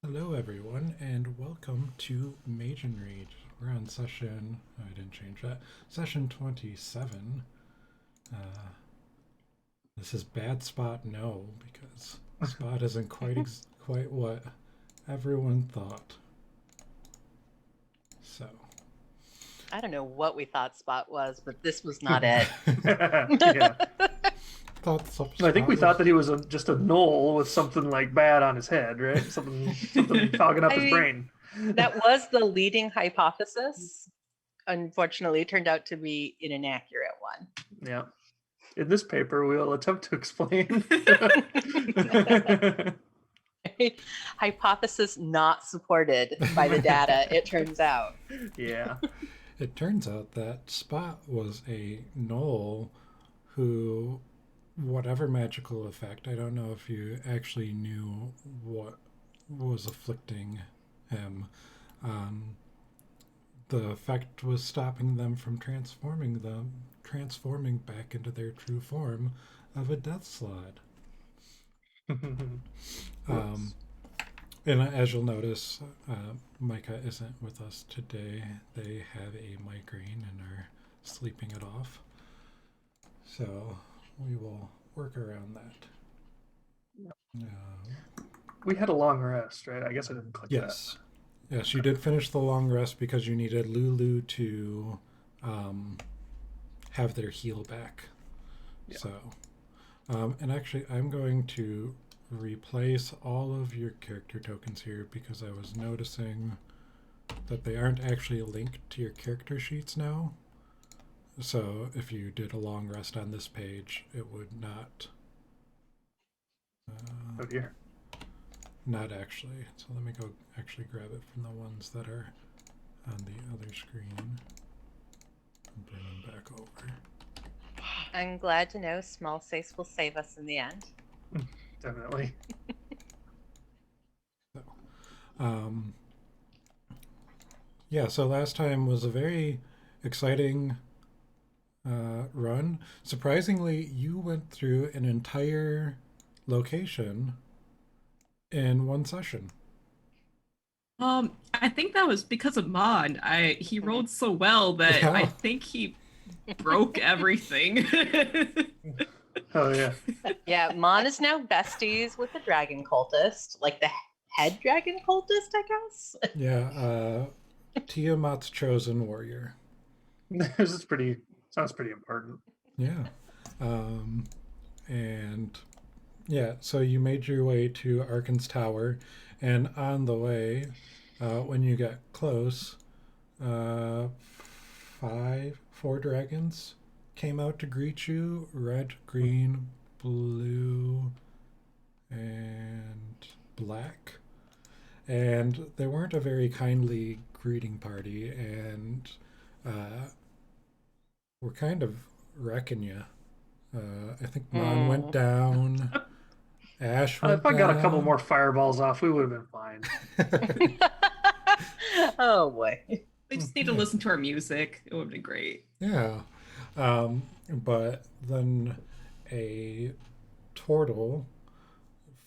Hello, everyone, and welcome to Mage and Read. We're on session, I didn't change that, session 27. Uh, this is bad spot no, because spot isn't quite what everyone thought. So, I don't know what we thought Spot was, but this was not it. Yeah. thought I think spot we thought was. that he was just a knoll with something like bad on his head, right? Something fogging up I his mean, brain. that was the leading hypothesis. Unfortunately, it turned out to be an inaccurate one. Yeah. In this paper, we'll attempt to explain. Hypothesis not supported by the data, it turns out. Yeah. It turns out that Spot was a gnoll who, whatever magical effect, I don't know if you actually knew what was afflicting him. Um, the effect was stopping them from transforming back into their true form of a death slot. Um, Whoops. and as you'll notice, Micah isn't with us today. They have a migraine and are sleeping it off. So we will work around that. We had a long rest, right? I guess I didn't click that. Yes. Yes, you did finish the long rest because you needed Lulu to um, have their heal back. Yeah. So, and actually, I'm going to replace all of your character tokens here because I was noticing that they aren't actually linked to your character sheets now. So, if you did a long rest on this page, it would not. Oh dear. Not actually. So let me go actually grab it from the ones that are on the other screen and bring them back over. I'm glad to know small space will save us in the end. Definitely. So, um, yeah, so last time was a very exciting run. Surprisingly, you went through an entire location in one session. I think that was because of Mon. He rolled so well that I Yeah. think he broke everything. Oh yeah. Yeah, Mon is now besties with the dragon cultist, like the head dragon cultist, I guess. Yeah, Tiamat's chosen warrior. This is pretty. Sounds pretty important. Yeah. Um, and yeah, so you made your way to Arkan's Tower, and on the way, when you got close, uh, four dragons came out to greet you: red, green, blue, and black. And they weren't a very kindly greeting party, and were kind of wrecking you. I think Mon went down. Ash went If I got a couple down. more fireballs off, we would have been fine. Oh boy. They just need to listen to our music. It would be great. Yeah. But then a turtle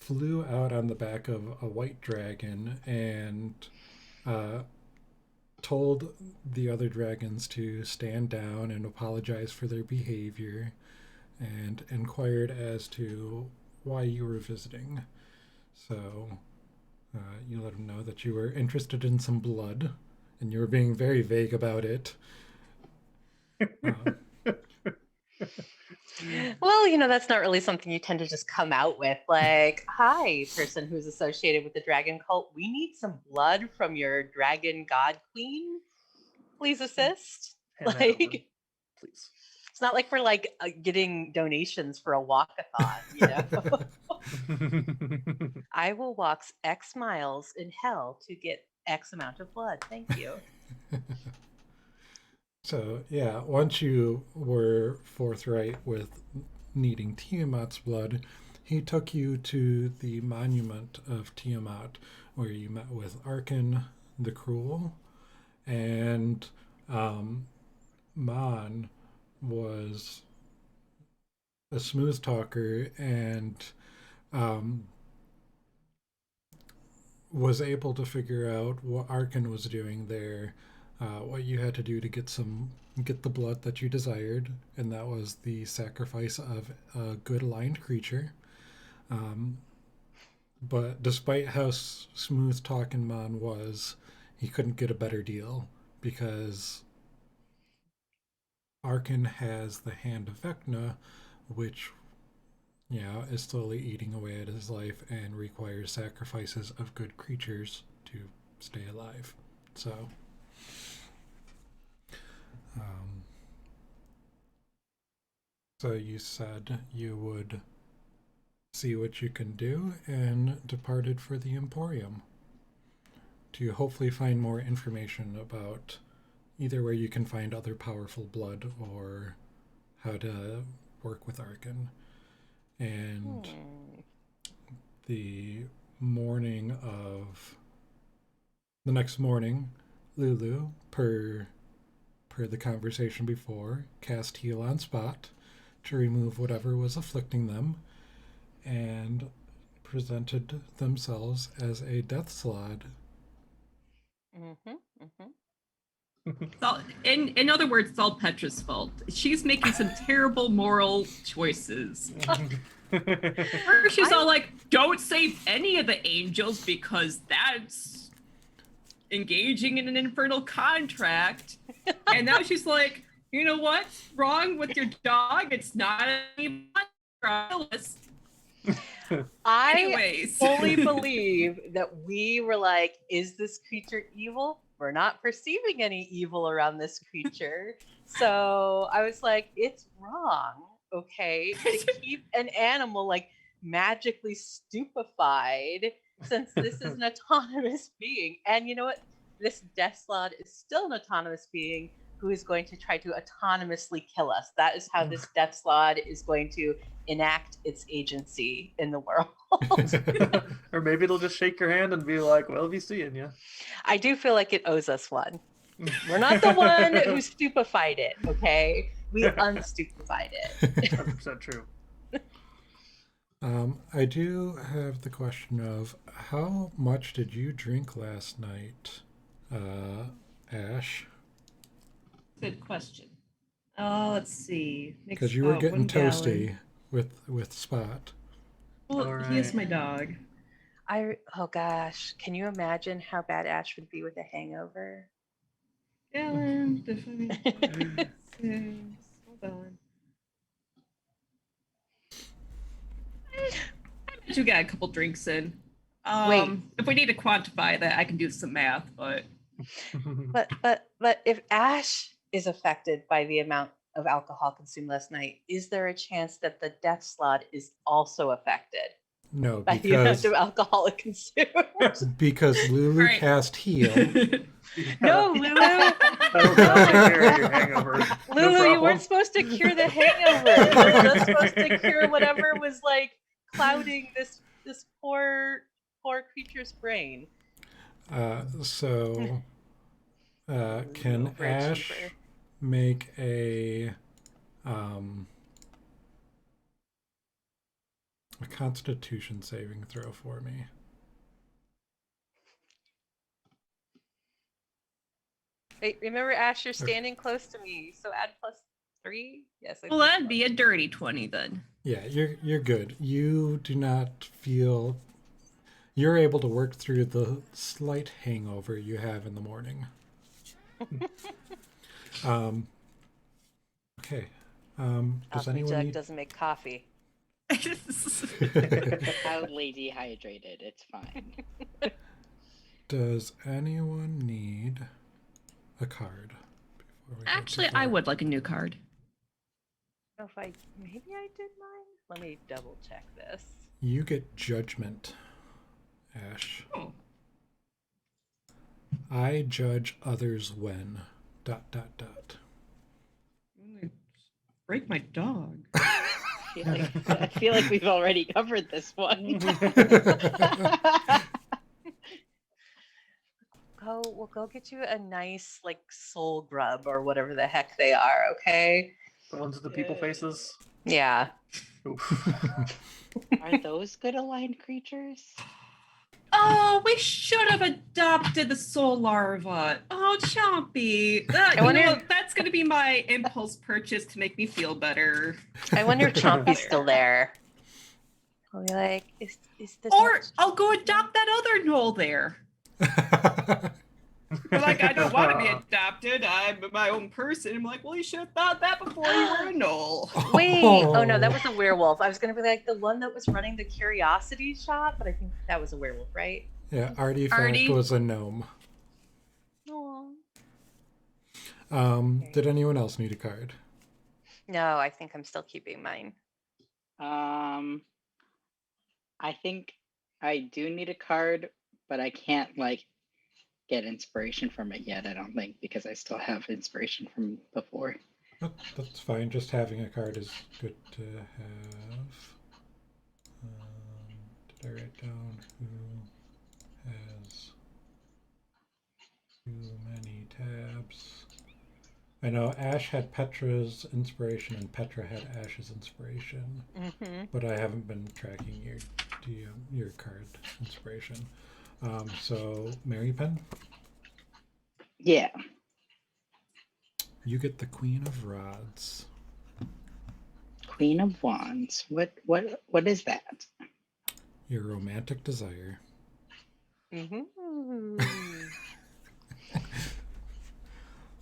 flew out on the back of a white dragon and uh, told the other dragons to stand down and apologize for their behavior and inquired as to why you were visiting. So you let him know that you were interested in some blood and you were being very vague about it. Uh, Well, that's not really something you tend to just come out with. Like, hi, person who's associated with the dragon cult. We need some blood from your dragon god queen. Please assist. Hand that over, Like, please. it's not like we're like getting donations for a walkathon. I will walk X miles in hell to get X amount of blood. Thank you. So, yeah, once you were forthright with needing Tiamat's blood, he took you to the monument of Tiamat, where you met with Arkan the Cruel, and um, Mon was a smooth talker and um, was able to figure out what Arkin was doing there, what you had to do to get the blood that you desired, and that was the sacrifice of a good aligned creature. But despite how smooth talking Mon was, he couldn't get a better deal because Arkin has the Hand of Vecna, which is slowly eating away at his life and requires sacrifices of good creatures to stay alive. So, um, so you said you would see what you can do and departed for the Emporium to hopefully find more information about either where you can find other powerful blood or how to work with Arkin. And the next morning, Lulu, per the conversation before, cast heal on Spot to remove whatever was afflicting them and presented themselves as a death slod. So, in other words, it's all Petra's fault. She's making some terrible moral choices. First, she's all like, "Don't save any of the angels because that's engaging in an infernal contract." And now she's like, "You know what's wrong with your dog? It's not any I Anyways. fully believe that we were like, is this creature evil? We're not perceiving any evil around this creature. So I was like, it's wrong, okay, to keep an animal like magically stupefied since this is an autonomous being. And you know what? This death slot is still an autonomous being who is going to try to autonomously kill us. That is how this death slot is going to enact its agency in the world. Or maybe it'll just shake your hand and be like, "Well, be seeing you." I do feel like it owes us one. We're not the one who stupefied it, okay? We unstupefied it. 100% true. I do have the question of how much did you drink last night, Ash? Good question. Let's see. Because you were getting toasty with Spot. Well, he is my dog. Oh gosh, can you imagine how bad Ash would be with a hangover? Gallon, hold on. I bet you got a couple drinks in. Wait. If we need to quantify that, I can do some math, but But if Ash is affected by the amount of alcohol consumed last night, is there a chance that the death slot is also affected No, by the amount of alcohol it consumed? because Lulu Right. cast heal. No, Lulu. That'll definitely cure your hangover. No Lulu, you problem. weren't supposed to cure the hangover. You were just supposed to cure whatever was like clouding this poor creature's brain. So, can Ash Overachiever. make a Constitution saving throw for me? Wait, remember, Ash, you're standing close to me, so add +3. Yes. well, that'd be a dirty 20 then. Yeah, you're good. You do not feel. You're able to work through the slight hangover you have in the morning. Okay. Does anyone need... doesn't make coffee. Proudly dehydrated. It's fine. Does anyone need a card? Before we go Actually, too far? I would like a new card. I don't know if maybe I did mine. Let me double check this. You get judgment, Ash. Oh. I judge others when... ... Break my dog. I feel like we've already covered this one. We'll go get you a nice like soul grub or whatever the heck they are, okay? The ones with the people faces. Yeah. Oof. Are those good aligned creatures? Oh, we should have adopted the soul larva. Oh, Chompy. You wonder- know what? That's going to be my impulse purchase to make me feel better. I wonder if Chompy's still there. I'll be like, is this? Or I'll go adopt that other knoll there. But like, I don't want to be adopted. I'm my own person. I'm like, well, you should have thought that before you were a knoll. Wait. Oh no, that was a werewolf. I was gonna be like the one that was running the curiosity shop, but I think that was a werewolf, right? Yeah, Artifact Artie? was a gnome. Aw. Did anyone else need a card? No, I think I'm still keeping mine. I think I do need a card, but I can't like get inspiration from it yet. I don't think because I still have inspiration from before. That's fine. Just having a card is good to have. Did I write down who has too many tabs? I know Ash had Petra's inspiration and Petra had Ash's inspiration, but I haven't been tracking your card inspiration. So Mary Pen, Yeah. you get the Queen of Rods. Queen of Wands. What is that? Your romantic desire.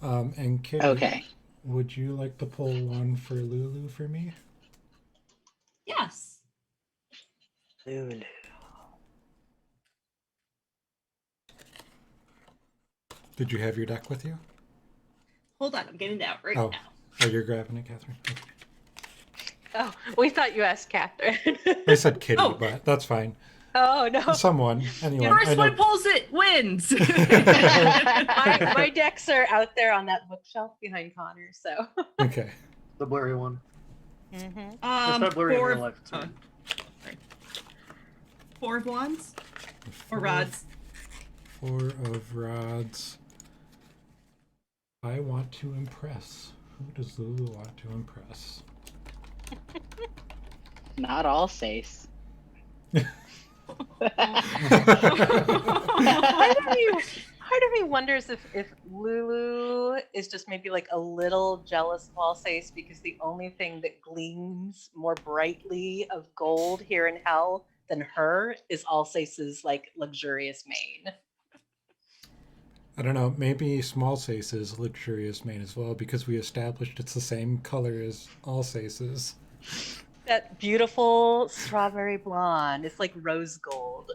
And Kitty, Okay. would you like to pull one for Lulu for me? Yes. Lulu. Did you have your deck with you? Hold on, I'm getting it out right Oh. now. Oh, you're grabbing it, Catherine. Okay. Oh, we thought you asked Catherine. I said Kitty, Oh. but that's fine. Oh no. Someone, anyone. I First know. one pulls it wins. my decks are out there on that bookshelf behind Connor, so. Okay. The blurry one. It's not blurry in Four real of, life. sorry. 4 of wands or Four- rods. 4 of rods. I want to impress. Who does Lulu want to impress? Not all Sace. Part of me wonders if Lulu is just maybe like a little jealous of Alsace because the only thing that gleams more brightly of gold here in hell than her is Alsace's like luxurious mane. I don't know. Maybe Small Sace is luxurious mane as well because we established it's the same color as all Saces. That beautiful strawberry blonde. It's like rose gold.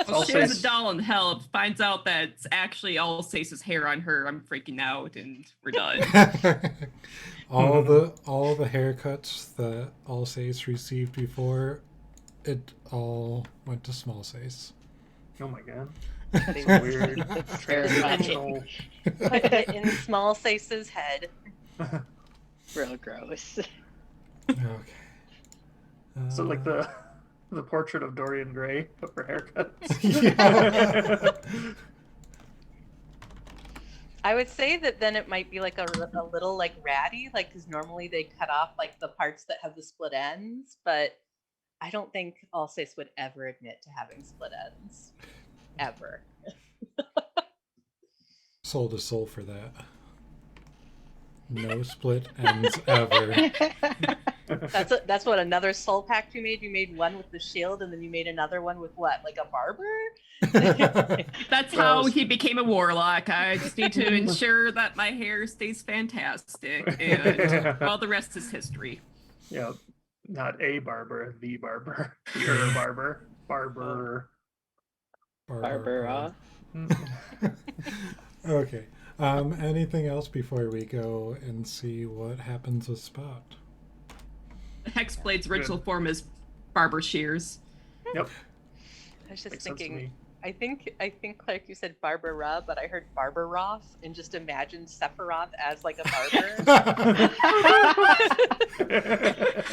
Well, she was Alsace. a doll in hell. Finds out that it's actually Alsace's hair on her. I'm freaking out, and we're done. all the haircuts that all Sace received before, it all went to Small Sace. Oh my god. They Weird. Terrifying. put it in Small Sace's head. Real gross. Okay. So like the portrait of Dorian Gray for haircuts. Yeah. I would say that then it might be like a little like ratty, like because normally they cut off like the parts that have the split ends, but I don't think Alsace would ever admit to having split ends, ever. Soul to soul for that. No split ends ever. That's what another soul pact you made. You made one with the shield, and then you made another one with what, like a barber? That's how he became a warlock. I just need to ensure that my hair stays fantastic, and all the rest is history. Yeah, not a barber, the barber. Your barber. Barber. Barbara. Okay. Anything else before we go and see what happens with Spot? Hexblade's original form is barber shears. Yep. I was just Makes sense to thinking. me. I think Clark, you said Barbara, but I heard Barbaroth, and just imagined Sephiroth as like a barber.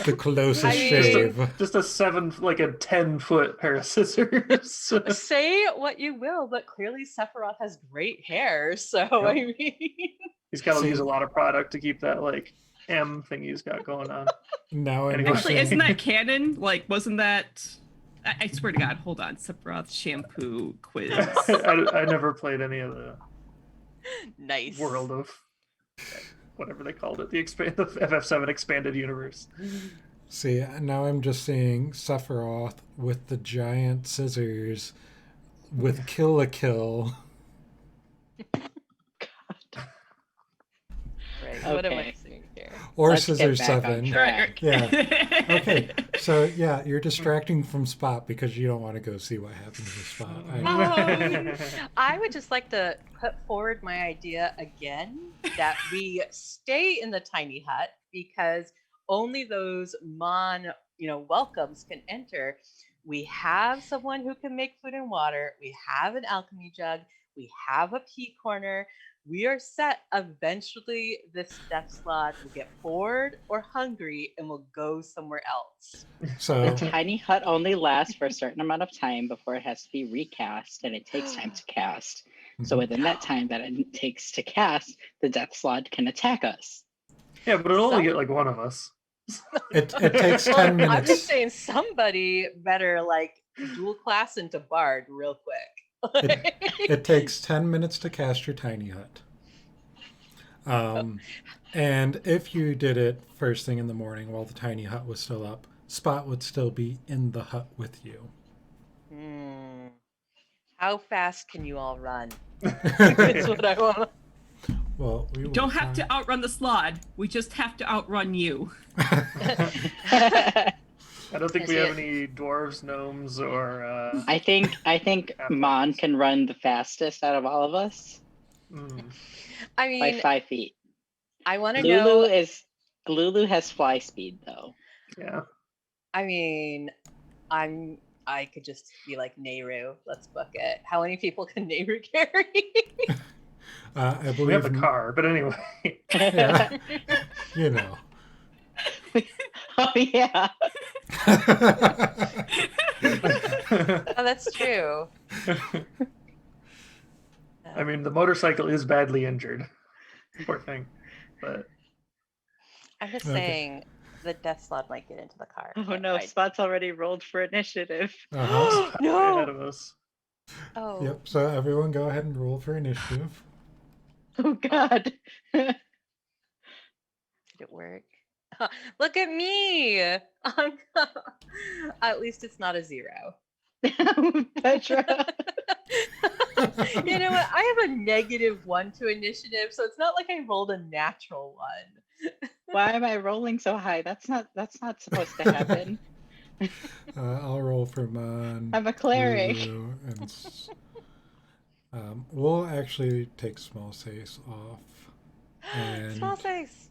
The closest I mean- shave. Just a 10-foot pair of scissors. Say what you will, but clearly Sephiroth has great hair, so I mean. He's got to See- use a lot of product to keep that M thing he's got going on. Now I'm Actually, Actually, wishing- isn't that canon? Like, wasn't that I swear to God, hold on. Sephiroth shampoo quiz. I never played any of the Nice. world of whatever they called it, the FF7 expanded universe. See, now I'm just seeing Sephiroth with the giant scissors with Kill a Kill. Right. What am I Okay. seeing here? Or Let's get Scissor back on 7. track. Yeah. Okay, so yeah, you're distracting from Spot because you don't want to go see what happens with Spot. I would just like to put forward my idea again that we stay in the tiny hut because only those welcomes can enter. We have someone who can make food and water. We have an alchemy jug. We have a pea corner. We are set. Eventually, this death slot will get bored or hungry and will go somewhere else. So The tiny hut only lasts for a certain amount of time before it has to be recast, and it takes time to cast. So within that time that it takes to cast, the death slot can attack us. Yeah, but it'll only get like one of us. it takes 10 I'm minutes. just saying somebody better like dual class into Bard real quick. It takes 10 minutes to cast your tiny hut. And if you did it first thing in the morning while the tiny hut was still up, Spot would still be in the hut with you. How fast can you all run? That's what I want. Well, we Don't have to outrun the slod. We just have to outrun you. I don't think we have any dwarves, gnomes, or. I think Mon can run the fastest out of all of us. I mean, by 5 feet. I want to know. Lulu has fly speed though. Yeah. I mean, I could just be like Nehru. Let's book it. How many people can Nehru carry? I believe we have a car, but anyway. Yeah, you know. Oh yeah. Oh, that's true. I mean, the motorcycle is badly injured. Poor thing. But I'm just saying the death slot might get into the car. Oh no, Spot's already rolled for initiative. Uh-huh. No. Ahead of us. Oh. Yep, so everyone go ahead and roll for initiative. Oh god. Did it work? Look at me. At least it's not a 0. Petra. You know what? I have a -1 to initiative, so it's not like I rolled a natural 1. Why am I rolling so high? That's not supposed to happen. I'll roll for Mon. I'm a cleric. Lulu, and we'll actually take small sace off. And, Small sace.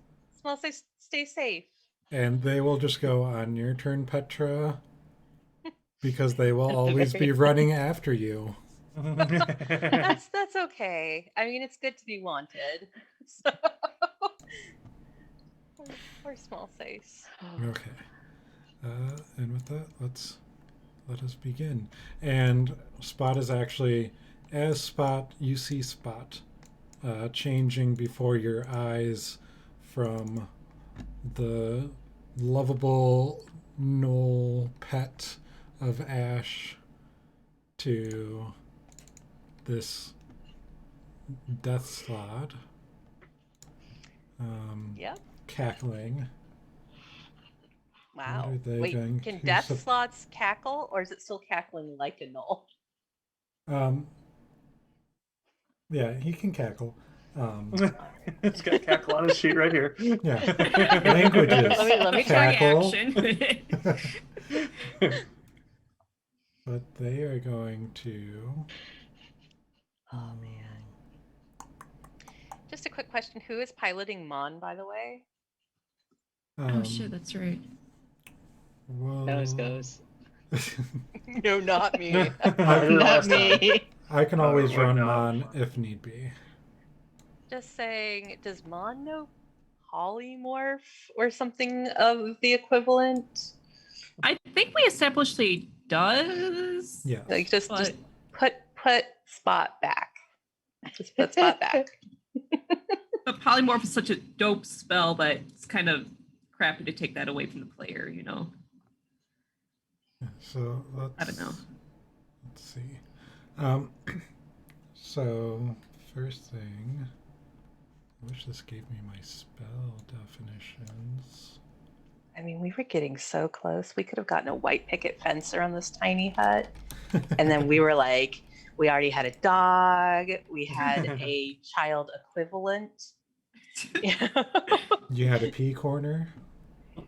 Stay safe. and they will just go on your turn, Petra, because they will always be running after you. That's okay. I mean, it's good to be wanted. So. Or small sace. Okay. And with that, let us begin. And Spot is actually, as you see Spot changing before your eyes from the lovable gnoll pet of Ash to this death slod. Yep. Cackling. Wow. What are they Wait, going can to death slots cackle, or is it still cackling like a gnoll? Yeah, he can cackle. He's got cackle on his sheet right here. Yeah. Languages. Let me try cackle. Action. But they are going to. Oh man. Just a quick question: who is piloting Mon, by the way? Oh shit, that's right. Well, Nose goes. No, not me. Not me. I can always or run not. Mon if need be. Just saying, does Mon know polymorph or something of the equivalent? I think we established he does. Yeah. Like just But- put Spot back. Just put Spot back. But polymorph is such a dope spell that it's kind of crappy to take that away from the player, you know. So let's. I don't know. Let's see. Um, so first thing, I wish this gave me my spell definitions. I mean, we were getting so close. We could have gotten a white picket fence around this tiny hut. And then we were like, we already had a dog. We had a child equivalent. You had a pea corner.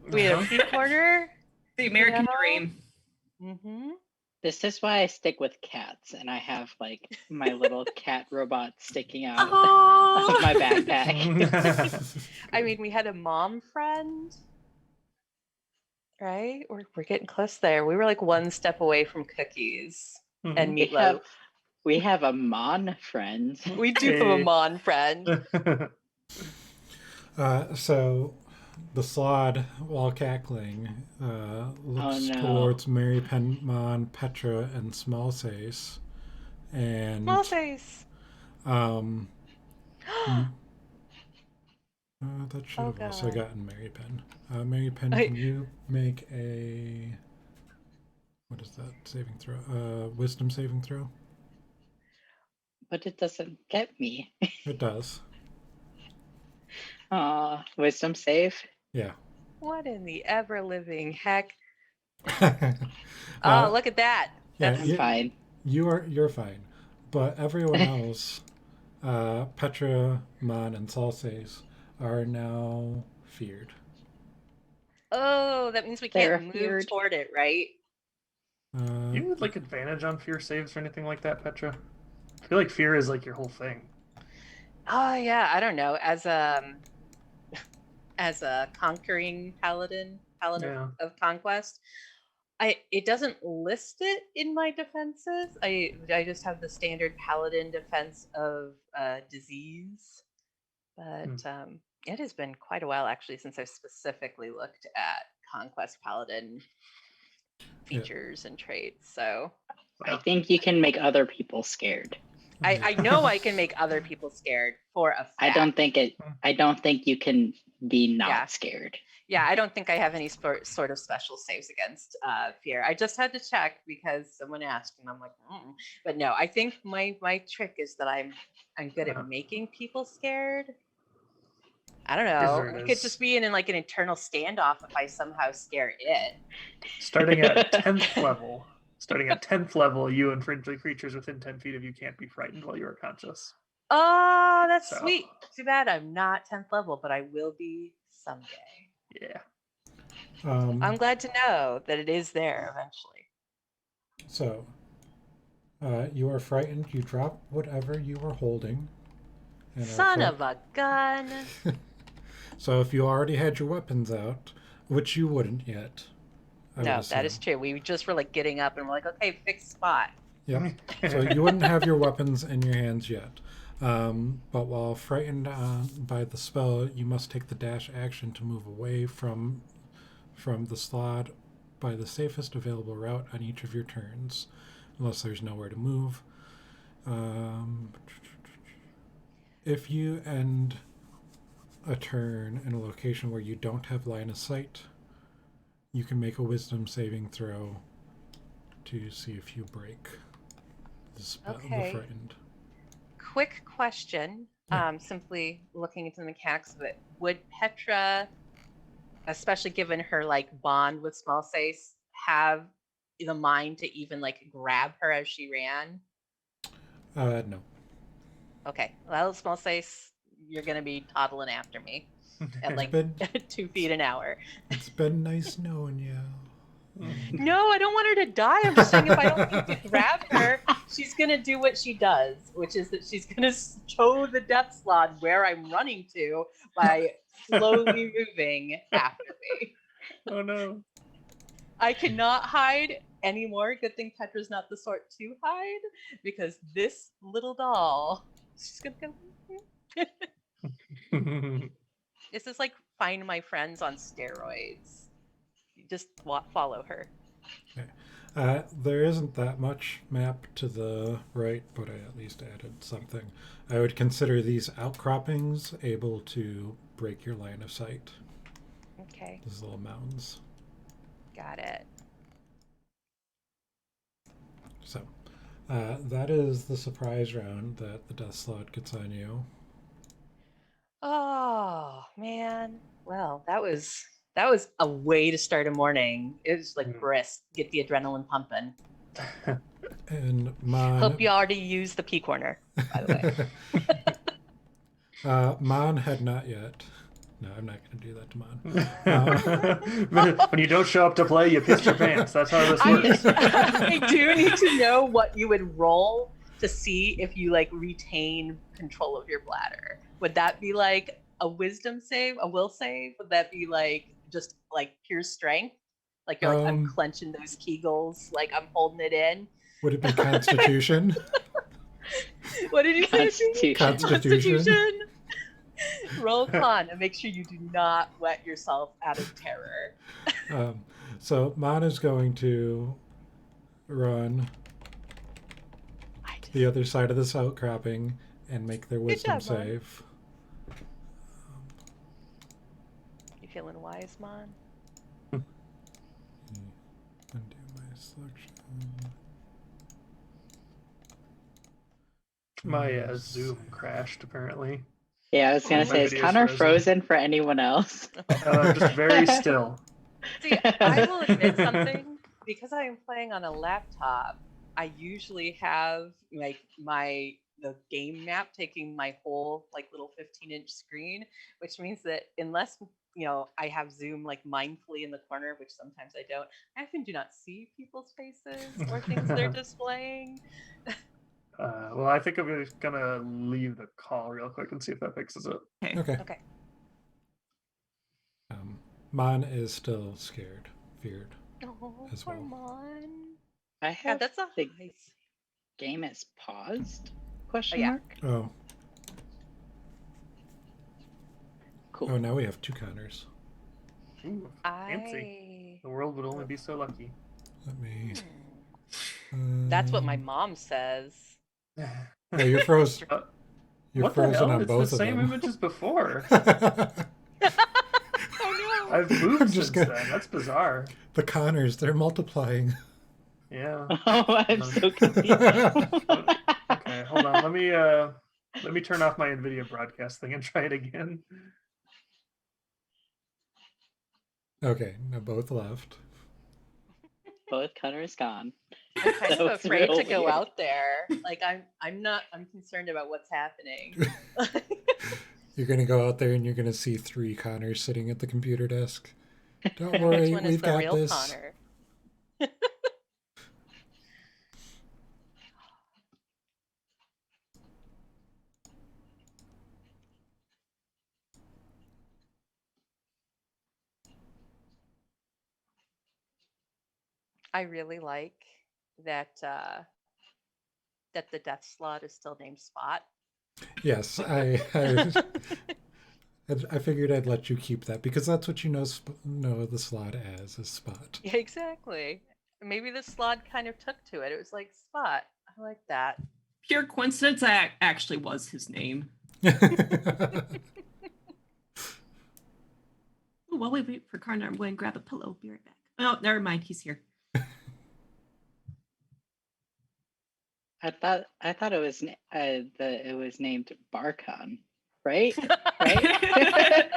We had a pea corner. The American Yeah. dream. Mm-hmm. This is why I stick with cats, and I have like my little cat robot sticking out Oh, of my backpack. I mean, we had a mom friend, right? We're getting close there. We were like one step away from cookies and We meatloaf. have a mon friend. We do have a mon friend. So the Slod, while cackling, looks no. towards Mary Penmon, Petra, and Smallsace. And Small face. that should have also God. gotten Mary Pen. Mary Pen, can you make a, what is that saving throw? Wisdom saving throw? But it doesn't get me. It does. Wisdom save. Yeah. What in the ever living heck? Oh, Look at that. yeah, That's I'm fine. You're fine, but everyone else, Petra, Mon, and Salsace, are now feared. Oh, that means we They're can't move feared. toward it, right? Do you like advantage on fear saves or anything like that, Petra? I feel like fear is like your whole thing. Oh yeah, I don't know. As a conquering paladin Yeah. of conquest, it doesn't list it in my defenses. I just have the standard paladin defense of disease, but it has been quite a while actually since I've specifically looked at conquest paladin features and traits. So I think you can make other people scared. I know I can make other people scared for a fact. I don't think you can be not scared. Yeah, I don't think I have any sort of special saves against fear. I just had to check because someone asked, and I'm like, but no. I think my trick is that I'm good at making people scared. I don't know. I could just be in like an internal standoff if I somehow scare it. Starting at 10th level, you and friendly creatures within 10 feet of you can't be frightened while you are conscious. Oh, that's sweet. Too bad I'm not 10th level, but I will be someday. Yeah. I'm glad to know that it is there eventually. So, you are frightened. You drop whatever you were holding. And Son of a gun. So if you already had your weapons out, which you wouldn't yet. No, that is true. We just were like getting up and we're like, okay, fixed spot. Yep. So you wouldn't have your weapons in your hands yet. But while frightened by the spell, you must take the dash action to move away from the slot by the safest available route on each of your turns, unless there's nowhere to move. If you end a turn in a location where you don't have line of sight, you can make a wisdom saving throw to see if you break the spell, the frightened. Quick question, simply looking into the mechanics of it. Would Petra, especially given her like bond with Smallsace, have the mind to even like grab her as she ran? No. Okay, well, Smallsace, you're gonna be toddling after me at like 2 feet an hour. It's been nice knowing you. No, I don't want her to die. I'm just saying if I don't get to grab her, she's going to do what she does, which is that she's going to show the death slot where I'm running to by slowly moving after me. Oh, no. I cannot hide anymore. Good thing Petra's not the sort to hide, because this little doll, she's going to go... This is like Find My Friends on steroids. Just follow her. Okay. There isn't that much map to the right, but I at least added something. I would consider these outcroppings able to break your line of sight. Okay. These little mounds. Got it. So that is the surprise round that the Death Slot gets on you. Oh man. Well, that was a way to start a morning. It was like brisk, get the adrenaline pumping. And Mon. Hope you already used the pea corner, by the way. Mon had not yet. No, I'm not going to do that to Mon. When you don't show up to play, you piss your pants. That's how this works. I do need to know what you would roll to see if you like retain control of your bladder. Would that be like a wisdom save, a will save? Would that be like just like pure strength? Like you're like, I'm clenching those kegels, like I'm holding it in. Would it be Constitution? What did you say? Constitution. Roll con and make sure you do not wet yourself out of terror. So Mon is going to run the other side of this outcropping and make their wisdom save. You feeling wise, Mon? Undo my selection. My Zoom crashed, apparently. Yeah, I was gonna say, is Connor frozen for anyone else? Just very still. See, I will admit something. Because I am playing on a laptop, I usually have like the game map taking my whole like little 15-inch screen, which means that unless I have Zoom like mindfully in the corner, which sometimes I don't, I often do not see people's faces or things they're displaying. Well, I think I'm just gonna leave the call real quick and see if that fixes it. Okay. Mon is still feared. Oh, as poor well. Mon. I have that's a the high. game is paused? Question yeah. mark. Oh. Cool. Oh, now we have 2 Connors. Ooh, fancy. The world would only be so lucky. Let me. That's what my mom says. Yeah, you're frozen. You're what frozen the hell? on It's both the of same them. image as before. Oh no! I've moved I'm since just then. That's bizarre. The Connors, they're multiplying. Yeah. Oh, I'm so confused. Okay, hold on. Let me turn off my NVIDIA broadcast thing and try it again. Okay, now both left. Both Connors gone. I'm kind That of was afraid real to go weird. out there. Like I'm concerned about what's happening. You're gonna go out there and you're gonna see 3 Connors sitting at the computer desk. Don't Which worry, one is we've the got real this. Connor? I really like that that the death slot is still named Spot. Yes, I figured I'd let you keep that because that's what you know the slot as is Spot. Yeah, exactly. Maybe the slot kind of took to it. It was like Spot. I like that. Pure coincidence, that actually was his name. Ooh, while we wait for Connor, I'm going to grab a pillow. Be right back. Oh, never mind. He's here. I thought it was it was named Barkon, right? Right?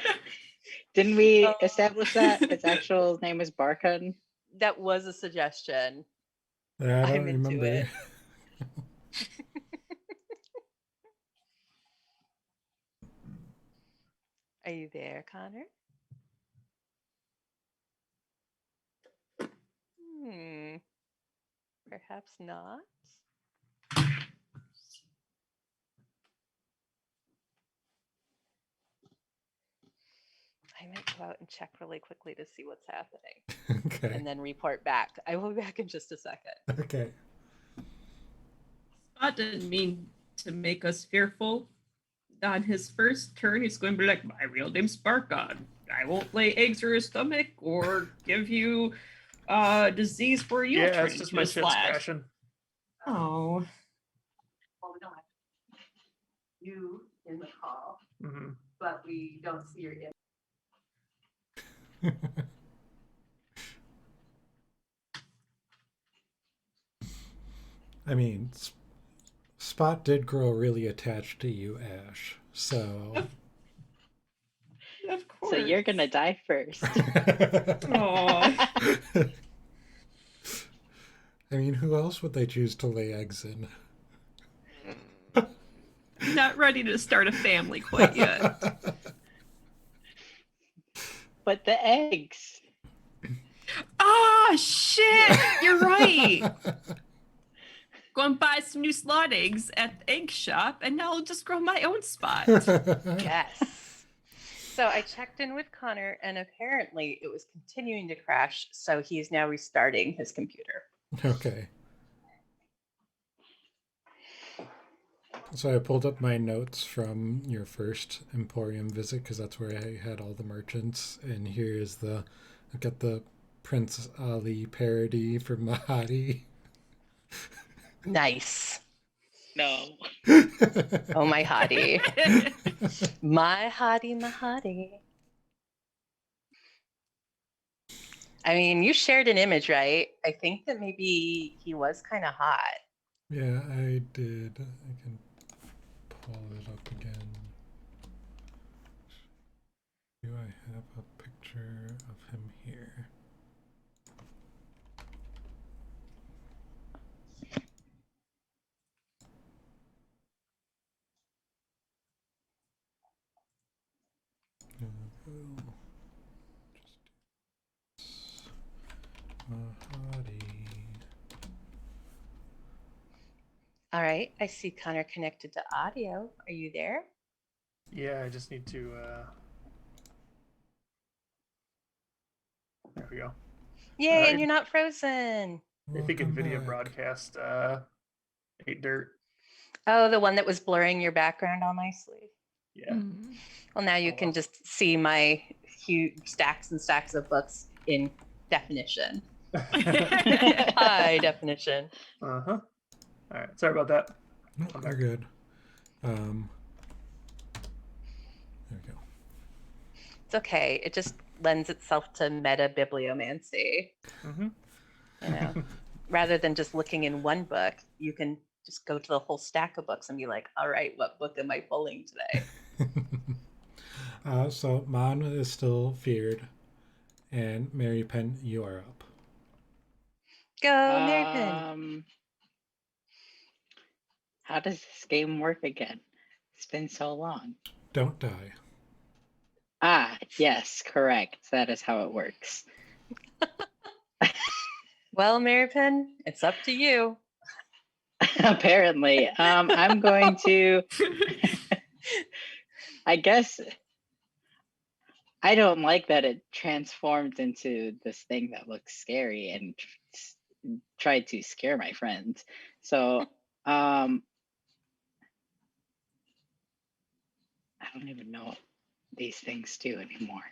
Didn't we establish that its actual name is Barkon? That was a suggestion. I don't I'm into remember. it. Are you there, Connor? Perhaps not. I might go out and check really quickly to see what's happening. Okay. And then report back. I will be back in just a second. Okay. Spot didn't mean to make us fearful. On his first turn, he's going to be like, my real name's Barkon. I won't lay eggs in your stomach or give you disease where you Yeah, it's just my shit's crashing. Oh. Well, we don't have you in the call, Mm-hmm. but we don't see your image. I mean, Spot did grow really attached to you, Ash. So. Of course. So you're gonna die first. Aw. I mean, who else would they choose to lay eggs in? Not ready to start a family quite yet. But the eggs. Ah, shit! You're right. Go and buy some new slot eggs at the egg shop, and now I'll just grow my own spot. Yes. So I checked in with Connor, and apparently it was continuing to crash. So he's now restarting his computer. Okay. So I pulled up my notes from your first Emporium visit because that's where I had all the merchants. And here's I've got the Prince Ali parody for Mahadi. Nice. No. Oh, my hottie. My hottie, my hottie. I mean, you shared an image, right? I think that maybe he was kind of hot. Yeah, I did. I can pull it up again. Do I have a picture of him here? Mahadi. All right. I see Connor connected to audio. Are you there? Yeah, I just need to. There we go. Yay, All right. and you're not frozen. I think Welcome NVIDIA back. broadcast ate dirt. Oh, the one that was blurring your background all nicely. Yeah. Well, now you Oh, can well. just see my huge stacks and stacks of books in definition. High definition. Uh-huh. All right. Sorry about that. No, I'm we're back. good. There we go. It's okay. It just lends itself to meta bibliomancy. Mm-hmm. You know, rather than just looking in one book, you can just go to the whole stack of books and be like, all right, what book am I pulling today? So Mon is still feared, and Mary Penn, you are up. Go, Mary Penn. How does this game work again? It's been so long. Don't die. Ah, yes, correct. That is how it works. Well, Mary Penn, it's up to you. Apparently. I'm going to, I guess, I don't like that it transformed into this thing that looks scary and tried to scare my friends. So, I don't even know what these things do anymore.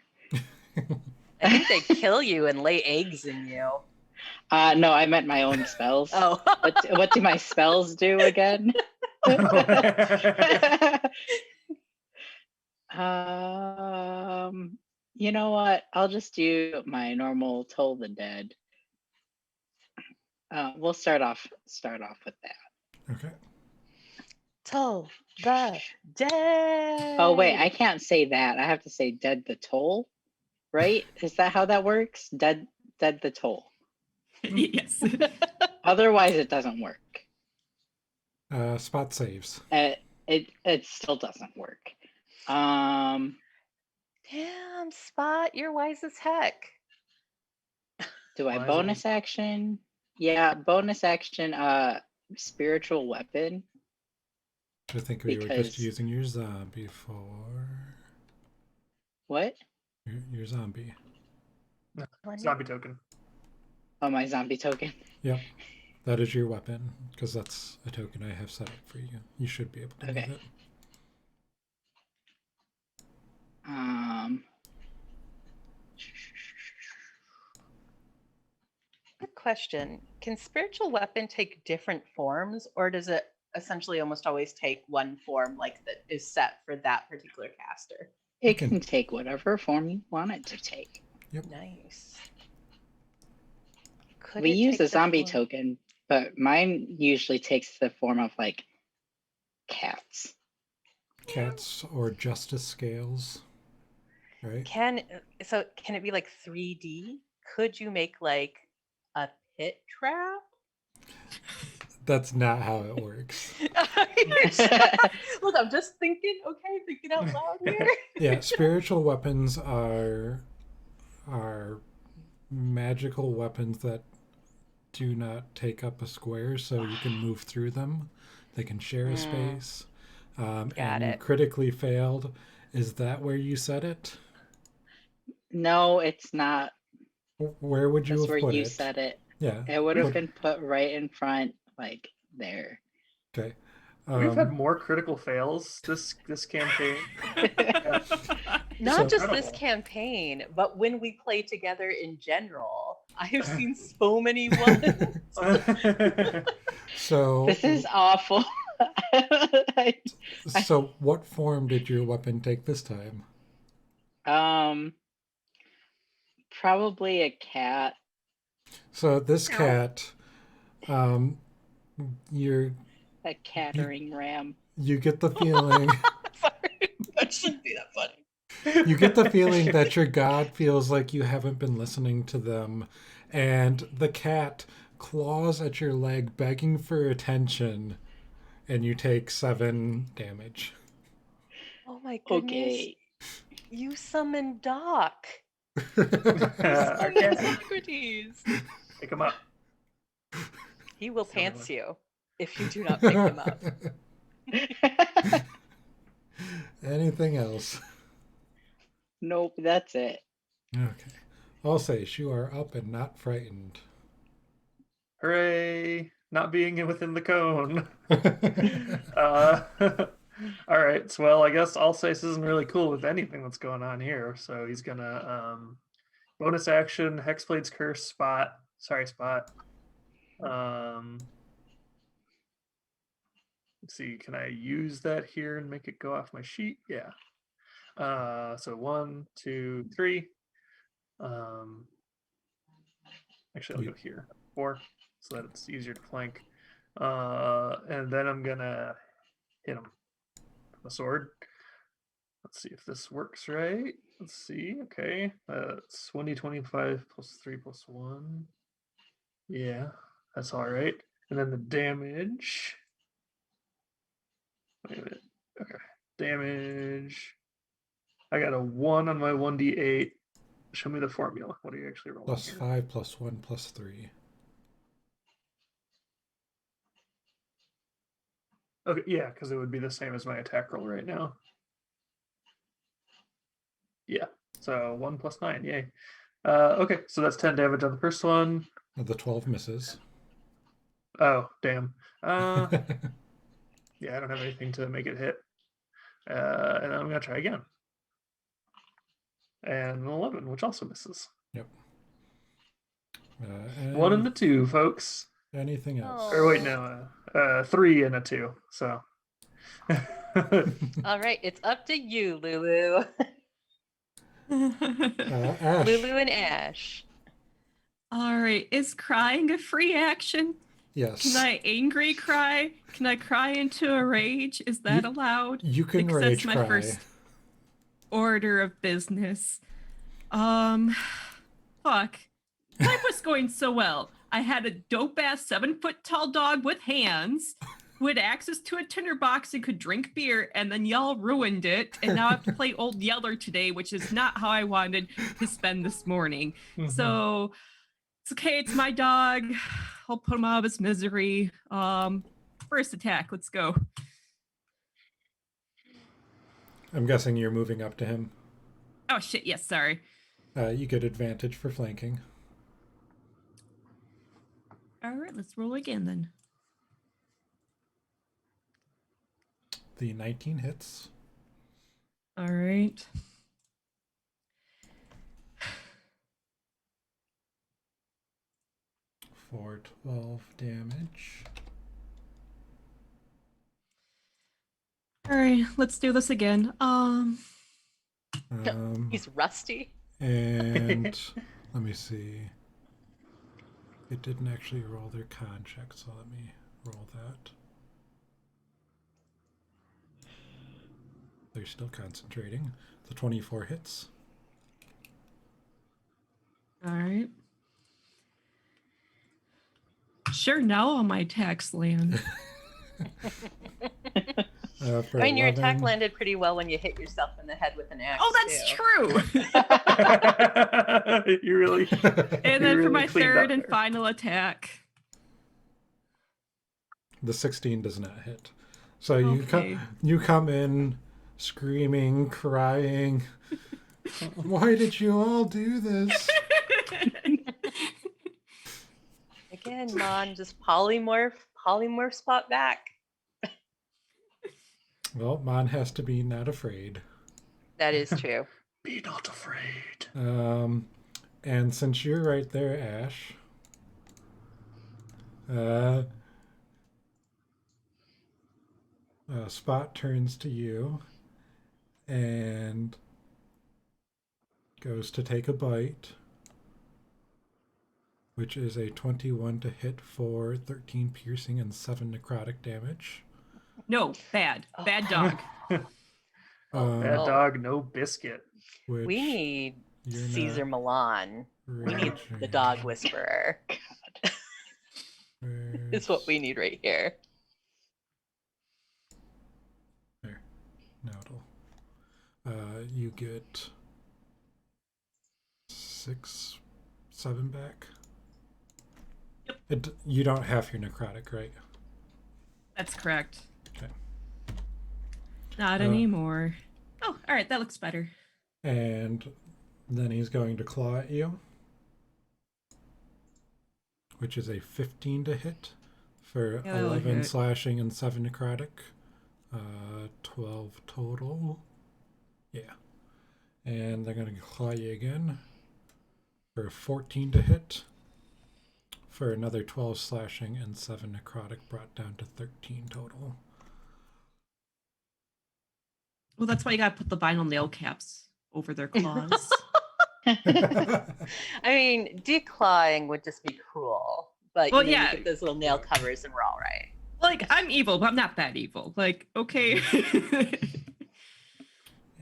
I think they kill you and lay eggs in you. No, I meant my own spells. Oh. What do my spells do again? You know what? I'll just do my normal Toll the Dead. We'll start off with that. Okay. Toll the Dead. Oh wait, I can't say that. I have to say Dead the Toll, right? Is that how that works? Dead the Toll. Yes. Otherwise, it doesn't work. Spot saves. It still doesn't work. Damn, Spot, you're wise as heck. Do I Wise bonus old- action? Yeah, bonus action. Spiritual weapon. I think we were just Because- using your zombie for What? your zombie. Zombie token. Oh, my zombie token. Yep. That is your weapon, because that's a token I have set up for you. You should be able to Okay. move it. Good question. Can spiritual weapon take different forms, or does it essentially almost always take one form like that is set for that particular caster? It can- can take whatever form you want it to take. Nice. Could We it use take a the zombie form- token, but mine usually takes the form of like cats. Cats or justice scales, right? Can it be like 3D? Could you make like a pit trap? That's not how it works. Look, I'm just thinking. Okay, thinking out loud here. Yeah, spiritual weapons are magical weapons that do not take up a square, so you can move through them. They can share a space. Got and you it. critically failed. Is that where you said it? No, it's not. Where would you That's have where put you it? said it. Yeah. It would have Put- been put right in front, like there. Okay. We've had more critical fails this campaign. Not just this incredible. campaign, but when we play together in general. I have seen so many ones. So This is awful. so what form did your weapon take this time? Probably a cat. So this cat, you're A cattering ram. you get the feeling Sorry, that shouldn't be that funny. you get the feeling that your god feels like you haven't been listening to them, and the cat claws at your leg begging for attention, and you take 7 damage. Oh my goodness. Okay. You summoned Doc. Our Summon cat. Socrates. Pick him up. He will Son of pants a- you if you do not pick him up. Anything else? Nope, that's it. Okay. I'll say you are up and not frightened. Hooray! Not being within the cone. All right. So, well, I guess Alsace isn't really cool with anything that's going on here. So he's gonna bonus action Hexblade's Curse spot. Sorry, spot. Let's see. Can I use that here and make it go off my sheet? Yeah. So 1, 2, 3. Actually, I'll go here. 4, so that it's easier to flank. And then I'm gonna hit him with a sword. Let's see if this works right. Let's see. Okay, it's 1d25 plus 3 plus 1. Yeah, that's all right. And then the damage. Wait a minute. Okay, damage. I got a 1 on my 1d8. Show me the formula. What are you actually rolling? Plus here? 5 plus 1 plus 3. Okay, yeah, because it would be the same as my attack roll right now. Yeah, so 1 plus 9, yay. Okay, so that's 10 damage on the first one. The 12 misses. Oh, damn. Yeah, I don't have anything to make it hit. And I'm going to try again. And an 11, which also misses. Yep. 1 and a 2, folks. Anything else? Or wait, no, 3 and a 2, so. All right, it's up to you, Lulu. Ash. Lulu and Ash. All right, is crying a free action? Yes. Can I angry cry? Can I cry into a rage? Is that allowed? You can Because rage that's my cry. first order of business. Fuck. Life was going so well. I had a dope ass 7-foot tall dog with hands who had access to a tinderbox and could drink beer, and then y'all ruined it. And now I have to play Old Yeller today, which is not how I wanted to spend this morning. So it's okay, it's my dog. I'll put him out of his misery. First attack, let's go. I'm guessing you're moving up to him. Oh shit, yes, sorry. You get advantage for flanking. All right, let's roll again then. The 19 hits. All right. For 12 damage. All right, let's do this again. He's rusty. And let me see. It didn't actually roll their con check, so let me roll that. They're still concentrating. The 24 hits. All right. Sure, now all my attacks land. For I mean, your 11, attack landed pretty well when you hit yourself in the head with an axe. Oh, that's too. true. You really. And You then for really my cleaned third up and there. final attack. The 16 does not hit. So Okay. you come in screaming, crying. Why did you all do this? Again, Mon, just polymorph spot back. Well, Mon has to be not afraid. That is true. Be not afraid. And since you're right there, Ash, Spot turns to you and goes to take a bite, which is a 21 to hit for 13 piercing and 7 necrotic damage. No, bad. Bad dog. Bad Oh. dog, no biscuit. Which We need you're Caesar not Milan. We need the raging. dog whisperer. Where's- It's what we need right here. There. Now it'll. You get 6, 7 back. Yep. You don't have your necrotic, right? That's correct. Okay. Not anymore. Oh, all right. That looks better. And then he's going to claw at you, which is a 15 to hit for Yeah, that'll 11 hit. slashing and 7 necrotic. 12 total. Yeah. And they're going to claw you again for 14 to hit for another 12 slashing and 7 necrotic, brought down to 13 total. Well, that's why you gotta put the vinyl nail caps over their claws. I mean, declawing would just be cruel. But Well, you yeah. get those little nail covers and we're all right. Like, I'm evil, but I'm not that evil. Like, okay.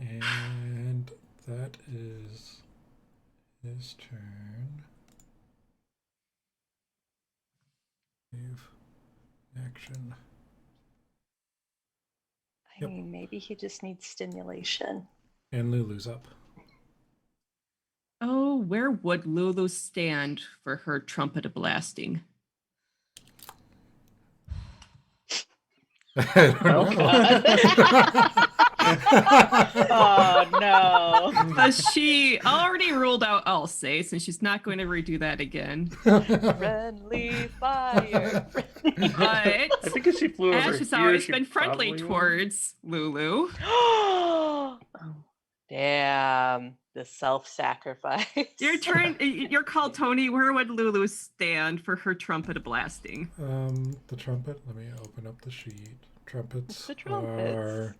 And that is his turn. Save action. I mean, maybe he just needs stimulation. And Lulu's up. Oh, where would Lulu stand for her trumpet of blasting? I don't know. Oh no. Because she already ruled out Alsace, and she's not going to redo that again. Friendly fire. But I think if she flew over Ash has here, always she been friendly probably would. towards Lulu. Damn, the self-sacrifice. Your turn. Your call, Tony. Where would Lulu stand for her trumpet of blasting? The trumpet. Let me open up the sheet. Trumpets The trumpets. are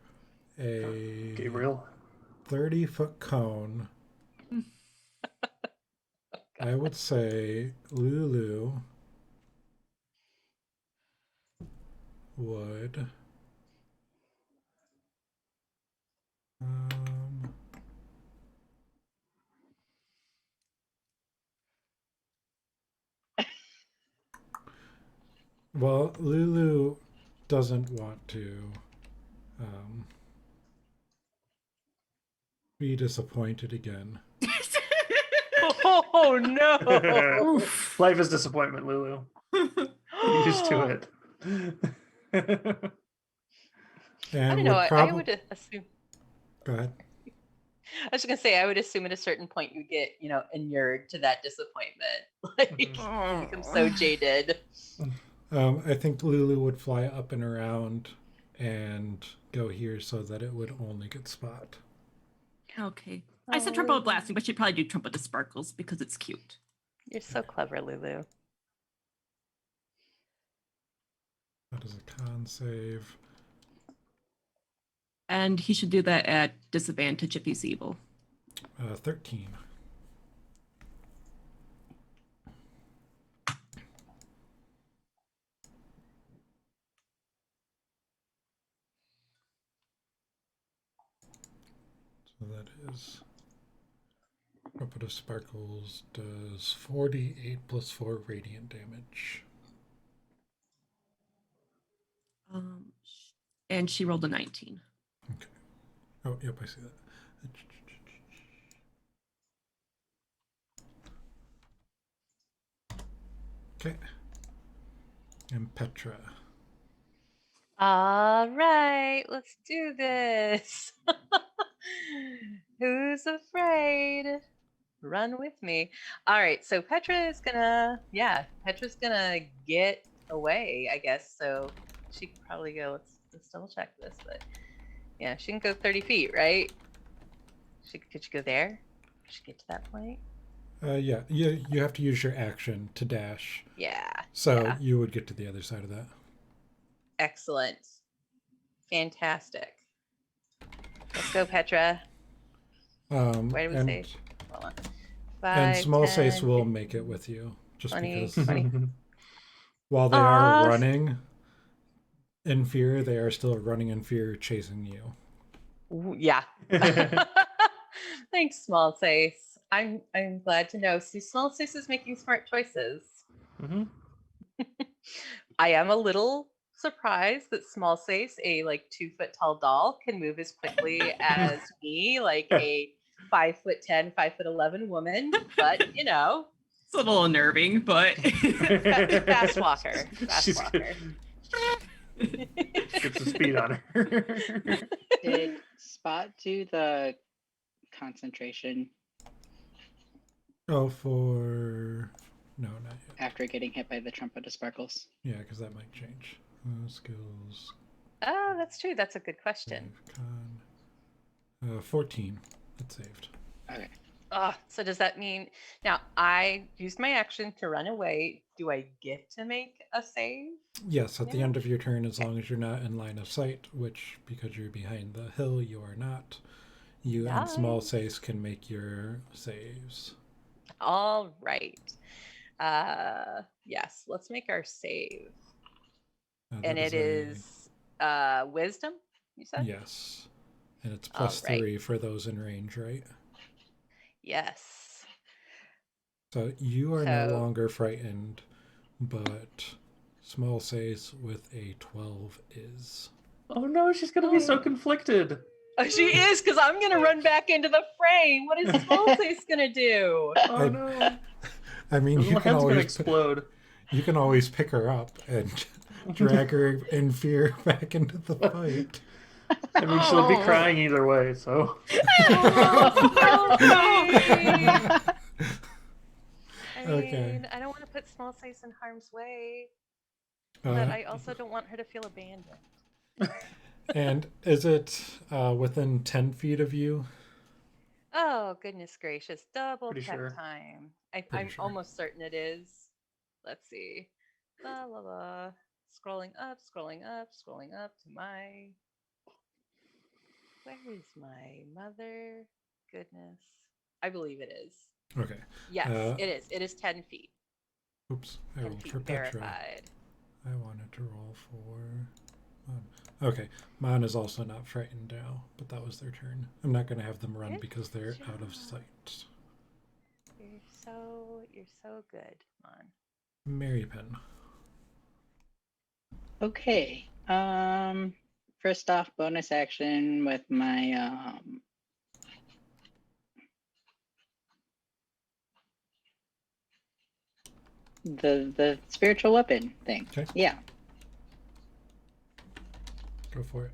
a Gabriel. 30-foot cone. I would say Lulu would. Well, Lulu doesn't want to be disappointed again. Oh no! Life is disappointment, Lulu. Get used to it. And I don't know. I prob- would assume. Go ahead. I was gonna say I would assume at a certain point you get, inured to that disappointment. Like you become so jaded. I think Lulu would fly up and around and go here so that it would only get Spot. Okay. I said trumpet of blasting, but she'd probably do trumpet of sparkles because it's cute. You're so clever, Lulu. That is a con save. And he should do that at disadvantage if he's evil. 13. is. Trumpet of Sparkles does 48 plus 4 radiant damage. And she rolled a 19. Okay. Oh, yep, I see that. Okay. And Petra. All right, let's do this. Who's afraid? Run with me. All right, so Petra's gonna get away, I guess. So she could probably go. Let's double check this, but yeah, she can go 30 feet, right? Could she go there? Could she get to that point? Yeah, you have to use your action to dash. Yeah. So yeah. you would get to the other side of that. Excellent. Fantastic. Let's go, Petra. Where do we say? Hold on. 5, And Small 10, Face will 15, make it with you, just 20, because 20. while they are running in fear, they are still running in fear, chasing you. Ooh, yeah. Thanks, Small Face. I'm glad to know. See, Small Face is making smart choices. Mm-hmm. I am a little surprised that Small Face, a like 2 foot tall doll, can move as quickly as me, like a 5'10", 5'11" woman. But you know, it's a little unnerving, but fast walker. Get some speed on her. Did Spot do the concentration Oh, for... No, not yet. after getting hit by the Trumpet of Sparkles? Yeah, because that might change. Skills. Oh, that's true. That's a good question. Con. 14. It saved. Okay. So does that mean now I used my action to run away? Do I get to make a save? Yes, at the end of your turn, as long as you're not in line of sight, which, because you're behind the hill, you are not. You and Small Face can make your saves. All right. Yes, let's make our save. And it is wisdom, you said? Yes. And it's +3 for those in range, right? Yes. So you are no longer frightened, but Small Face with a 12 is. Oh no, she's gonna be so conflicted. She is, because I'm gonna run back into the frame. What is Small Face gonna do? Oh no. I mean, you can always explode. You can always pick her up and drag her in fear back into the fight. I mean, she'll be crying either way, so. I don't want to put Small Face in harm's way, but I also don't want her to feel abandoned. And is it within 10 feet of you? Oh, goodness gracious. Double Pretty check sure. time. I'm almost certain it is. Let's see. La la la. Scrolling up to my... Where is my mother? Goodness. I believe it is. Okay. Yes, it is. It is 10 feet. Oops. I 10 rolled feet for Petra. verified. I wanted to roll for Mon. Okay. Mon is also not frightened now, but that was their turn. I'm not going to have them run because they're out of sight. You're so good, Mon. Mary Penn. Okay. First off, bonus action with my the spiritual weapon thing. Okay. Yeah. Go for it.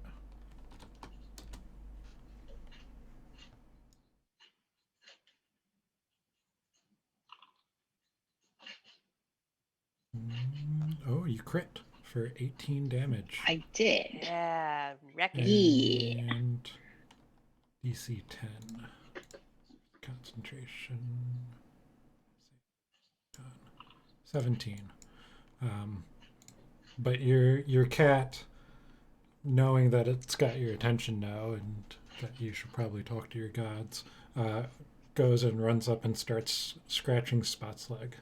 Oh, you crit for 18 damage. I did. Yeah, wrecking. And DC 10. Concentration. 17. But your cat, knowing that it's got your attention now and that you should probably talk to your gods, goes and runs up and starts scratching Spot's leg.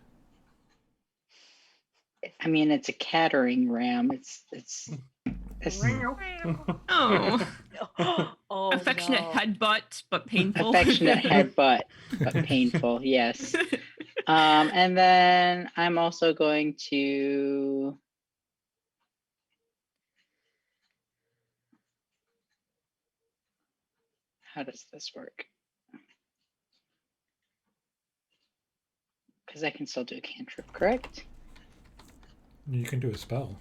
I mean, it's a cattering ram. It's Oh, Oh, affectionate no. headbutt, but painful. Affectionate headbutt, but painful. Yes. And then I'm also going to. How does this work? Because I can still do a cantrip, correct? You can do a spell.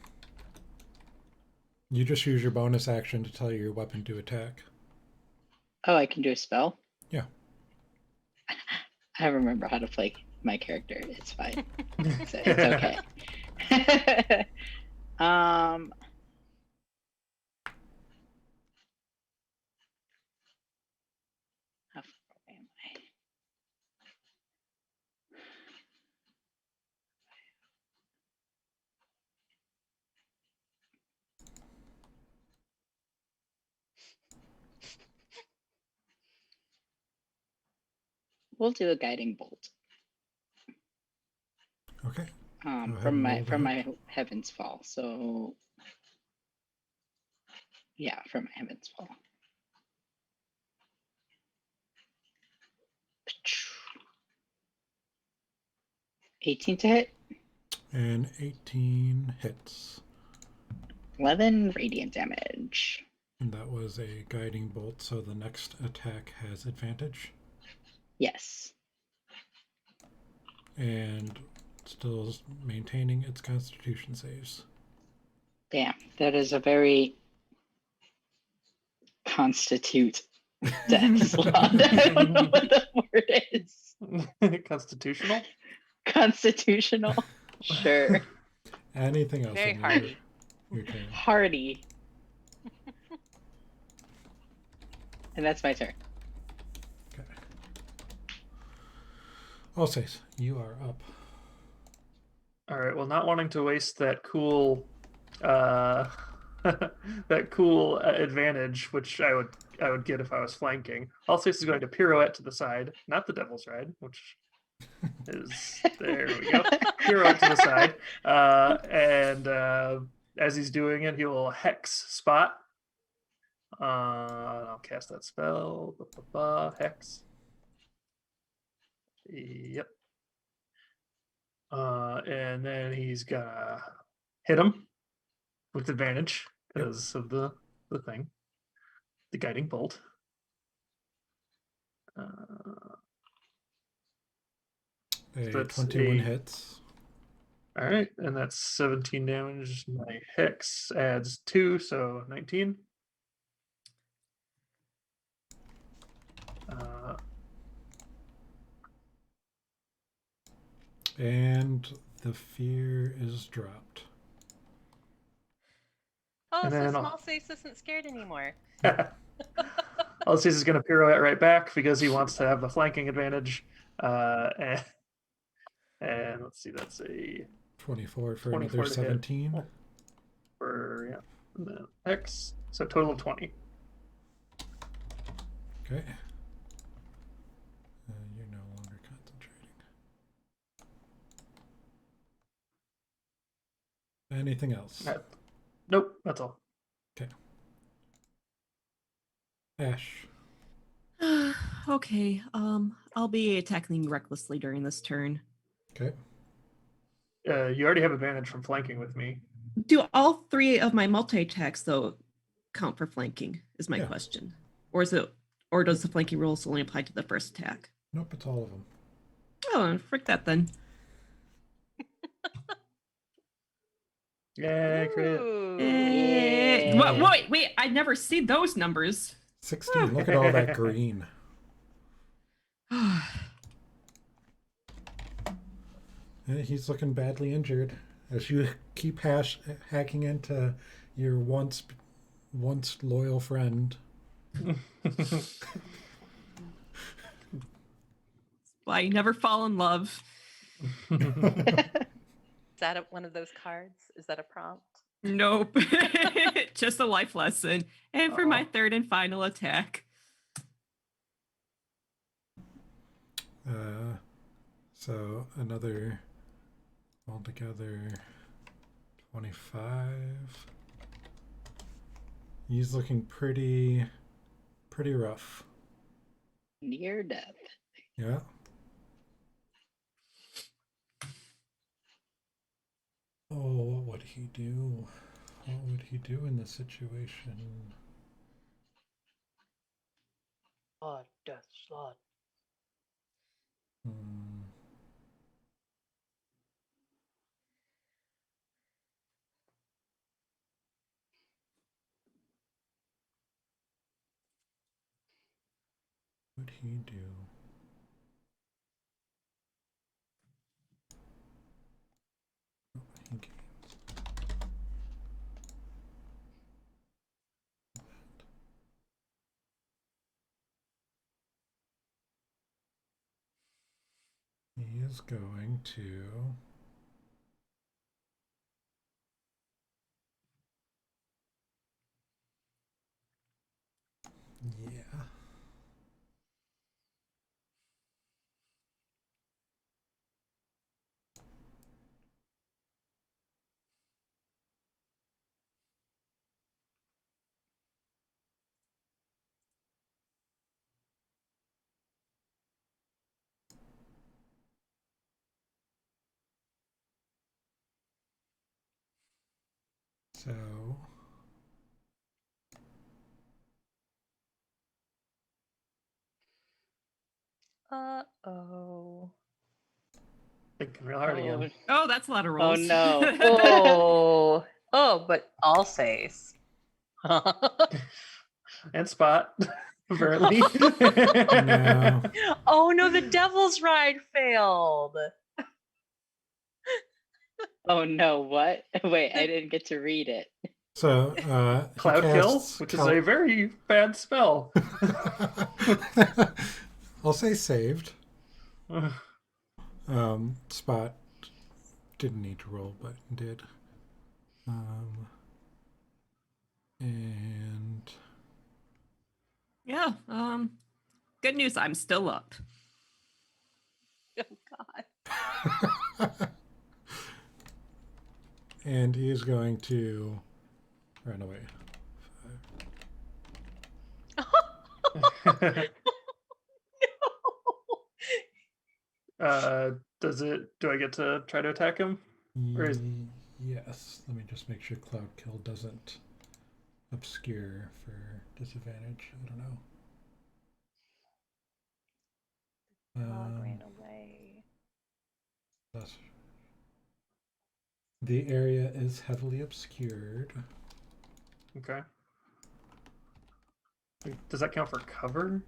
You just use your bonus action to tell your weapon to attack. Oh, I can do a spell? Yeah. I remember how to play my character. It's fine. It's okay. How far away am I? We'll do a guiding bolt. Okay. ahead From and roll my that. heavens fall. So yeah, from my heavens fall. 18 to hit. And 18 hits. 11 radiant damage. And that was a guiding bolt, so the next attack has advantage. Yes. And still maintaining its constitution saves. Damn, that is a very constitute death slot. I don't know what the word is. Constitutional? Constitutional. Sure. Anything else? Very in hardy. Your turn. Hardy. And that's my turn. Okay. Alsace, you are up. All right. Well, not wanting to waste that cool, that cool advantage, which I would get if I was flanking. Alsace is going to pirouette to the side, not the Devil's Ride, which is there we go. Pirouette to the side, and as he's doing it, he will hex spot. I'll cast that spell. Hex. Yep. And then he's gonna hit him with advantage because of the thing, the guiding bolt. That's 21 hits. All right, and that's 17 damage. My hex adds 2, so 19. And the fear is dropped. Oh, And so then Small Sace isn't scared anymore. Alsace is going to pirouette right back because he wants to have the flanking advantage. And let's see, that's a 24 for 24 another to hit. 17. For yeah, and then X. So total of 20. Okay. You're no longer concentrating. Anything else? Nope, that's all. Okay. Ash. Okay. I'll be attacking recklessly during this turn. Okay. You already have advantage from flanking with me. Do all 3 of my multi-attacks though count for flanking? Is my question, or does the flanking rules only apply to the first attack? Nope, it's all of them. Oh, frick that then. Yeah, crit. Wait! I never see those numbers. 16. Look at all that green. He's looking badly injured as you keep hacking into your once loyal friend. Why you never fall in love? Is that one of those cards? Is that a prompt? Nope. Just a life lesson. And for my third and final attack. So another altogether 25. He's looking pretty rough. Near death. Yeah. Oh, what would he do? What would he do in this situation? Blood, death, blood. Hmm. What would he do? He He is going to. Yeah. So. Uh-oh. Thinking real hard again. Oh, that's a lot of Oh rolls. no. Oh. Oh, but all says. And Spot, apparently. No. Oh no, the devil's ride failed. Oh no, what? Wait, I didn't get to read it. So he Cloud Kill, casts which is a very bad spell. I'll say saved. Spot didn't need to roll, but did. And Yeah. Good news. I'm still up. Oh god. and he's going to run away. Do I get to try to attack him? Or is... Yes. Let me just make sure Cloud Kill doesn't obscure for disadvantage. I don't know. Dog ran away. The area is heavily obscured. Okay. Does that count for cover?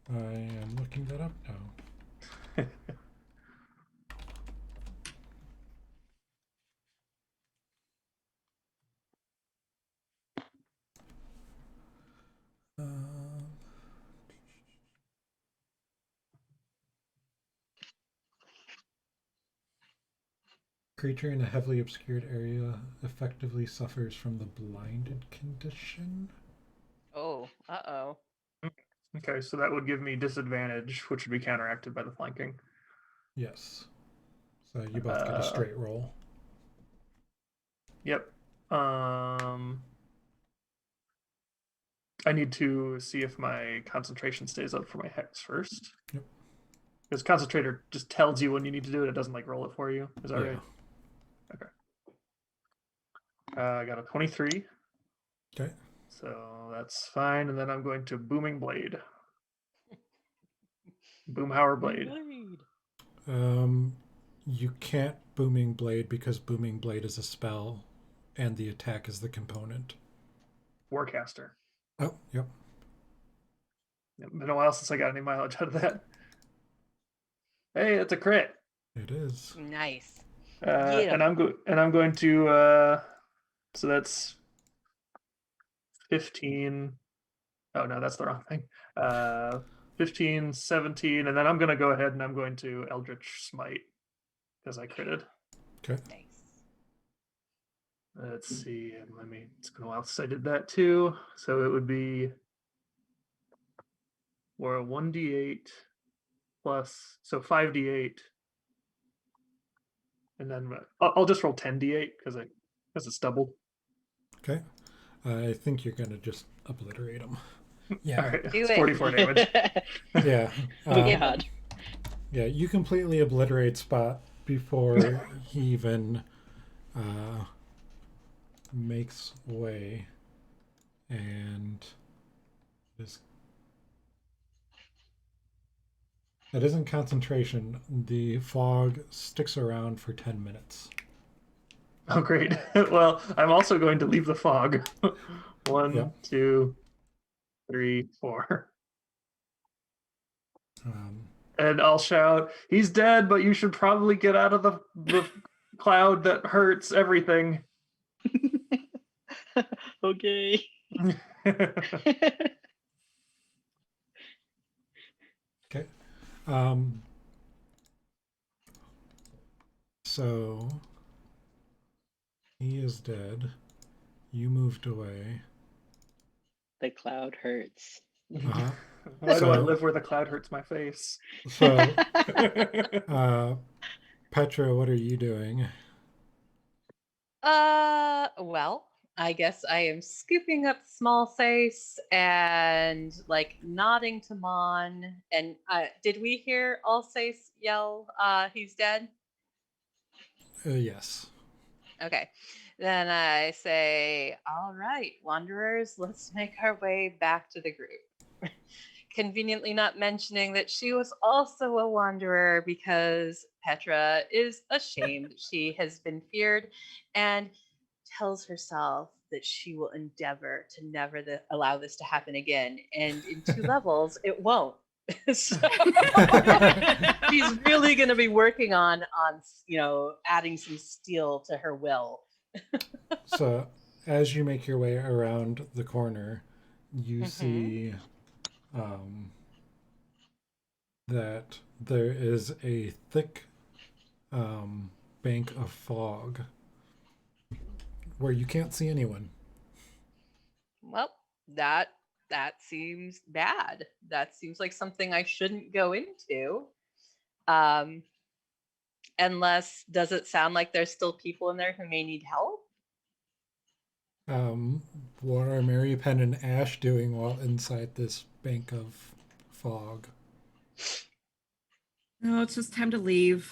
I am looking that up now. Creature in a heavily obscured area effectively suffers from the blinded condition. Oh, uh-oh. Okay, so that would give me disadvantage, which would be counteracted by the flanking. Yes. So you both get a straight roll. Yep. I need to see if my concentration stays up for my hex first. Yep. Because concentrator just tells you when you need to do it. It doesn't like roll it for you. Is that right? Okay. I got a 23. Okay. So that's fine. And then I'm going to Booming Blade. Boomhauer Blade. You can't Booming Blade because Booming Blade is a spell and the attack is the component. Warcaster. Oh, yep. It's been a while since I got any mileage out of that. Hey, it's a crit. It is. Nice. And I'm going to so that's 15. Oh no, that's the wrong thing. 15, 17, and then I'm going to go ahead and I'm going to Eldritch Smite because I critted. Okay. Nice. Let's see. It's been a while since I did that too. So it would be or a 1d8 plus, so 5d8. And then I'll just roll 10d8 because it's doubled. Okay. I think you're gonna just obliterate him. All Yeah, right, Do it's it. 44 damage. yeah, Oh Give God. yeah. You completely obliterate Spot before he even makes way, and this. It isn't concentration. The fog sticks around for 10 minutes. Oh, great. Well, I'm also going to leave the fog. One, Yep. 2, 3, 4. And I'll shout, "He's dead, but you should probably get out of the cloud that hurts everything." Okay. Okay. So he is dead. You moved away. The cloud hurts. Uh-huh. Why do I So- live where the cloud hurts my face? So, Petra, what are you doing? Well, I guess I am scooping up small face and like nodding to Mon. And did we hear Alsace yell, he's dead? Yes. Okay. Then I say, all right, wanderers, let's make our way back to the group. Conveniently not mentioning that she was also a wanderer because Petra is ashamed she has been feared and tells herself that she will endeavor to never allow this to happen again. And in 2 levels, it won't. So she's really going to be working on adding some steel to her will. So, as you make your way around the corner, you see that there is a thick bank of fog where you can't see anyone. Well, that seems bad. That seems like something I shouldn't go into. Unless, does it sound like there's still people in there who may need help? What are Mary Penn and Ash doing while inside this bank of fog? No, it's just time to leave.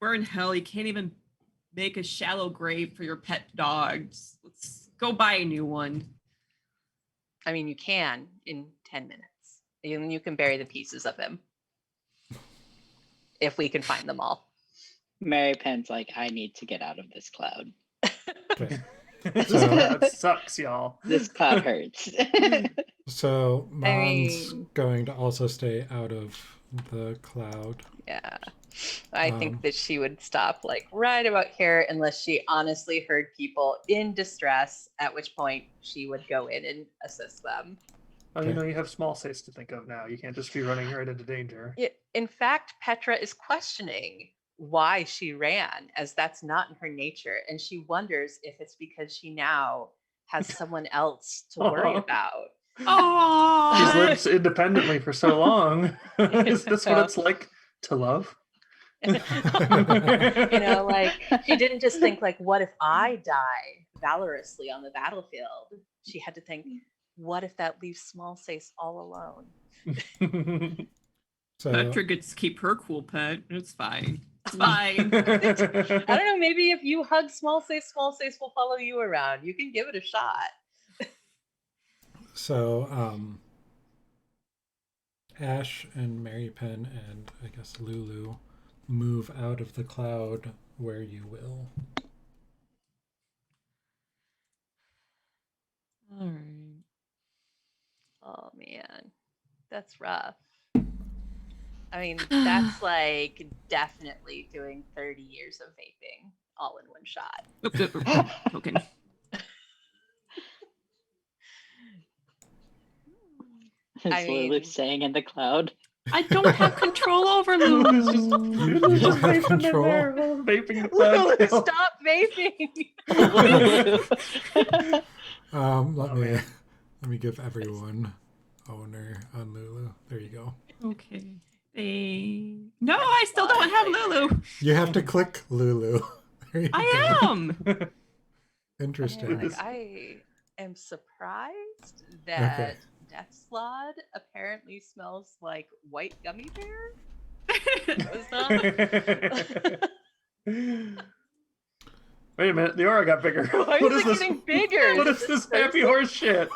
We're in hell. You can't even make a shallow grave for your pet dogs. Let's go buy a new one. I mean, you can in 10 minutes. And you can bury the pieces of him. If we can find them all. Mary Penn's like, I need to get out of this cloud. Okay. This cloud sucks, y'all. This cloud hurts. So Mon's mean- going to also stay out of the cloud. Yeah. I think that she would stop like right about here unless she honestly heard people in distress, at which point she would go in and assist them. Oh, you know, you have small sace to think of now. You can't just be running right into danger. In fact, Petra is questioning why she ran, as that's not in her nature. And she wonders if it's because she now has someone else to worry about. She's Oh, lived independently for so long. Is this what it's like to love? Like she didn't just think like, what if I die valorously on the battlefield? She had to think, what if that leaves Small Sace all alone? So Petra gets to keep her cool pet. It's fine. It's fine. I don't know, maybe if you hug Small Sace will follow you around. You can give it a shot. So Ash and Mary Penn and I guess Lulu move out of the cloud where you will. All right. Oh man, that's rough. I mean, that's like definitely doing 30 years of vaping all in one shot. Token. I Is Lulu mean- staying in the cloud? I don't have control over Lulu. You don't have control. Vaping the Lulu, cloud. stop vaping! Let me give everyone owner on Lulu. There you go. Okay. No, I still don't have Lulu. You have to click Lulu. There you go. I am. Interesting. Like, I am surprised that Death Slod apparently smells like white gummy bear. That was not. Wait a minute, the aura got bigger. Why What is is it this? getting bigger? What is this happy horse shit?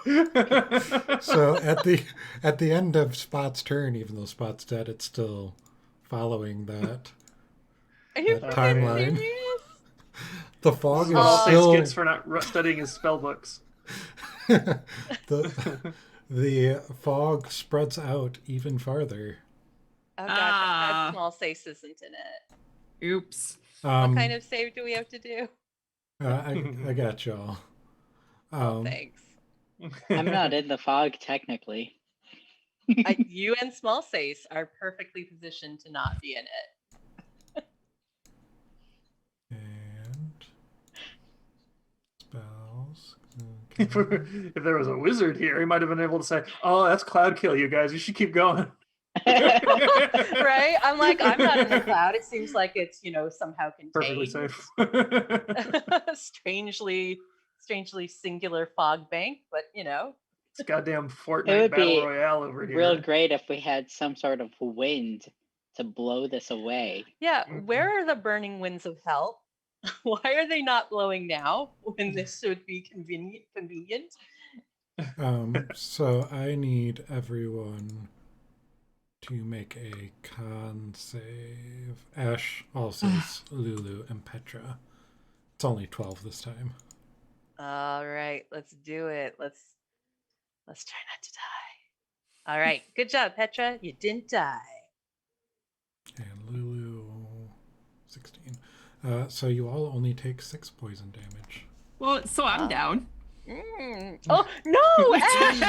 So at the end of Spot's turn, even though Spot's dead, it's still following that Are you that freaking timeline. serious? The fog What all is Face still gets for not studying his spell books. the fog spreads out even farther. Oh gosh, I'm glad small Sace isn't in it. Oops. What kind of save do we have to do? I got y'all. Thanks. I'm not in the fog technically. You and small Sace are perfectly positioned to not be in it. And spells. If there was a wizard here, he might have been able to say, "Oh, that's cloud kill, you guys. You should keep going." Right? I'm like, I'm not in the cloud. It seems like it's, somehow Perfectly contained. safe. strangely singular fog bank, but It's goddamn It Fortnite would battle be royale over here. real great if we had some sort of wind to blow this away. Yeah, where are the burning winds of hell? Why are they not blowing now when this would be convenient? So I need everyone to make a con save. Ash, Alsace, Lulu, and Petra. It's only 12 this time. All right, let's do it. Let's try not to die. All right, good job, Petra. You didn't die. And Lulu, 16. So you all only take 6 poison damage. Well, so I'm down. Oh no, Ash!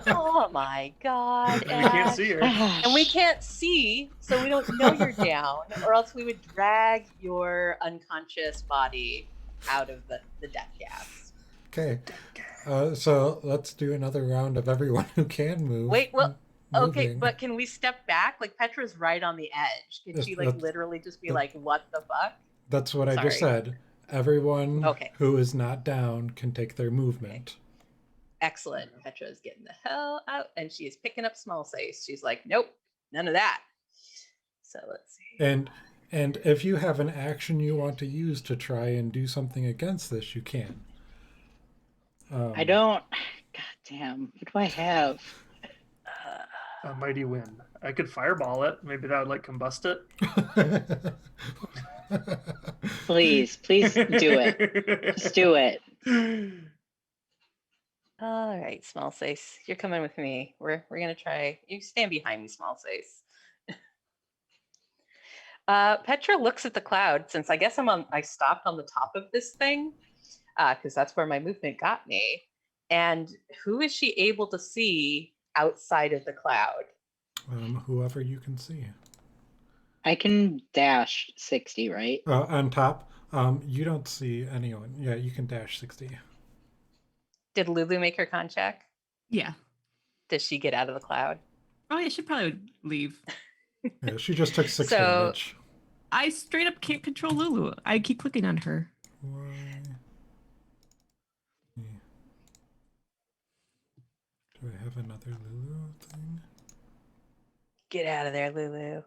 Oh my God, And we can't see her. And we can't see, so we don't know you're down, or else we would drag your unconscious body out of the death gas. Okay. So let's do another round of everyone who can move. Wait, well, okay, moving. but can we step back? Like, Petra's right on the edge. Can she, like, literally just be like, what the fuck? That's what I just said. Everyone who is not down can take their movement. Okay. Excellent. Petra's getting the hell out, and she is picking up small Sace. She's like, nope, none of that. So let's see. And if you have an action you want to use to try and do something against this, you can. I don't. God damn. What do I have? A mighty wind. I could fireball it. Maybe that would combust it. Please do it. Just do it. All right, small Sace, you're coming with me. We're gonna try. You stand behind me, small Sace. Petra looks at the cloud since I guess I stopped on the top of this thing because that's where my movement got me. And who is she able to see outside of the cloud? Whoever you can see. I can dash 60, right? On top, you don't see anyone. Yeah, you can dash 60. Did Lulu make her con check? Yeah. Does she get out of the cloud? Oh, yeah, she probably leave. Yeah, she just took 6 damage. I straight up can't control Lulu. I keep clicking on her. Why? Yeah. Do I have another Lulu thing? Get out of there, Lulu.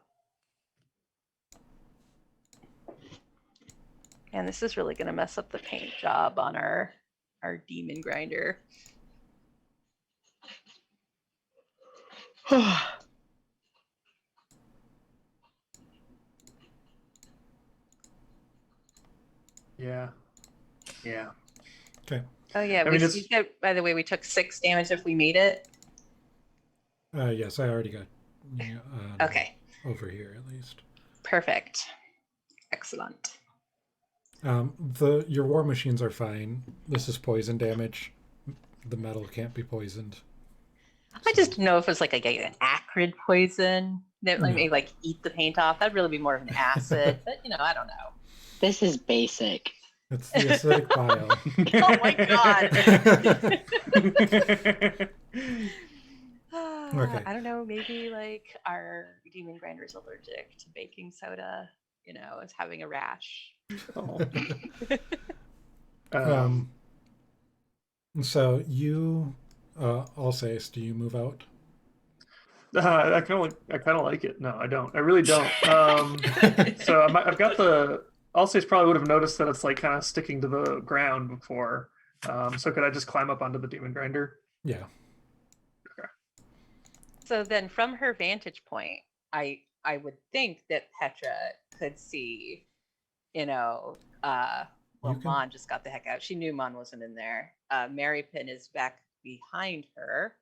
And this is really going to mess up the paint job on our demon grinder. Yeah. Okay. Oh yeah, you said, by the way, we took 6 damage if we made it. Yes, I already got. Okay. Over here at least. Perfect. Excellent. Your war machines are fine. This is poison damage. The metal can't be poisoned. I just didn't know if it was like an acrid poison that may eat the paint off. That'd really be more of an acid, but I don't know. This is basic. It's the acidic bile. Oh my god. Okay. I don't know, maybe our demon grinder is allergic to baking soda, it's having a rash. Oh. So you, Alsace, do you move out? I kind of like it. No, I don't. I really don't. So I've got the. Alsace probably would have noticed that it's like kind of sticking to the ground before. So could I just climb up onto the demon grinder? Yeah. So then from her vantage point, I would think that Petra could see, well, You can- Mon just got the heck out. She knew Mon wasn't in there. Mary Pin is back behind her.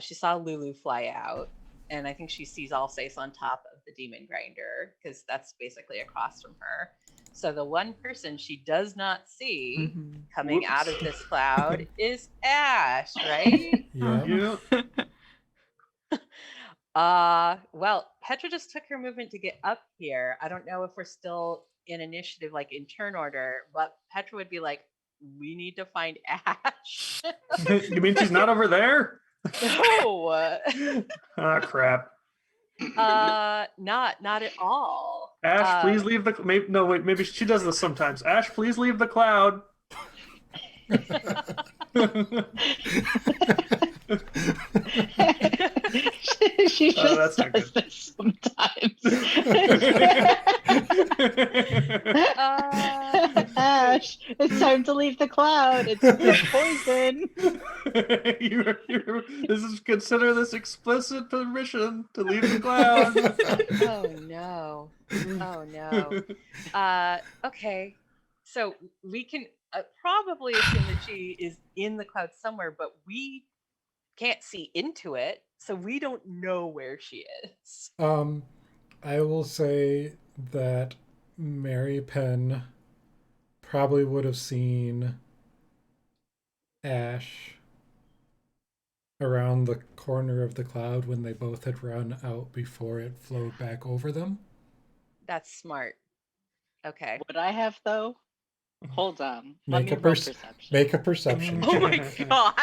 She saw Lulu fly out, and I think she sees Alsace on top of the demon grinder because that's basically across from her. So the one person she does not see coming out of this cloud is Ash, right? Yeah. Well, Petra just took her movement to get up here. I don't know if we're still in initiative, like in turn order, but Petra would be like, we need to find Ash. You mean she's not over there? No. Ah, crap. Not at all. Ash, please leave the. Maybe she does this sometimes. Ash, please leave the cloud. She just that's not does good. this sometimes. Ash, it's time to leave the cloud. It's poison. Consider this explicit permission to leave the cloud. Oh no. Oh no. Okay. So we can probably assume that she is in the cloud somewhere, but we can't see into it, so we don't know where she is. I will say that Mary Penn probably would have seen Ash around the corner of the cloud when they both had run out before it flowed back over them. That's smart. Okay. Would I have though? Hold on. Let Make me a roll perception. Make a perception. Oh my god.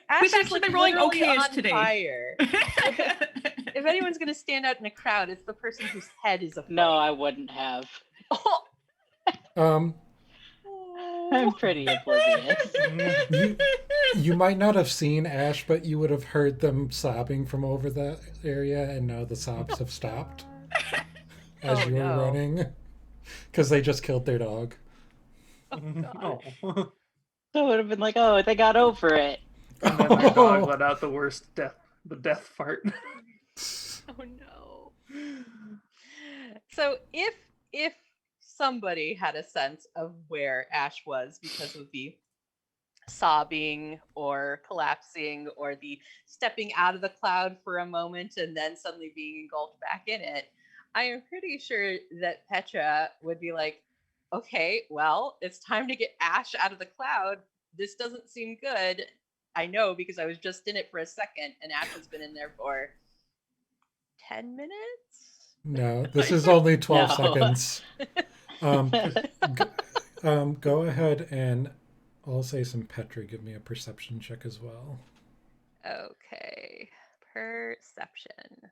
Ash We've is, actually like, been rolling literally okay-ish on today. fire. If anyone's gonna stand out in a crowd, it's the person whose head is aflame. No, I wouldn't have. Oh. I'm pretty oblivious. You might not have seen Ash, but you would have heard them sobbing from over that area, and now the sobs have stopped as Oh, you were no. running because they just killed their dog. Oh. So it would have been like, oh, they got over it. And then my dog let out the worst death fart. Oh no. So if somebody had a sense of where Ash was because of the sobbing or collapsing or the stepping out of the cloud for a moment and then suddenly being engulfed back in it, I am pretty sure that Petra would be like, okay, well, it's time to get Ash out of the cloud. This doesn't seem good. I know because I was just in it for a second and Ash has been in there for 10 minutes? No, this is only 12 No. seconds. Go ahead and I'll say some Petra. Give me a perception check as well. Okay. Perception.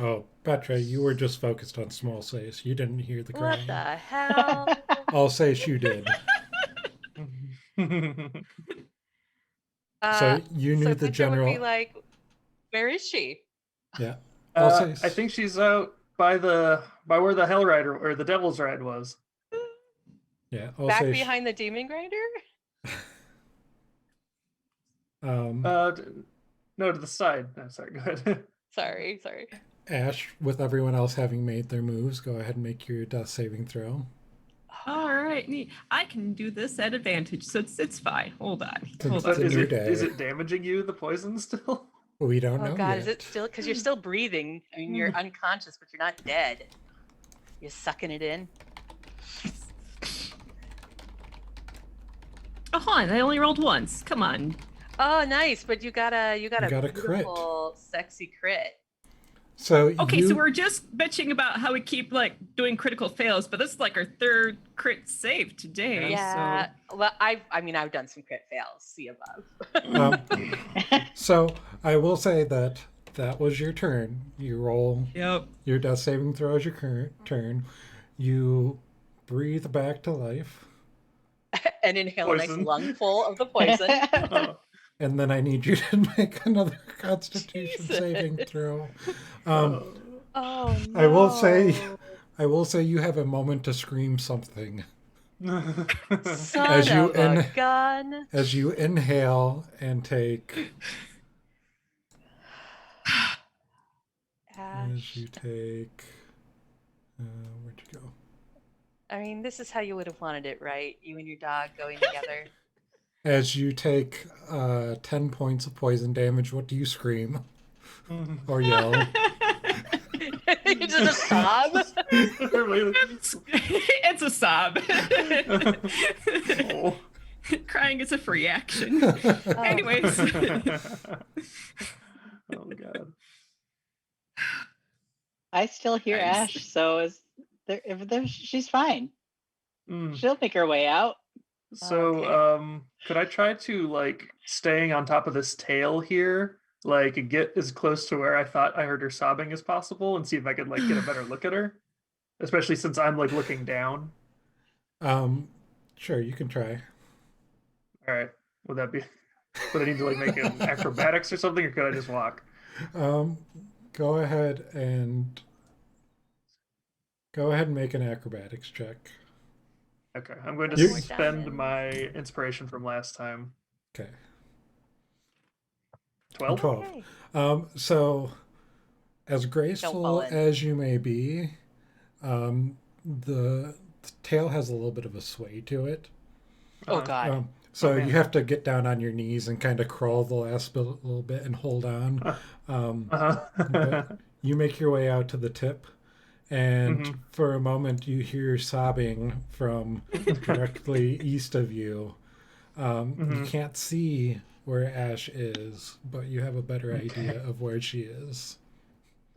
Oh, Petra, you were just focused on small sace. You didn't hear the What crying. the hell? I'll say you did. So you knew so the Petra general. would be like, where is she? Yeah. I'll say I think she's out by where the Hell Rider or the Devil's Ride was. Yeah. I'll Back say behind the demon grinder? No, to the side. No, sorry, go ahead. Sorry. Ash, with everyone else having made their moves, go ahead and make your death saving throw. All right, neat. I can do this at advantage, so it's fine. Hold on. It's Hold a on. new day. Is it damaging you, the poison, still? We don't Oh know god, yet. is it still? Because you're still breathing. I mean, you're unconscious, but you're not dead. You're sucking it in. Oh, hold on. I only rolled once. Come on. Oh, nice, but you got a got a crit. beautiful, sexy crit. So Okay, you, so we're just bitching about how we keep doing critical fails, but this is like our third crit save today. Yeah. So. Well, I've done some crit fails. See above. So I will say that was your turn. You roll Yep. your death saving throw as your current turn. You breathe back to life. and inhale a nice Poison. lungful of the poison. Oh. And then I need you to make another Constitution saving Jesus. throw. Oh. Oh no. I will say you have a moment to scream something Son As you of a gun. as you inhale and take. As Ash. you take. Where'd you go? I mean, this is how you would have wanted it, right? You and your dog going together. As you take 10 points of poison damage, what do you scream or yell? Just a sob. It's a sob. Oh. Crying is a free action. Anyways. Oh god. I still hear Nice. Ash, so she's fine. Mm. She'll make her way out. So, Okay. could I try to like staying on top of this tail here, like get as close to where I thought I heard her sobbing as possible, and see if I could like get a better look at her, especially since I'm like looking down. Sure, you can try. All right, would that be? Would I need to like make an acrobatics or something, or could I just walk? Go ahead and make an acrobatics check. Okay, I'm going to You- spend my inspiration from last time. Okay. 12. 12. Okay. So, as fall graceful in. as you may be, the tail has a little bit of a sway to it. Oh God. So Oh, man. you have to get down on your knees and kind of crawl the last bit, a little bit and hold on. But you make your way out to the tip, and Mhm. for a moment you hear sobbing from directly east of you. You can't see where Ash is, but you have a better idea of where she is.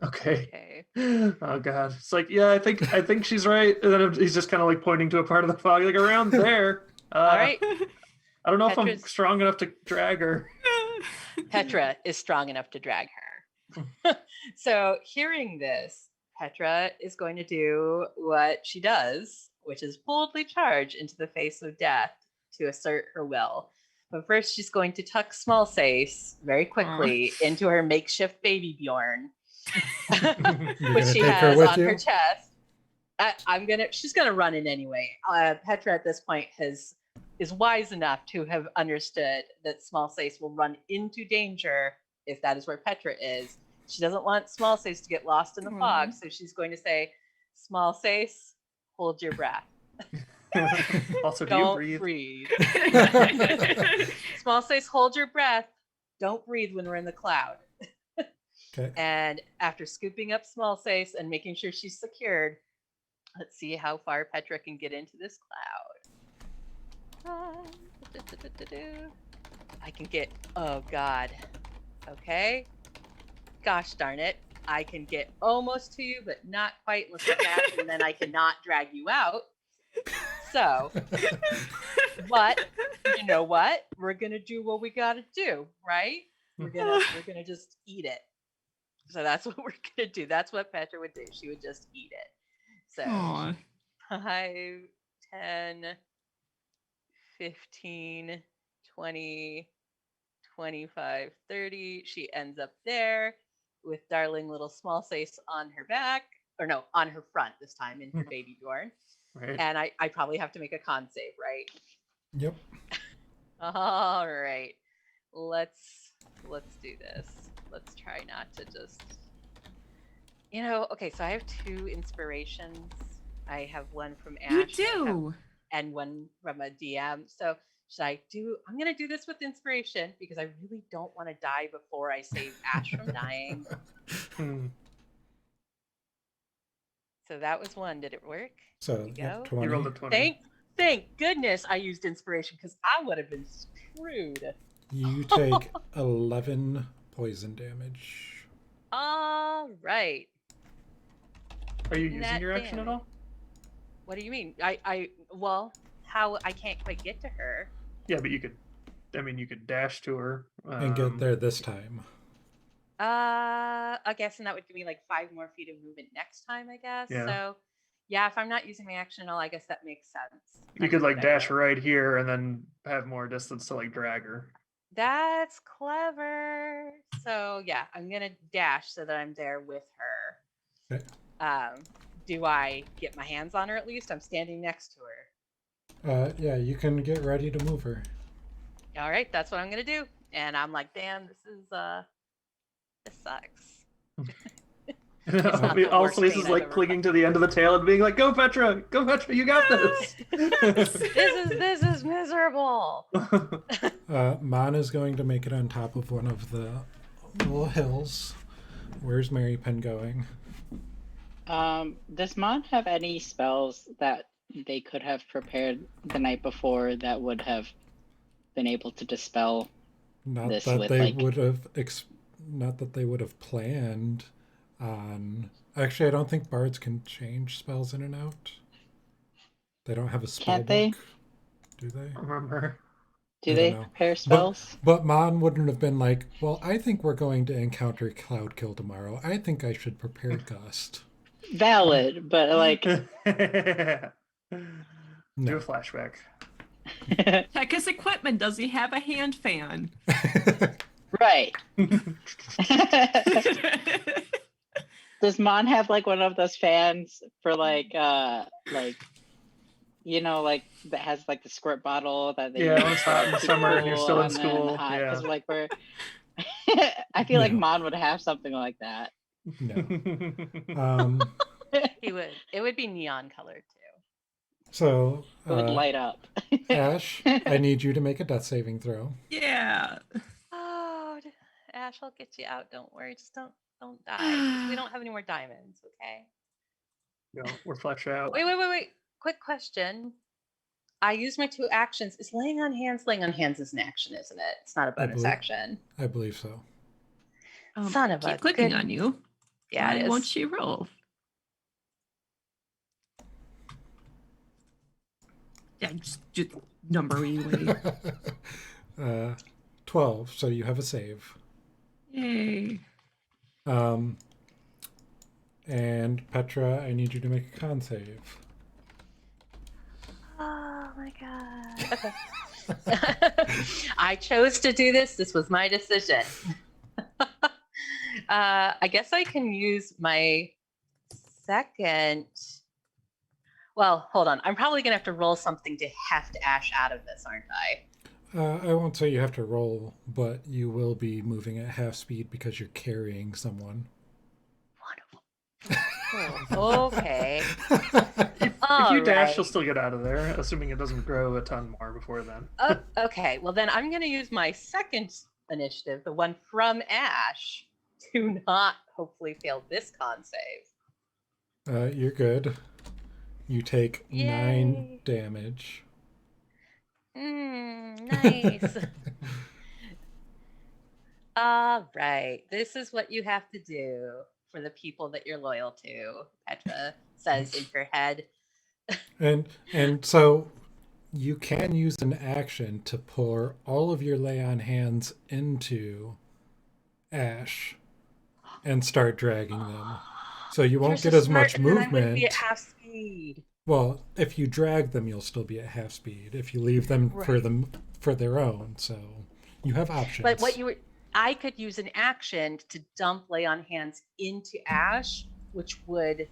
Okay. Okay. Oh god. It's like, yeah, I think she's right. And then he's just kind of like pointing to a part of the fog, like around there. All right. I don't know if I'm Petra's- strong enough to drag her. Petra is strong enough to drag her. So, hearing this, Petra is going to do what she does, which is boldly charge into the face of death to assert her will. But first, she's going to tuck Small Sace very quickly into her makeshift baby Bjorn, You're which gonna she take her has with on you? her chest. She's gonna run in anyway. Petra at this point is wise enough to have understood that Small Sace will run into danger if that is where Petra is. She doesn't want Small Sace to get lost in the fog, so she's going to say, "Small Sace, hold your breath. Also, do you Don't breathe? breathe. Small Sace, hold your breath. Don't breathe when we're in the cloud." Okay. And after scooping up Small Sace and making sure she's secured, let's see how far Petra can get into this cloud. I can get, oh God. Okay. Gosh darn it. I can get almost to you, but not quite. Look at that. And then I cannot drag you out. So, but you know what? We're gonna do what we gotta do, right? We're gonna just eat it. So that's what we're gonna do. That's what Petra would do. She would just eat it. So Aw. 5, 10, 15, 20, 25, 30. She ends up there with darling little Small Sace on her back, or no, on her front this time in her baby Bjorn. Right. And I probably have to make a con save, right? Yep. All right. Let's do this. Let's try not to just okay, so I have 2 inspirations. I have one from Ash. You do. And one from a DM. So I'm gonna do this with inspiration because I really don't want to die before I save Ash from dying. So that was one. Did it work? So, There you yeah, go. 20. You rolled a 20. Thank goodness I used inspiration because I would have been screwed. You take 11 poison damage. All right. Are you using That your action at damage. all? What do you mean? How I can't quite get to her. Yeah, but you could. I mean, you could dash to her And get there this time. I guess, and that would give me like 5 more feet of movement next time, I guess. Yeah. So, Yeah, if I'm not using my action at all, I guess that makes sense. You could That's a like good dash idea. right here and then have more distance to like drag her. That's clever. So yeah, I'm gonna dash so that I'm there with her. Okay. Do I get my hands on her at least? I'm standing next to her. Yeah, you can get ready to move her. All right, that's what I'm gonna do. And I'm like, damn, this sucks. It's not the All worst Space pain is I've like ever clinging felt. to the end of the tail and being like, "Go Petra, you got this." This is miserable. Mon is going to make it on top of one of the little hills. Where's Mary Penn going? Does Mon have any spells that they could have prepared the night before that would have been able to dispel Not this that with they like? would have. Not that they would have planned on. Actually, I don't think bards can change spells in and out. They don't have a spell Can't they? book, do they? Remember? Do I don't they know. prepare spells? But Mon wouldn't have been like, well, I think we're going to encounter Cloudkill tomorrow. I think I should prepare Gust. Valid, but like Do No. a flashback. Check his equipment. Does he have a hand fan? right. Does Mon have like one of those fans for like you know, like that has like the squirt bottle that they Yeah, use when it's to, hot like, in the keep summer and you're cool, still in and then school, hot, yeah. 'cause, like we're I feel like No. Mon would have something like that. No. He would. It would be neon colored too. So, It would light up. Ash, I need you to make a death saving throw. Yeah. Oh, Ash, I'll get you out. Don't worry. Just don't die. 'Cause we don't have any more diamonds. Okay. No, we're flesh out. Wait. Quick question. I use my 2 actions. Is laying on hands? Laying on hands is an action, isn't it? It's not a bonus believe- action. I believe so. Son of keep a clicking good- on you. Yeah, it Why is. won't she roll? Yeah, just number away. 12, so you have a save. Yay. And Petra, I need you to make a con save. Oh my god. Okay. I chose to do this. This was my decision. I guess I can use my second. Well, hold on. I'm probably gonna have to roll something to heft Ash out of this, aren't I? I won't say you have to roll, but you will be moving at half speed because you're carrying someone. Oh, okay. If you dash, you'll still get out of there, assuming it doesn't grow a ton more before then. Okay, well then I'm going to use my second initiative, the one from Ash, to not hopefully fail this con save. You're good. You take Yay. 9 damage. Nice. All right, this is what you have to do for the people that you're loyal to, Petra says in her head. And so you can use an action to pour all of your lay on hands into Ash and start dragging them. So you won't get as much movement. I would be at half speed. Well, if you drag them, you'll still be at half speed. If you leave them for their own, so you have options. But I could use an action to dump lay on hands into Ash, which would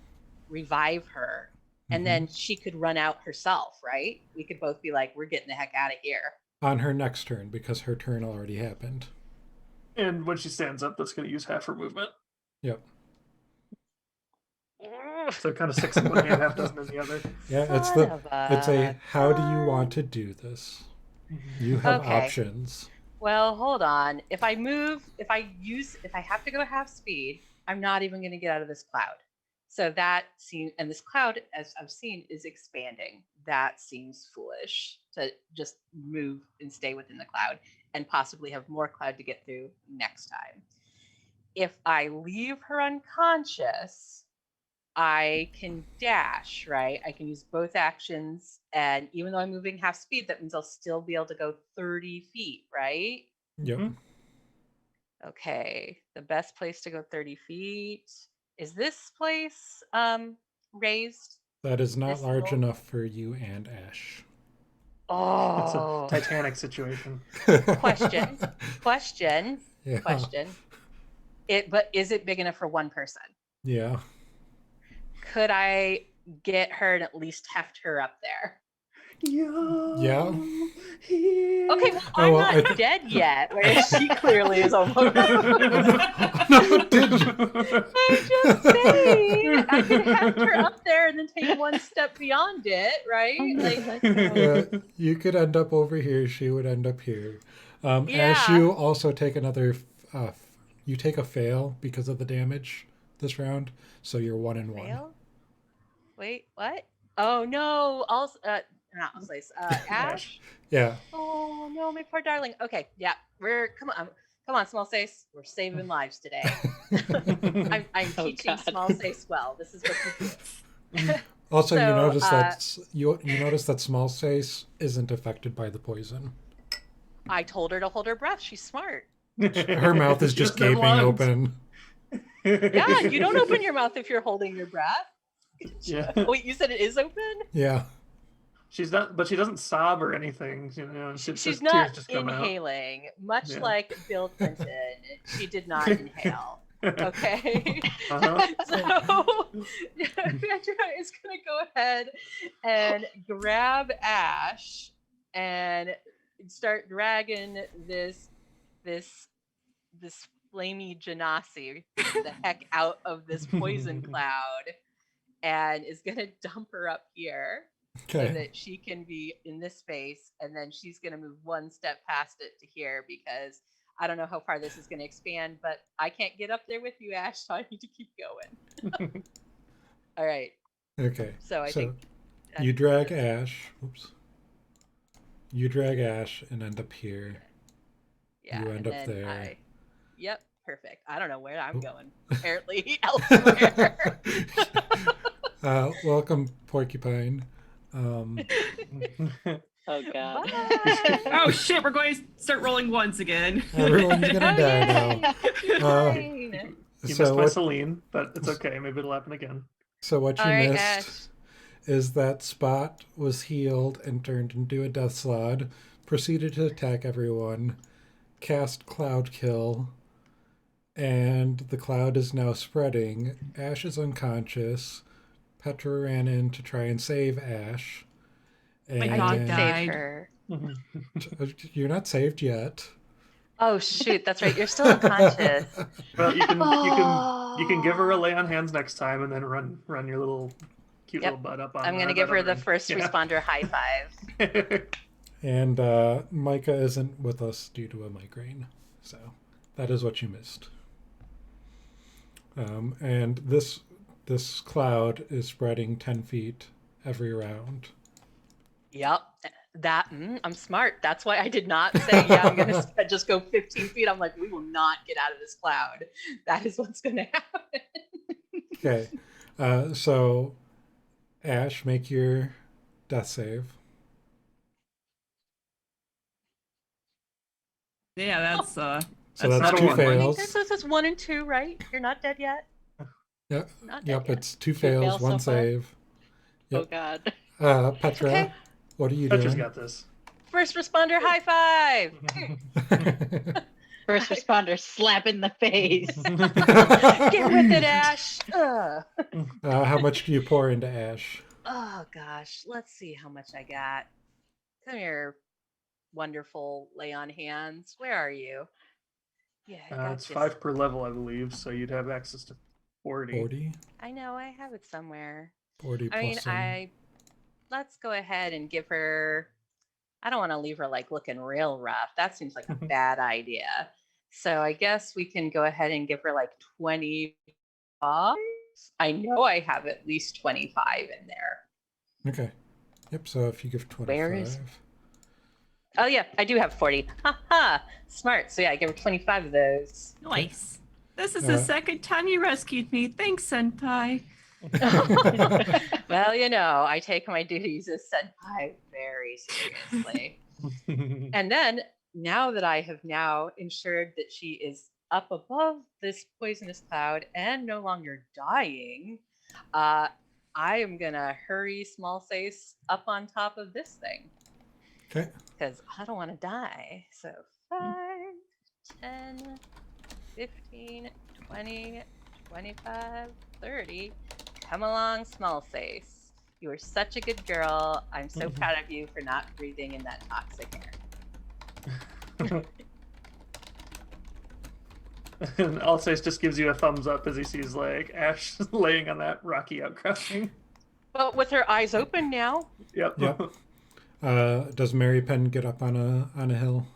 revive her. And then she could run out herself, right? We could both be like, we're getting the heck out of here. On her next turn, because her turn already happened. And when she stands up, that's going to use half her movement. Yep. So kind of 6 in one hand, half dozen in the other. Yeah, it's a how do you want to do this? You have options. Well, hold on. If I have to go half speed, I'm not even going to get out of this cloud. So and this cloud, as I've seen, is expanding. That seems foolish to just move and stay within the cloud and possibly have more cloud to get through next time. If I leave her unconscious, I can dash, right? I can use both actions. And even though I'm moving half speed, that means I'll still be able to go 30 feet, right? Yep. Mm-hmm. Okay. The best place to go 30 feet. Is this place raised? That is not This large little- enough for you and Ash. It's a Oh, Titanic situation. question. Yeah. But is it big enough for one person? Yeah. Could I get her and at least heft her up there? Yeah. Okay, well, Oh, I'm well, not dead yet, whereas she clearly is almost. No, did you? I'm just saying, I could heft her up there and then take one step beyond it, right? Oh, no, Like, let's go. You could end up over here. She would end up here. As Yeah. you also take another, you take a fail because of the damage this round, so you're 1 and 1. fail? Wait, what? Oh no! Also, not Slice. Ash. Yeah. Oh no, my poor darling. Okay, yeah, come on, Small Sace. We're saving lives today. I'm Oh, teaching God. Small Sace well. This is what you do. Also, you So, notice that you notice that Small Sace isn't affected by the poison. I told her to hold her breath. She's smart. Her mouth is She just doesn't have gaping lungs. open. Yeah, you don't open your mouth if you're holding your breath. Yeah. Oh, wait, you said it is open? Yeah. She's not, but she doesn't sob or anything. You know, She's just not tears just come out. inhaling, much Yeah. like Bill Clinton. She did not inhale. Okay. Uh-huh. So Petra is gonna go ahead and grab Ash and start dragging this flamey genasi the heck out of this poison cloud, and is gonna dump her up here so Okay. that she can be in this space, and then she's gonna move one step past it to here because I don't know how far this is going to expand, but I can't get up there with you, Ash, so I need to keep going. All right. Okay. So I think you drag Ash. Oops. You drag Ash and end up here. Yeah, You end and up then there. Yep, perfect. I don't know where I'm Oh. going. Apparently elsewhere. Welcome, Porcupine. Oh, God. Bye. Oh shit, we're going to start rolling ones again. Everyone's gonna Oh, die yay. now. Fine. You So missed my what? Celine, but it's okay. Maybe it'll happen again. So what you All right, missed Ash. is that Spot was healed and turned into a death slod, proceeded to attack everyone, cast Cloud Kill, and the cloud is now spreading. Ash is unconscious. Petra ran in to try and save Ash. My I dog did died. save her. You're not saved yet. Oh shoot, that's right. You're still unconscious. Well, you can give her a lay on hands next time, and then run your little cute Yep. little butt up on. I'm gonna give her the other first end. responder high five. Yeah. And Micah isn't with us due to a migraine. So that is what you missed. And this cloud is spreading 10 feet every round. Yep. I'm smart. That's why I did not say, yeah, I'm going to just go 15 feet. I'm like, we will not get out of this cloud. That is what's going to happen. Okay. So, Ash, make your death save. Yeah, that's So That's that's not a 2 one. fails. This is 1 and 2, right? You're not dead yet? Yep, Not dead yep, yet. it's 2 fails, fails 1 so far? save. Oh, Yep. God. Petra, okay. what are you Petra's doing? got this. First responder high five. First responder slap in the face. Get with it, Ash. Ugh. How much do you pour into Ash? Oh, gosh. Let's see how much I got. Come here, wonderful lay on hands. Where are you? Yeah, I got It's this. 5 per level, I believe, so you'd have access to 40. 40? I know, I have it somewhere. 40 I mean, plus some. let's go ahead and give her. I don't want to leave her like looking real rough. That seems like a bad idea. So I guess we can go ahead and give her like 25. I know I have at least 25 in there. Okay. Yep, so if you give 25. Where is- Oh yeah, I do have 40. Haha, smart. So yeah, I give her 25 of those. nice. This is the second time you rescued me. Thanks, Senpai. Well, I take my duties as senpai very seriously. And then, now that I have now ensured that she is up above this poisonous cloud and no longer dying, I am gonna hurry Small Face up on top of this thing Okay. because I don't want to die. So 5, 10, 15, 20, 25, 30. Come along, Small Face. You are such a good girl. I'm so proud of you for not breathing in that toxic air. And Alsace just gives you a thumbs up as he sees like Ash laying on that rocky outcropping. But with her eyes open now. Yep. Does Mary Penn get up on a hill?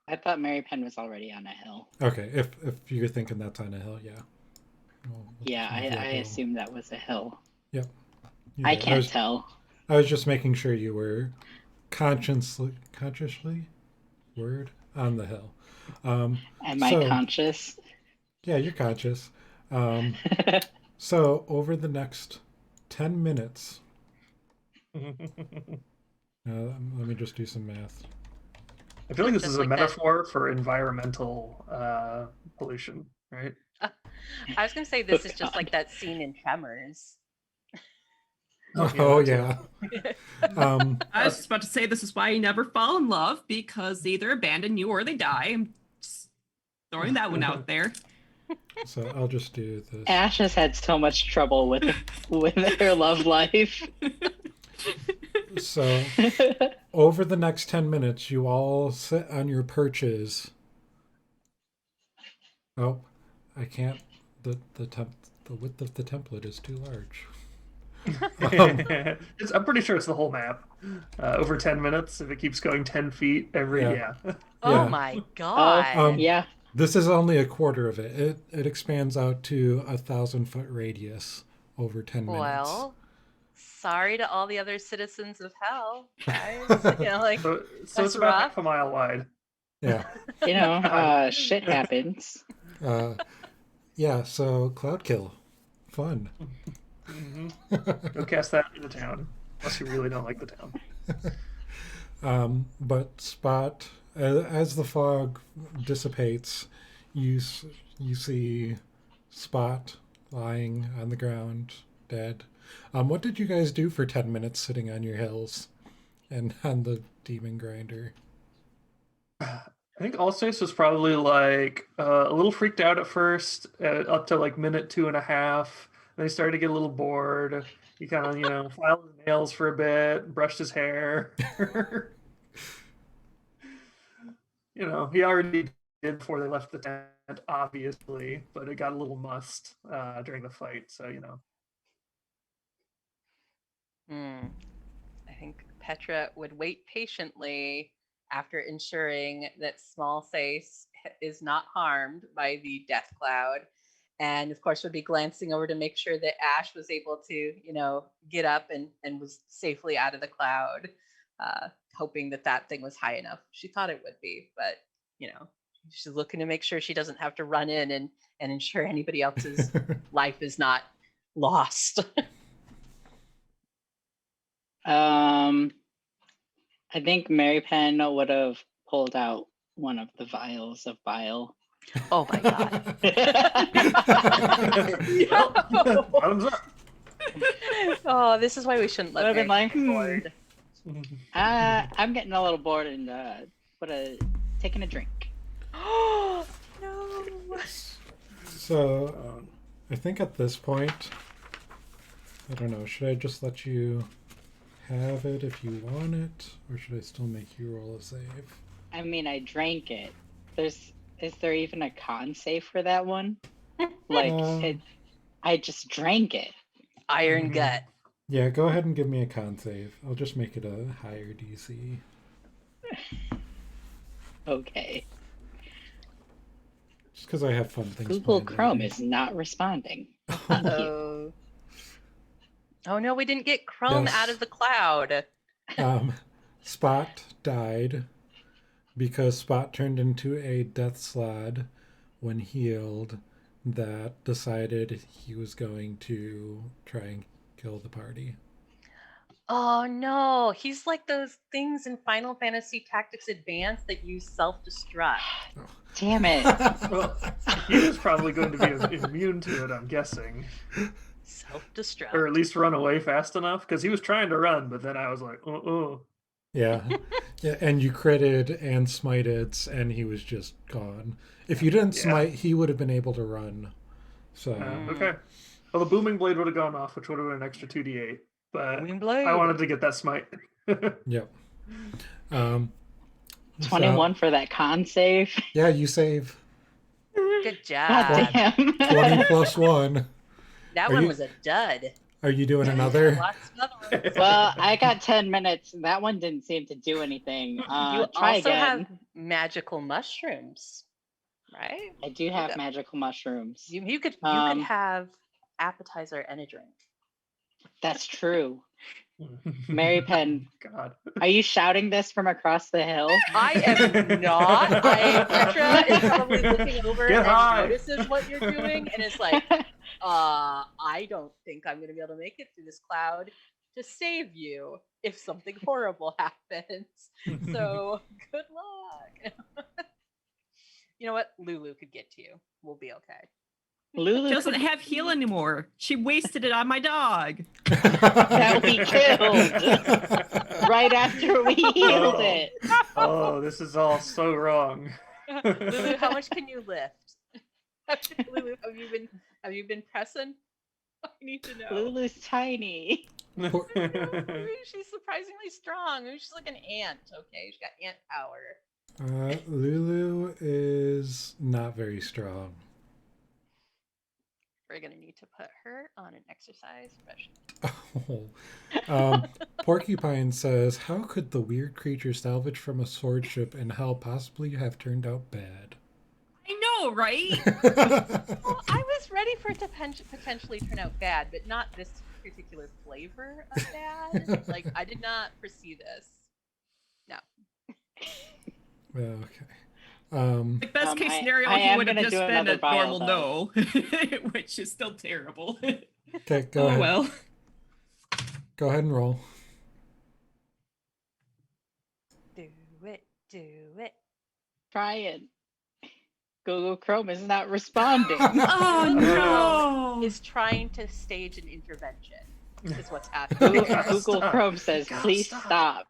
I thought Mary Penn was already on a hill. Okay, if you're thinking that's on a hill, yeah. We'll Yeah, just move you up I a little. assumed that was a hill. Yep. I did. can't tell. I was just making sure you were consciously word on the hill. Am I so- conscious? Yeah, you're conscious. So over the next 10 minutes, let me just do some math. I feel like this Just is a like that. metaphor for environmental pollution, right? I was gonna say this is just like that scene in Tremors. Oh, that yeah. I was just about to say this is why you never fall in love, because they either abandon you or they die. I'm just throwing that one out there. So I'll just do this. Ash has had so much trouble with her love life. So over the next 10 minutes, you all sit on your perches. Oh, I can't. The width of the template is too large. I'm pretty sure it's the whole map. Over 10 minutes, if it keeps going 10 feet every, Yeah. Oh Yeah. my god. Oh, yeah. This is only a quarter of it. It expands out to 1,000-foot radius over 10 minutes. Well, sorry to all the other citizens of hell, guys. Like So that's it's about rough. half a mile wide. Yeah. Shit happens. Yeah, so cloud kill. Fun. Go cast that in the town, unless you really don't like the town. But Spot, as the fog dissipates, you see Spot lying on the ground, dead. What did you guys do for 10 minutes sitting on your hills and on the demon grinder? I think Alsace was probably like a little freaked out at first, up to like minute 2.5. Then he started to get a little bored. He kind of, filed his nails for a bit, brushed his hair. He already did before they left the tent, obviously, but it got a little mussed during the fight. So, I think Petra would wait patiently after ensuring that Small Face is not harmed by the death cloud. And of course, would be glancing over to make sure that Ash was able to, get up and was safely out of the cloud, hoping that thing was high enough. She thought it would be, but, she's looking to make sure she doesn't have to run in and ensure anybody else's life is not lost. I think Mary Penn would have pulled out one of the vials of bile. Oh my god. No. Bottoms up. Oh, this is why we shouldn't let I've been Mary like, get bored. I'm getting a little bored and taking a drink. Oh no. So, I think at this point, I don't know, should I just let you have it if you want it, or should I still make you roll a save? I mean, I drank it. Is there even a con save for that one? I just drank it. Iron gut. Yeah, go ahead and give me a con save. I'll just make it a higher DC. Okay. Just because I have fun things. Google planned Chrome already. is not responding. Thank you. Uh-oh. Oh no, we didn't get Chrome Yes. out of the cloud. Spot died because Spot turned into a death slod when healed that decided he was going to try and kill the party. Oh no, he's like those things in Final Fantasy Tactics Advance that use self-destruct. Damn it. Well, he was probably going to be immune to it, I'm guessing. Self-destruct. Or at least run away fast enough, because he was trying to run, but then I was like, oh. Yeah. Yeah, and you critted and smited, and he was just gone. If you didn't Yeah. smite, he would have been able to run. So Okay. Well, the booming blade would have gone off, which would have been an extra 2d8. But Booming blade. I wanted to get that smite. yep. So, 21 for that con save. yeah, you save Good God job. damn. 20 plus 1. That Are one you- was a dud. Are you doing another? Lots of other ones. Well, I got 10 minutes. And that one didn't seem to do anything. You Try also again. have magical mushrooms, right? I do have Yeah. magical mushrooms. You could Um, have appetizer and a drink. That's true. Mary Penn, God. are you shouting this from across the hill? I am not. Petra is probably looking over Get and high. notices what you're doing and is like, I don't think I'm gonna be able to make it through this cloud to save you if something horrible happens. So good luck. You know what? Lulu could get to you. We'll be okay. Lulu She doesn't could- have heal anymore. She wasted it on my dog. that we killed right after we healed Oh. it. Oh, this is all so wrong. Lulu, how much can you lift? Lulu, have you been pressing? I need to know. Lulu's tiny. Maybe she's surprisingly strong. Maybe she's like an ant. Okay, she's got ant power. Lulu is not very strong. We're gonna need to put her on an exercise regimen. Porcupine says, "How could the weird creature salvaged from a sword ship in hell possibly have turned out bad?" I know, right? Well, I was ready for it to potentially turn out bad, but not this particular flavor of bad. Like, I did not foresee this. No. Okay. Like best case scenario, I he am would have gonna just do been another a vial, normal no, which is still terrible. Okay, go Oh ahead. well. Go ahead and roll. Do it. Do it. Try it. Google Chrome is not responding. Oh no! Is trying to stage an intervention. Is what's happening. Google Stop. Chrome says, Gotta please stop." stop.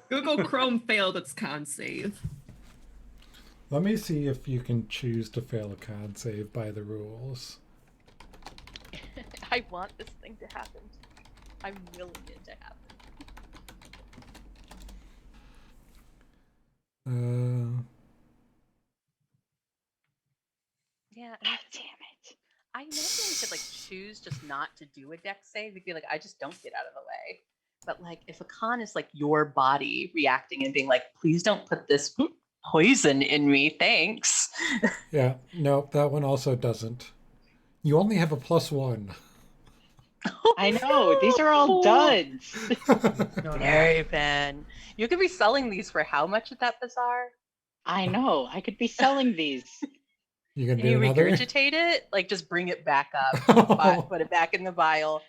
Google Chrome failed its con save. Let me see if you can choose to fail a con save by the rules. I want this thing to happen. I'm willing it to happen. Yeah, God damn it. I imagine we could like choose just not to do a dex save. We'd be like, I just don't get out of the way. But like, if a con is like your body reacting and being like, please don't put this poison in me, thanks. Yeah, no, that one also doesn't. You only have a +1. I know, these are all duds. No, no. Very Ben. You could be selling these for how much at that bazaar? I know, I could be selling these. You gonna Can do you another? regurgitate it? Like just bring it back up, Oh. put it back in the vial.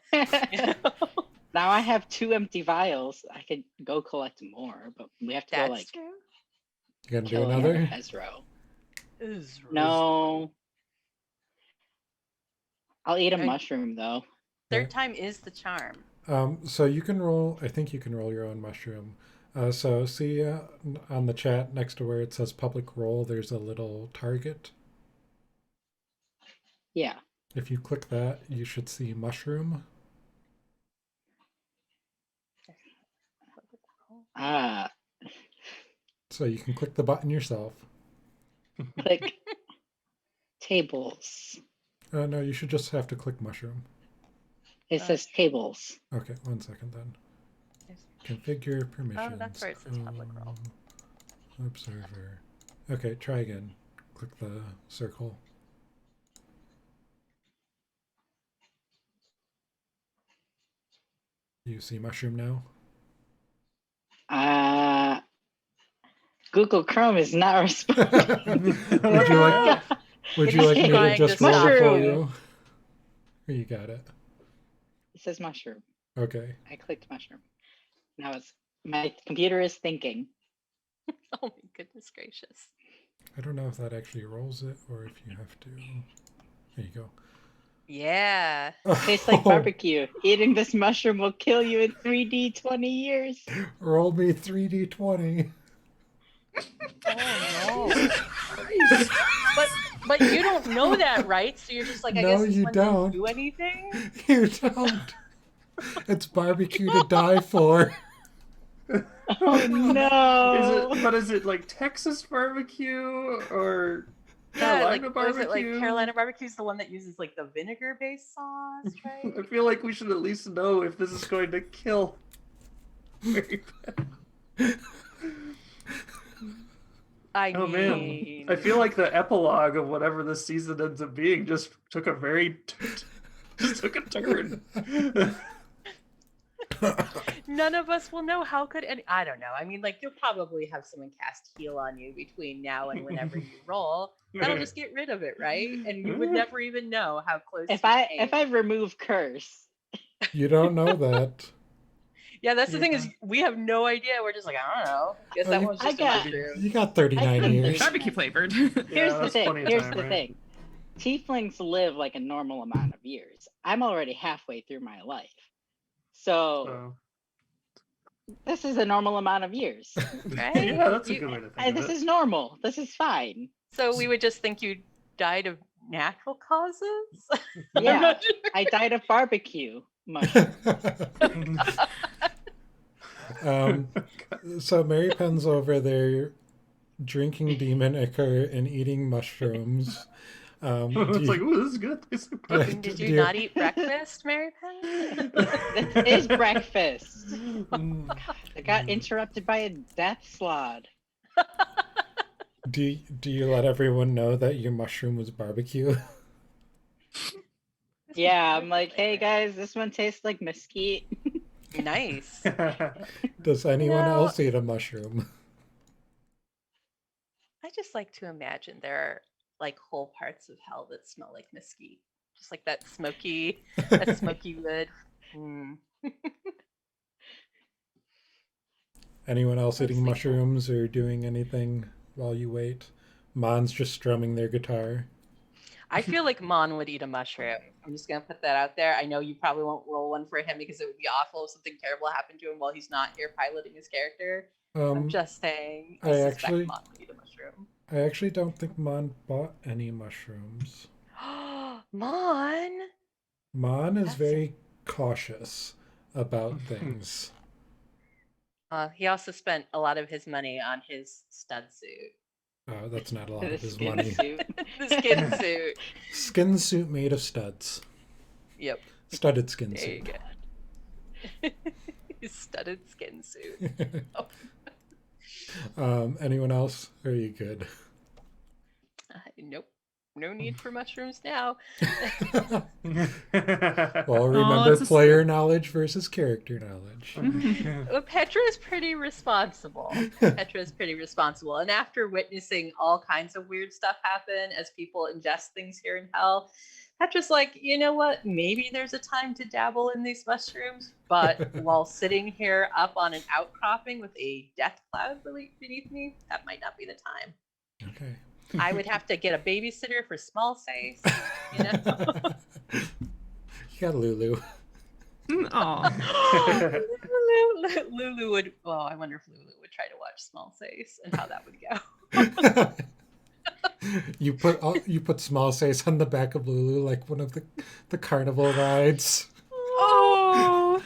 Now I have 2 empty vials. I could go collect more, but we have to go That's like true. You gonna do kill another another? Hezro. Is No. I'll eat a Okay. mushroom though. Third time is the charm. So you can roll. I think you can roll your own mushroom. So see on the chat next to where it says public roll, there's a little target. Yeah. If you click that, you should see mushroom. Ah, So you can click the button yourself. click tables. No, you should just have to click mushroom. It says tables. Okay, 1 second then. There's- Configure permissions. Oh, that's where it says public roll. Observer. Okay, try again. Click the circle. You see mushroom now? Google Chrome is not responding. Would you like Would you like me to Trying to just roll it for stop. you? Or you got it. It says mushroom. Okay. I clicked mushroom. Now my computer is thinking. Oh my goodness gracious. I don't know if that actually rolls it or if you have to. There you go. Yeah. Tastes like Oh, barbecue. Eating this mushroom will kill you in 3D 20 years. roll me 3d20. Oh no. But you don't know that, right? So you're just like, I No, guess this you one don't. didn't do anything. You don't. It's barbecue to die for. Oh no. Is it like Texas barbecue or Yeah, like Carolina was it like barbecue? Carolina barbecue's the one that uses like the vinegar-based sauce, right? I feel like we should at least know if this is going to kill Mary Beth. I Oh man, mean, I feel like the epilogue of whatever this season ends up being just took a turn. none of us will know how could any. I don't know. I mean, like you'll probably have someone cast heal on you between now and whenever you roll. That'll just get rid of it, right? And you would never even know how close. If you I came. remove curse, You don't know that. Yeah, that's the thing is we have no idea. We're just like, I don't know. Guess Oh, that you- one's I just a got- mushroom. You got 39 couldn't years. Barbecue flavored. here's the that's thing. plenty of Here's time, the right? thing. Tieflings live like a normal amount of years. I'm already halfway through my life. So So, this is a normal amount of years. Right? yeah, that's a You- good way to think of This it. is normal. This is fine. So we would just think you died of natural causes? I'm Yeah, not sure. I died of barbecue mushroom. So Mary Penn's over there drinking demon ichor and eating mushrooms. It's like, ooh, this is good. This is Yeah. good. Did Do you you- not eat breakfast, Mary Penn? This is breakfast. Mm. I got interrupted by a death slod. do you let everyone know that your mushroom was barbecue? Yeah, I'm like, hey guys, this one tastes like mesquite. Nice. Does anyone No. else eat a mushroom? I just like to imagine there are like whole parts of hell that smell like mesquite. Just like that smoky wood. Mm. Anyone else That's eating like- mushrooms or doing anything while you wait? Mon's just strumming their guitar. I feel like Mon would eat a mushroom. I'm just gonna put that out there. I know you probably won't roll one for him because it would be awful if something terrible happened to him while he's not here piloting his character. I'm just saying. I suspect actually- Mon would eat a mushroom. I actually don't think Mon bought any mushrooms. Mon. Mon is That's- very cautious about things. He also spent a lot of his money on his stud suit. That's not a lot The of his skin money. suit. The skin suit. Skin suit made of studs. Yep. Studded skin There you suit. go. His studded skin suit. Anyone else? Are you good? Nope. No need for mushrooms now. Well, remember it's a player knowledge versus character knowledge. Petra is pretty responsible. Petra is pretty responsible. And after witnessing all kinds of weird stuff happen as people ingest things here in hell, Petra's like, you know what? Maybe there's a time to dabble in these mushrooms. But while sitting here up on an outcropping with a death cloud beneath me, that might not be the time. Okay. I would have to get a babysitter for small face, you know? You got Lulu. Aw. Lulu would. Oh, I wonder if Lulu would try to watch Small Face and how that would go. You put small face on the back of Lulu like one of the carnival rides. Oh.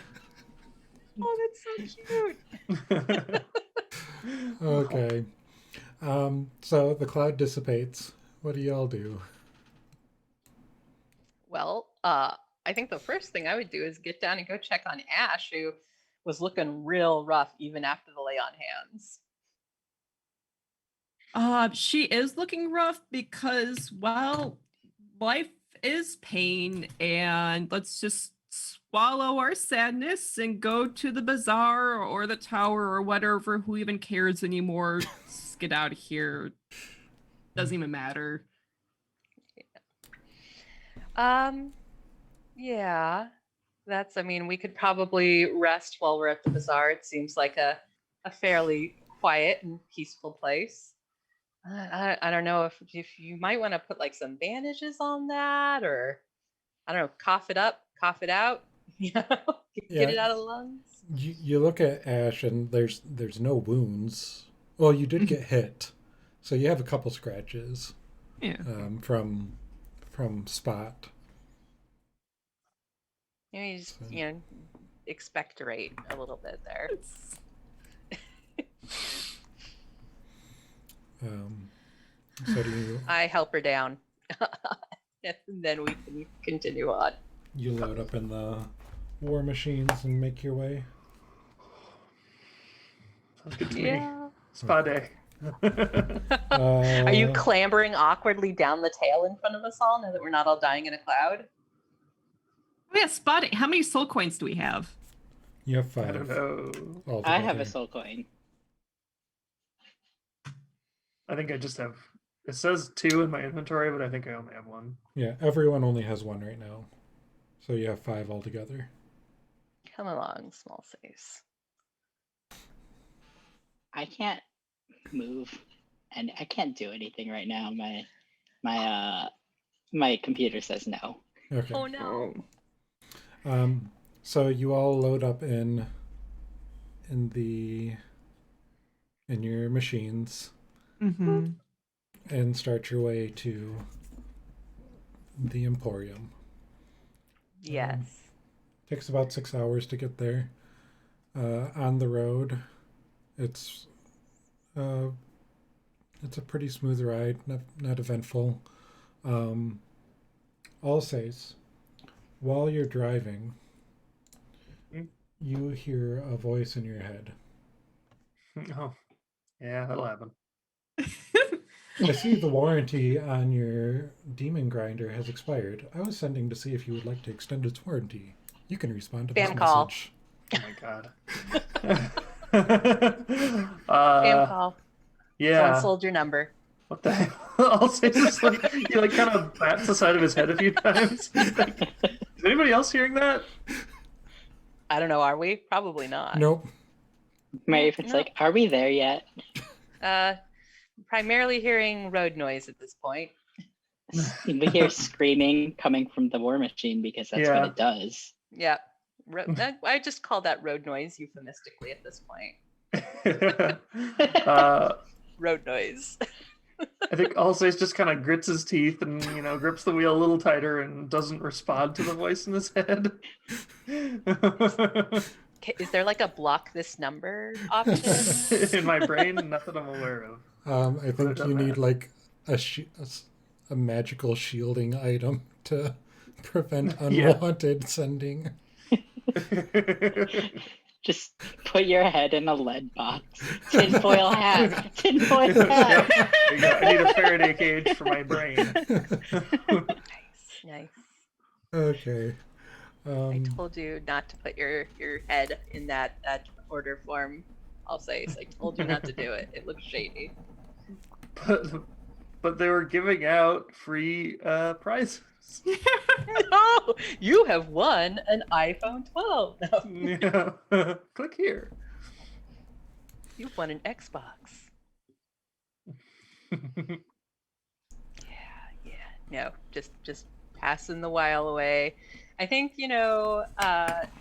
Oh, that's so cute. Okay. So the cloud dissipates. What do y'all do? Well, I think the first thing I would do is get down and go check on Ash, who was looking real rough even after the lay on hands. She is looking rough because, well, life is pain, and let's just swallow our sadness and go to the bazaar or the tower or whatever. Who even cares anymore? Just get out of here. Doesn't even matter. Yeah. I mean, we could probably rest while we're at the bazaar. It seems like a fairly quiet and peaceful place. I don't know if you might want to put like some bandages on that, or I don't know, cough it up, cough it out, you know, get Yeah, it out of the lungs. you look at Ash and there's no wounds. Well, you did get hit, so you have a couple scratches Yeah. from Spot. You just So- expectorate a little bit there. So do you I help her down, and then we can continue on. you load up in the war machines and make your way? Sounds good to me. Yeah. Spa day. Are you Uh, clambering awkwardly down the tail in front of us all now that we're not all dying in a cloud? Oh, yeah, spotting. How many soul coins do we have? You have I don't 5 know. I have altogether. a soul coin. I think I just have. It says 2 in my inventory, but I think I only have 1. Yeah, everyone only has 1 right now, so you have 5 altogether. Come along, small face. I can't move, and I can't do anything right now. My computer says no. Okay. Oh no. So you all load up in your machines Mm-hmm. and start your way to the Emporium. Yes. Takes about 6 hours to get there. On the road, it's a pretty smooth ride, not eventful. I'll say, while you're driving, you hear a voice in your head. Oh, yeah, that'll happen. I see the warranty on your demon grinder has expired. I was sending to see if you would like to extend its warranty. You can respond to this Spam call. message. Oh my god. Spam call. Yeah. Someone sold your number. What the hell? I'll say just like he like kind of bats the side of his head a few times. He's like, is anybody else hearing that? I don't know. Are we? Probably not. Nope. It's No. like, are we there yet? Primarily hearing road noise at this point. We hear screaming coming from the war machine because that's Yeah. what it does. Yeah. I just call that road noise euphemistically at this point. Road noise. I think Alsace just kind of grits his teeth and grips the wheel a little tighter and doesn't respond to the voice in his head. Is there like a block this number option? In my brain, nothing I'm aware of. I think it you doesn't need matter. like a magical shielding item to prevent unwanted sending. Just put your head in a lead box. Tinfoil hat. Tinfoil hat. Yep, there you go. I need a Faraday cage for my brain. Nice. Okay. I told you not to put your head in that order form. I'll say, I told you not to do it. It looks shady. But they were giving out free prizes. Oh, you have won an iPhone 12. No, Yeah. Click here. you've won an Xbox. Yeah. No, just passing the while away. I think Petra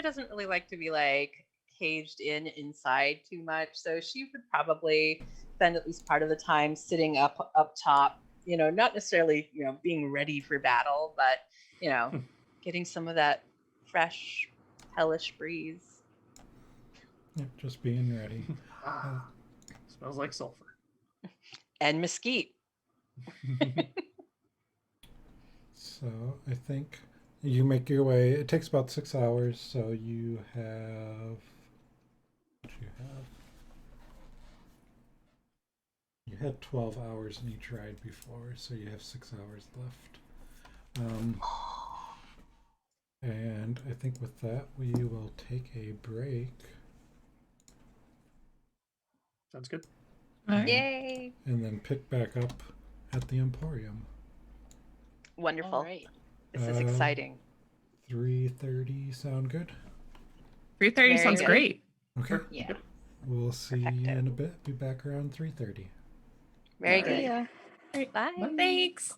doesn't really like to be like caged inside too much, so she would probably spend at least part of the time sitting up top. Not necessarily being ready for battle, but getting some of that fresh, hellish breeze. Yeah, just being ready. Smells like sulfur. And mesquite. So I think you make your way. It takes about 6 hours, so you have. You had 12 hours in each ride before, so you have 6 hours left. And I think with that, we will take a break. Sounds good. Yay! And then pick back up at the Emporium. Wonderful. All right. This is Uh, exciting. 3:30 sound good? 3:30 Very sounds good. great. Okay. Yeah. We'll see you Perfecto. in a bit. Be back around 3:30. Very See good. ya. Bye. Thanks.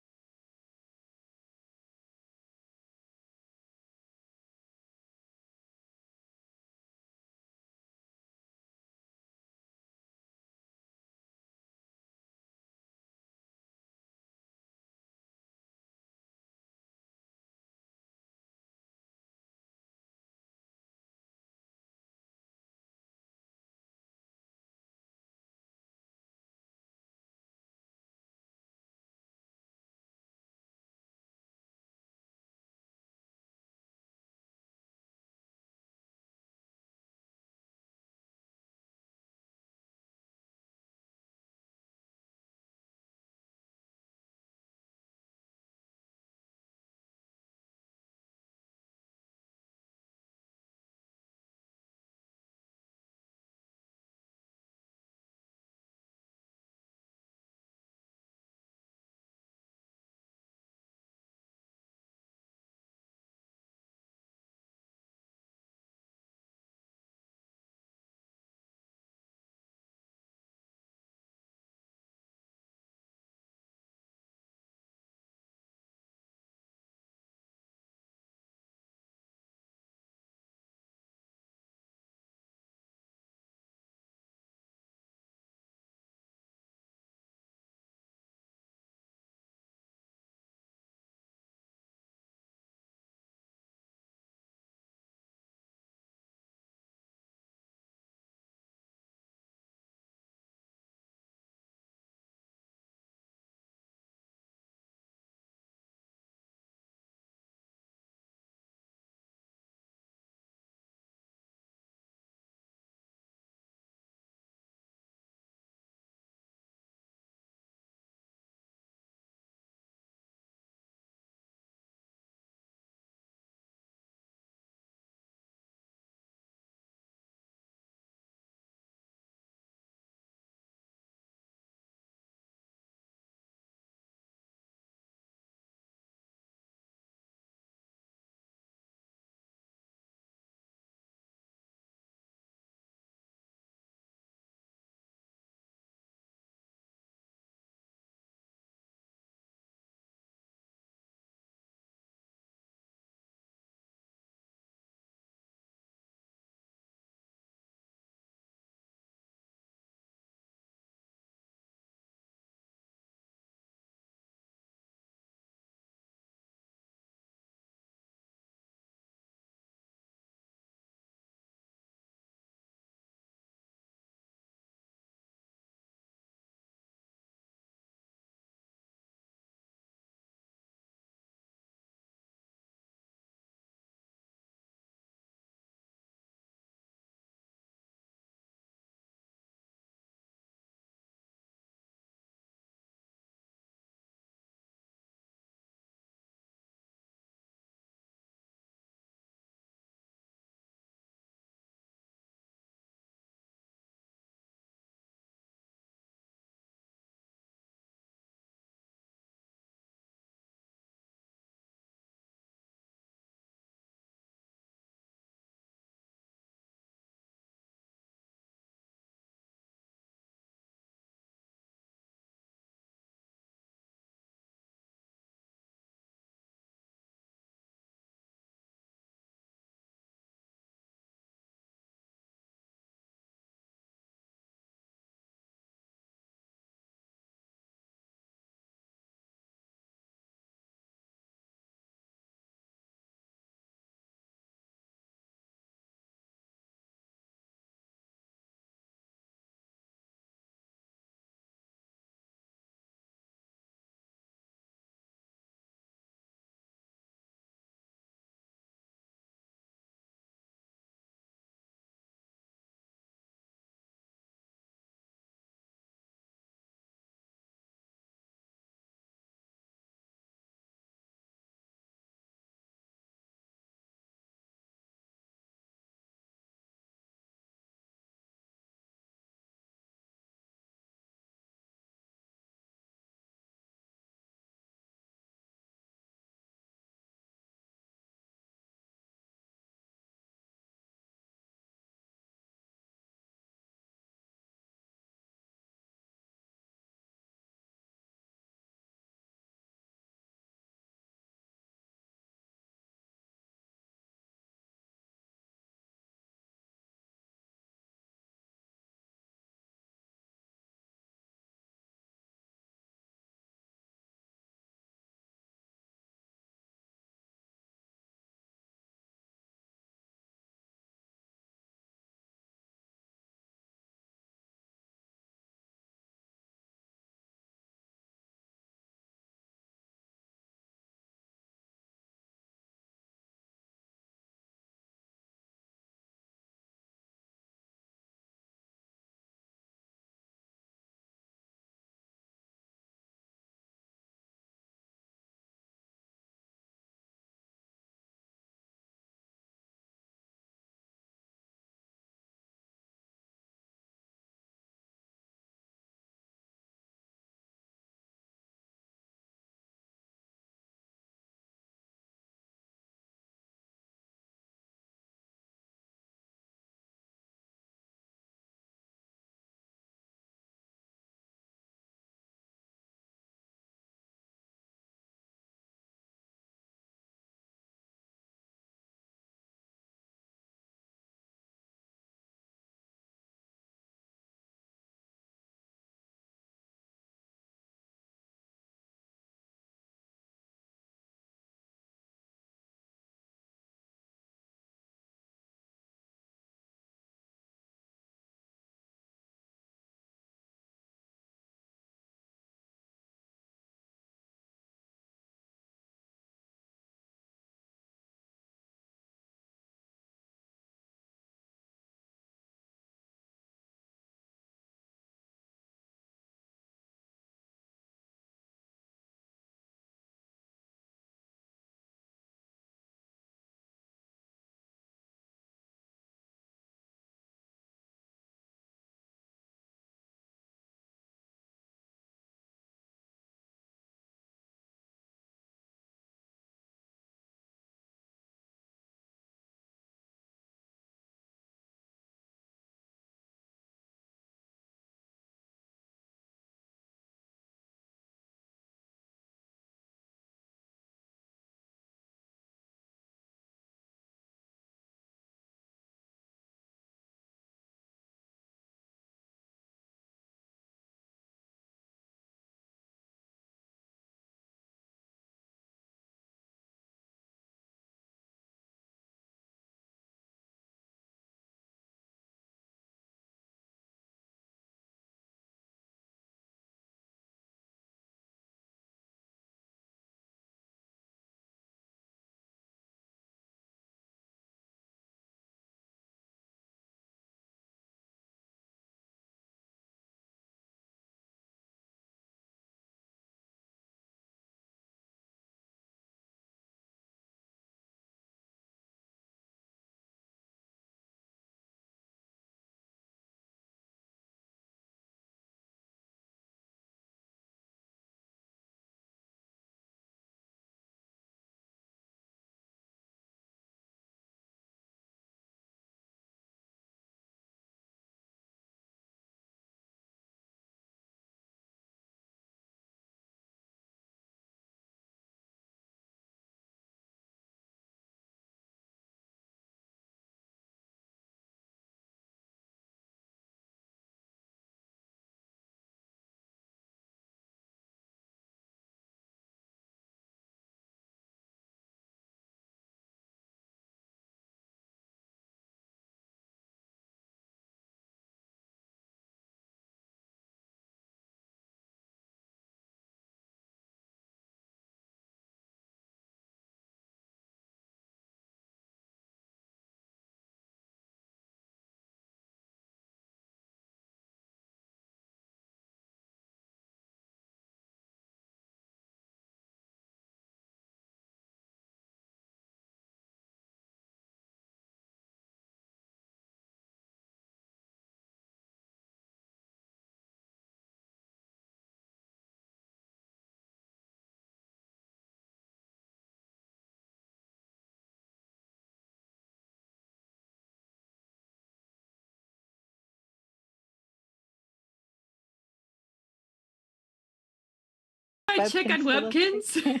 I check on Webkins Webkins?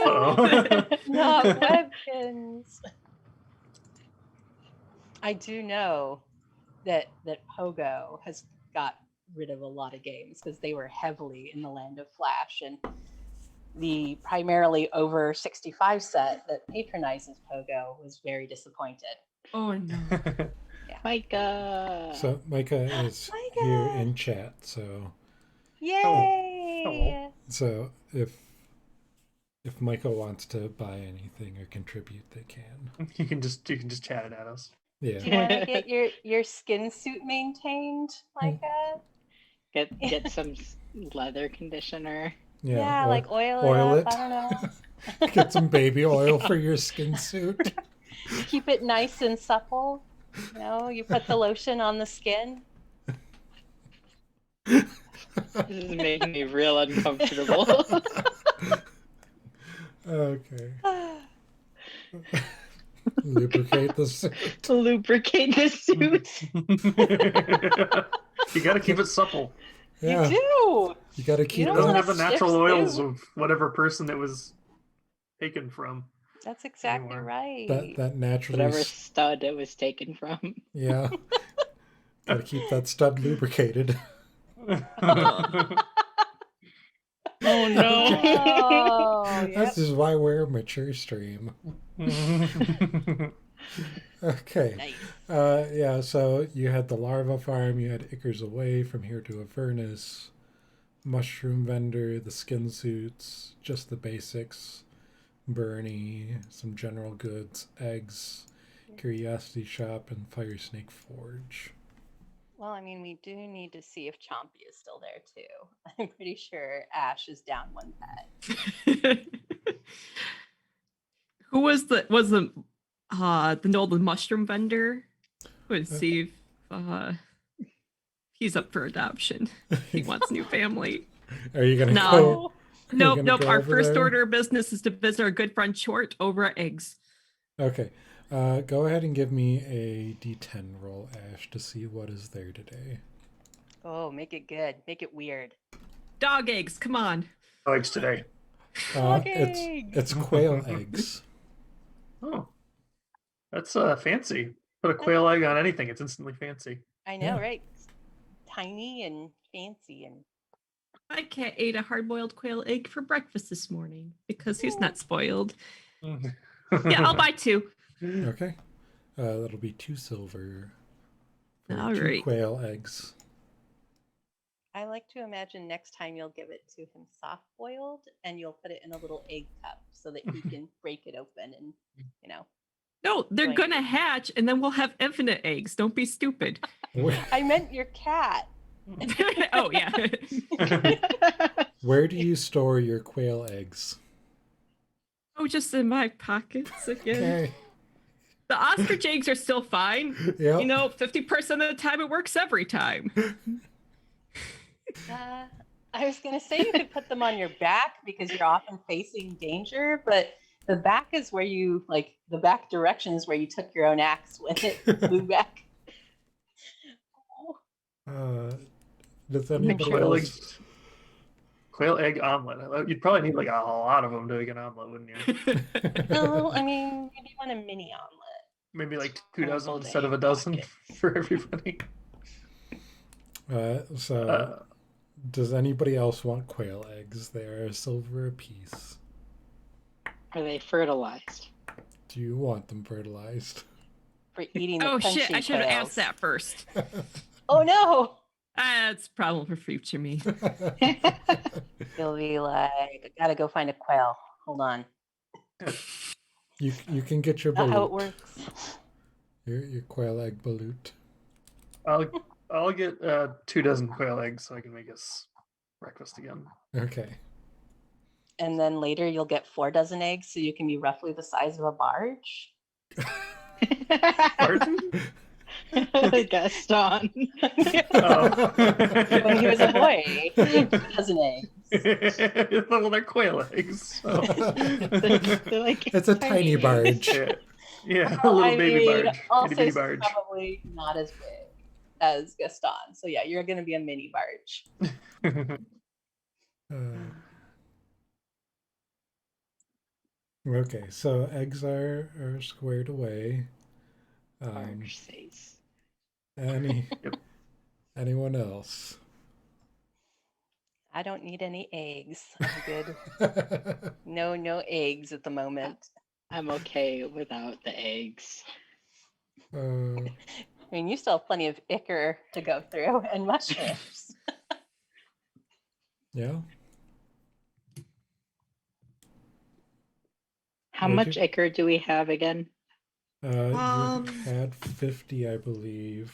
Uh-oh. Not Webkins. I do know that Pogo has got rid of a lot of games because they were heavily in the land of Flash, and the primarily over 65 set that patronizes Pogo was very disappointed. Oh no. Micah. So Micah is here in chat. So Yay! so if Micah wants to buy anything or contribute, they can. You can just chat it at us. Yeah. Do you want to get your skin suit maintained, Micah? Get some leather conditioner. Yeah, like oil oil it up. it. I don't know. Get some baby oil for your skin suit. Keep it nice and supple. You know, you put the lotion on the skin. This is making me real uncomfortable. Okay. Lubricate the suit. Lubricate the suit. You got to keep it supple. Yeah. You do. You got to keep It don't doesn't wanna have the stiff natural oils suit. of whatever person it was taken from. That's exactly Anymore. right. that naturally. Whatever stud it was taken from. Yeah. Got to keep that stud lubricated. Oh no. Oh, This is why we're a mature stream. Okay. Nice. Yeah, so you had the larva farm, you had Acres Away, From Here to Avernus, Mushroom Vendor, the skin suits, just the basics, Bernie, some general goods, eggs, Curiosity Shop, and Fire Snake Forge. Well, I mean, we do need to see if Chompy is still there too. I'm pretty sure Ash is down one pet. Who was the Nolan mushroom vendor? Let's see if he's up for adoption. He wants new family. Are you gonna No. go? Nope, gonna nope. go Our over first there? order of business is to visit our good friend Short over at Eggs. Okay. Go ahead and give me a D10 roll, Ash, to see what is there today. Oh, make it good. Make it weird. Dog eggs, come on. Eggs today. It's quail eggs. Oh, that's fancy. Put a quail egg on anything; it's instantly fancy. I know, Yeah. right? It's tiny and fancy and My cat ate a hard-boiled quail egg for breakfast this morning because he's not spoiled. Yeah, I'll buy 2. Okay. That'll be 2 silver for All 2 right. quail eggs. I like to imagine next time you'll give it to him soft boiled and you'll put it in a little egg cup so that he can break it open and, you know. No, they're Right. gonna hatch and then we'll have infinite eggs. Don't be stupid. I meant your cat. Oh, yeah. Where do you store your quail eggs? Oh, just in my pockets again. Okay. The ostrich eggs are still fine. Yep. You know, 50% of the time it works every time. I was going to say you could put them on your back because you're often facing danger, but the back is where you, like, the back direction is where you took your own axe when it flew back. Does anybody Quail else? Quail egg omelet. You'd probably need like a lot of them to make an omelet, wouldn't you? No, I mean, maybe you want a mini omelet. Maybe like 2 Hold dozen the instead of a egg dozen pocket. for everybody. So, does anybody else want quail eggs? They are silver a piece. Are they fertilized? Do you want them fertilized? For eating the Oh, crunchy shit. I should have quails. asked that first. Oh, no. That's a problem for future me. You'll be like, I gotta go find a quail. Hold on. You can get your Not how it balut. works. Your quail egg balut. I'll get 2 dozen quail eggs so I can make us breakfast again. Okay. And then later you'll get 4 dozen eggs so you can be roughly the size of a barge. Pardon? Gaston. Oh. When he was a boy, he had 2 dozen eggs. Well, they're quail eggs. So. They're like It's a tiny barge. Yeah, a Oh, little I baby mean, barge. also Itty bitty barge. probably not as big as Gaston. So yeah, you're going to be a mini barge. Okay, so eggs are squared away. Large says. Any Yep. anyone else? I don't need any eggs. I'm good. No eggs at the moment. I'm okay without the eggs. uh, I mean, you still have plenty of ichor to go through and mushrooms. yeah. How Would much you? ichor do we have again? You had 50, I believe.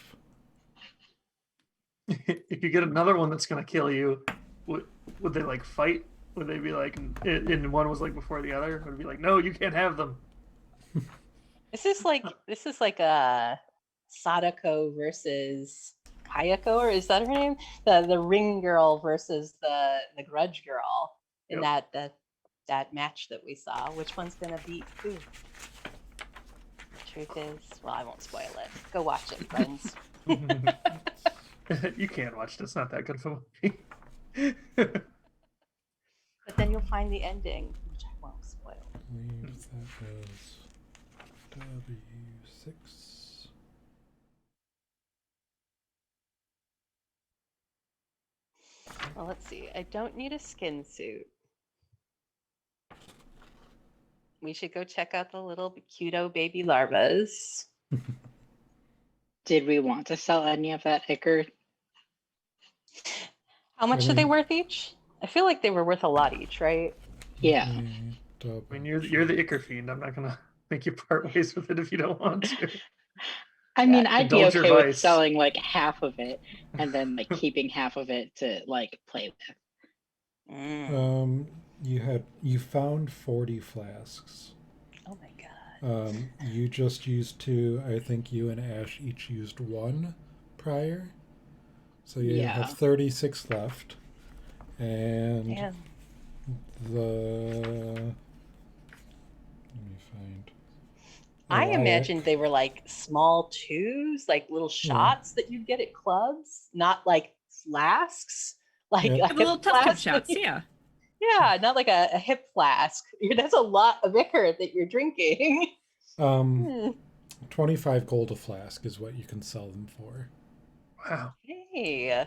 If you get another one that's gonna kill you, would they like fight? Would they be like, and one was like before the other? Would it be like, no, you can't have them? This is like a Sadako versus Kayako, or is that her name? The ring girl versus the grudge girl in Yep. that match that we saw. Which one's gonna beat who? Truth is, well, I won't spoil it. Go watch it, friends. You can't watch this. It's not that good of a movie. But then you'll find the ending, which I won't spoil. I believe that was W6. Well, let's see. I don't need a skin suit. We should go check out the little cuto baby larvas. Did we want to sell any of that ichor? How much are they worth each? I feel like they were worth a lot each, right? Yeah. I mean, you're the ichor fiend. I'm not gonna make you part ways with it if you don't want to. I mean, I'd be Indulge your okay with vice. selling like half of it and then like keeping half of it to like play with. You found 40 flasks. Oh my god. You just used two. I think you and Ash each used one prior. So you have 36 left. And Damn. let me find. I imagined they were like small tubes, like little shots that you'd get at clubs, not like flasks. Like Yeah. a Little hip tough tip flask. shots, yeah. Yeah, not like a hip flask. That's a lot of ichor that you're drinking. 25 gold a flask is what you can sell them for. Wow. Hey.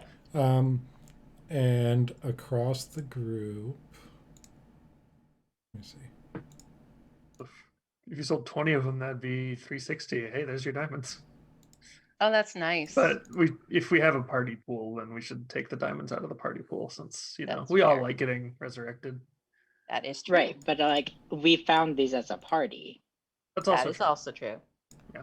And across the group, let me see. If you sold 20 of them, that'd be 360. Hey, there's your diamonds. Oh, that's nice. But if we have a party pool, then we should take the diamonds out of the party pool, since That's we all fair. like getting resurrected. That is true. Right, but like we found these as a party. That's That also is true. also true. Yeah.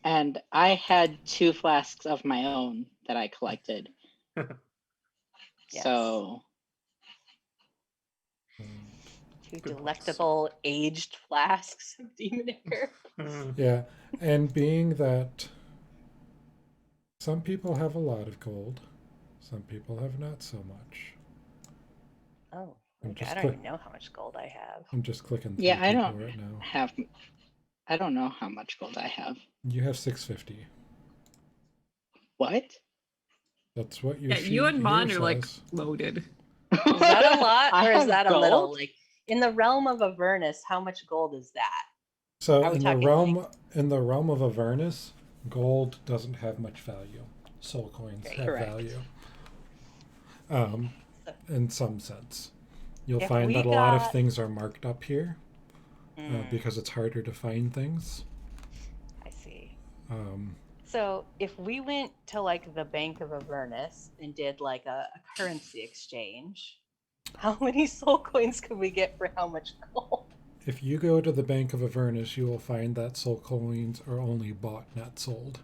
And I had 2 flasks of my own that I collected. Yes. So 2 Good delectable aged flasks of demon ichor. Yeah, and being that some people have a lot of gold, some people have not so much. Oh, I'm okay. just I don't even know how much gold I have. I'm just clicking through yeah, I people don't right now. have. I don't know how much gold I have. You have 650. What? That's what your Yeah, sheet you and Mon here are like says. loaded. Is that a lot I or is have that a little? gold? Like in the realm of Avernus, how much gold is that? So Are we in the talking realm like- in the realm of Avernus, gold doesn't have much value. Soul coins Right. have Correct. value. In some sense, you'll If find we that a lot of got- things are marked up here Mm, because it's harder to find things. I see. Um, So if we went to like the Bank of Avernus and did like a currency exchange, how many soul coins could we get for how much gold? if you go to the Bank of Avernus, you will find that soul coins are only bought, not sold.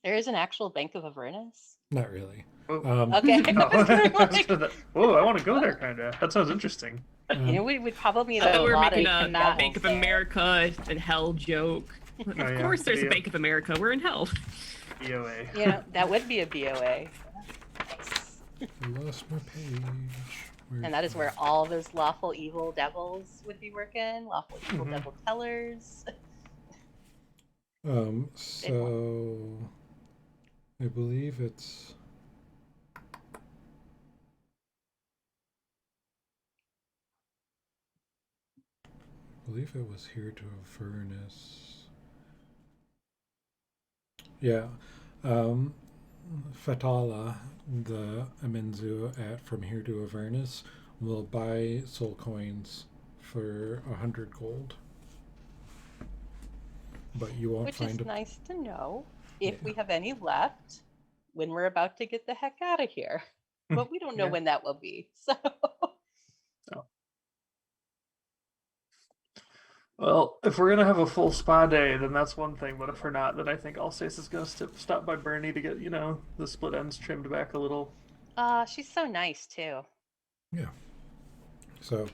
There is an actual Bank of Avernus? Not really. Whoa. Okay. Oh, I was gonna be like, whoa, I want to go there, kind of. That sounds interesting. you know, we would probably need I a thought we were lot making of a cannot- Bank of there. America and hell joke. Of yeah, course, there's a yeah. Bank of America. We're in hell. BOA. You know, that would be a BOA. Nice. I lost my page. And that is where all those lawful evil devils would be working. Lawful evil Mhm. devil tellers. So I believe it's believe it was here to Avernus. Yeah. Fatala, the Amenzu at From Here to Avernus, will buy soul coins for 100 gold. But you won't Which find is a nice to know if Yeah. we have any left when we're about to get the heck out of here. But we don't know Yeah. when that will be. So Well, if we're gonna have a full spa day, then that's one thing. But if we're not, then I think Alsace is gonna stop by Bernie to get, the split ends trimmed back a little. she's so nice too. Yeah. So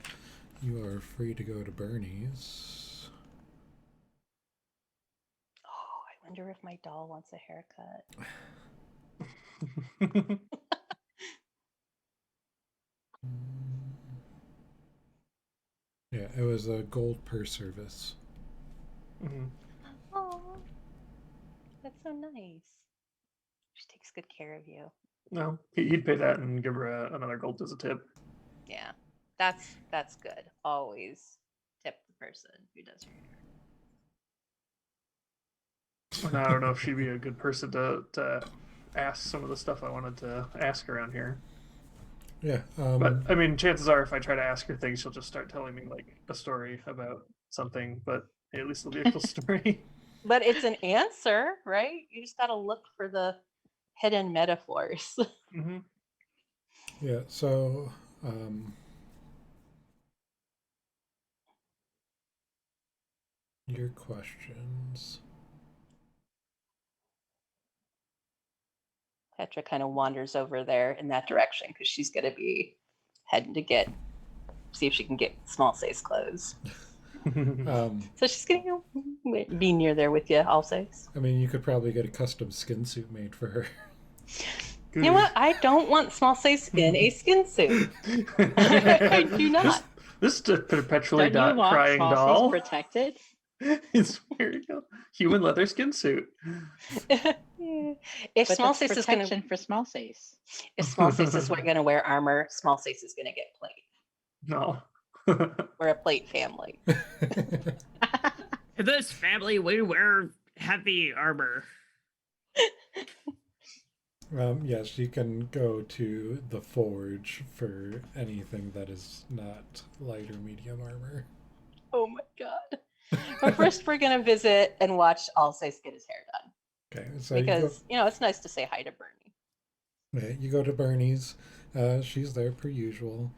you are free to go to Bernie's. Oh, I wonder if my doll wants a haircut. Yeah, it was a gold per service. Mhm. Oh, that's so nice. She takes good care of you. No, he'd pay that and give her another gold as a tip. Yeah, that's good. Always tip the person who does your hair. And I don't know if she'd be a good person to ask some of the stuff I wanted to ask around here. Yeah. But I mean, chances are, if I try to ask her things, she'll just start telling me like a story about something. But hey, at least it'll be a cool story. But it's an answer, right? You just got to look for the hidden metaphors. Hmm. Yeah. So your questions. Petra kind of wanders over there in that direction because she's going to be heading to see if she can get small size clothes. So she's going to be near there with you, Alsace. I mean, you could probably get a custom skin suit made for her. You know what? I don't want small size in a skin suit. I do not. This perpetually Don't you want crying small doll. C's protected? It's here you go. Human leather skin suit. If But small that's size is going protection to, for small C's. if small size is going to wear armor, small size is going to get plate. No. We're a plate family. In this family, we wear heavy armor. Yes, you can go to the forge for anything that is not light or medium armor. Oh my god. But first we're going to visit and watch Alsace get his hair done. Okay, so Because, it's nice to say hi to Bernie. okay, you go to Bernie's. She's there per usual.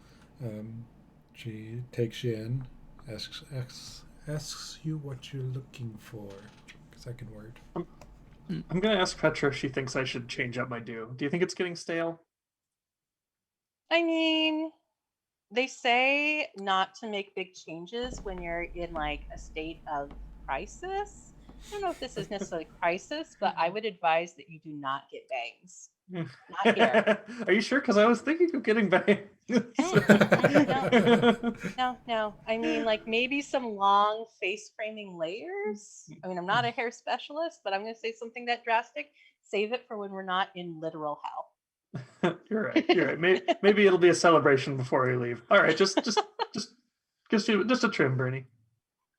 She takes you in, asks you what you're looking for. Second word. I'm gonna ask Petra if she thinks I should change up my do. Do you think it's getting stale? I mean, they say not to make big changes when you're in like a state of crisis. I don't know if this is necessarily crisis, but I would advise that you do not get bangs. Not here. Are you sure? Because I was thinking of getting back. No. I mean, like maybe some long face framing layers. I mean, I'm not a hair specialist, but I'm going to say something that drastic. Save it for when we're not in literal hell. You're right. Maybe it'll be a celebration before we leave. All right, just a trim, Bernie.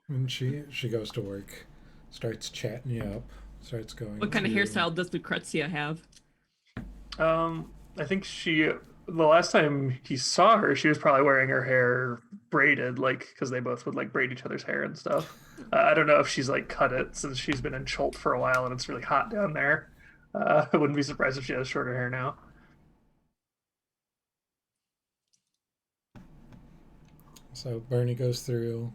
And she goes to work, starts chatting you up, starts going. What kind of hairstyle does Lucrezia have? I think the last time he saw her, she was probably wearing her hair braided, like, because they both would like braid each other's hair and stuff. I don't know if she's like cut it since she's been in Cholt for a while and it's really hot down there. I wouldn't be surprised if she has shorter hair now. So Bernie goes through,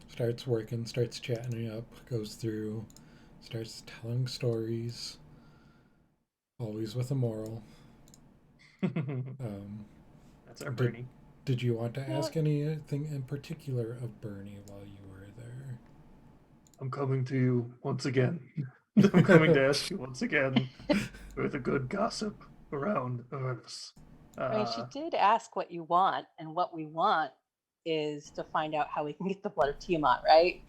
starts working, starts chatting you up, goes through, starts telling stories, always with a moral. That's our Bernie. Did you want to ask anything in particular of Bernie while you were there? I'm coming to you once again. I'm coming to ask you once again with a good gossip around Avernus. I mean, she did ask what you want, and what we want is to find out how we can get the blood of Tiamat, right?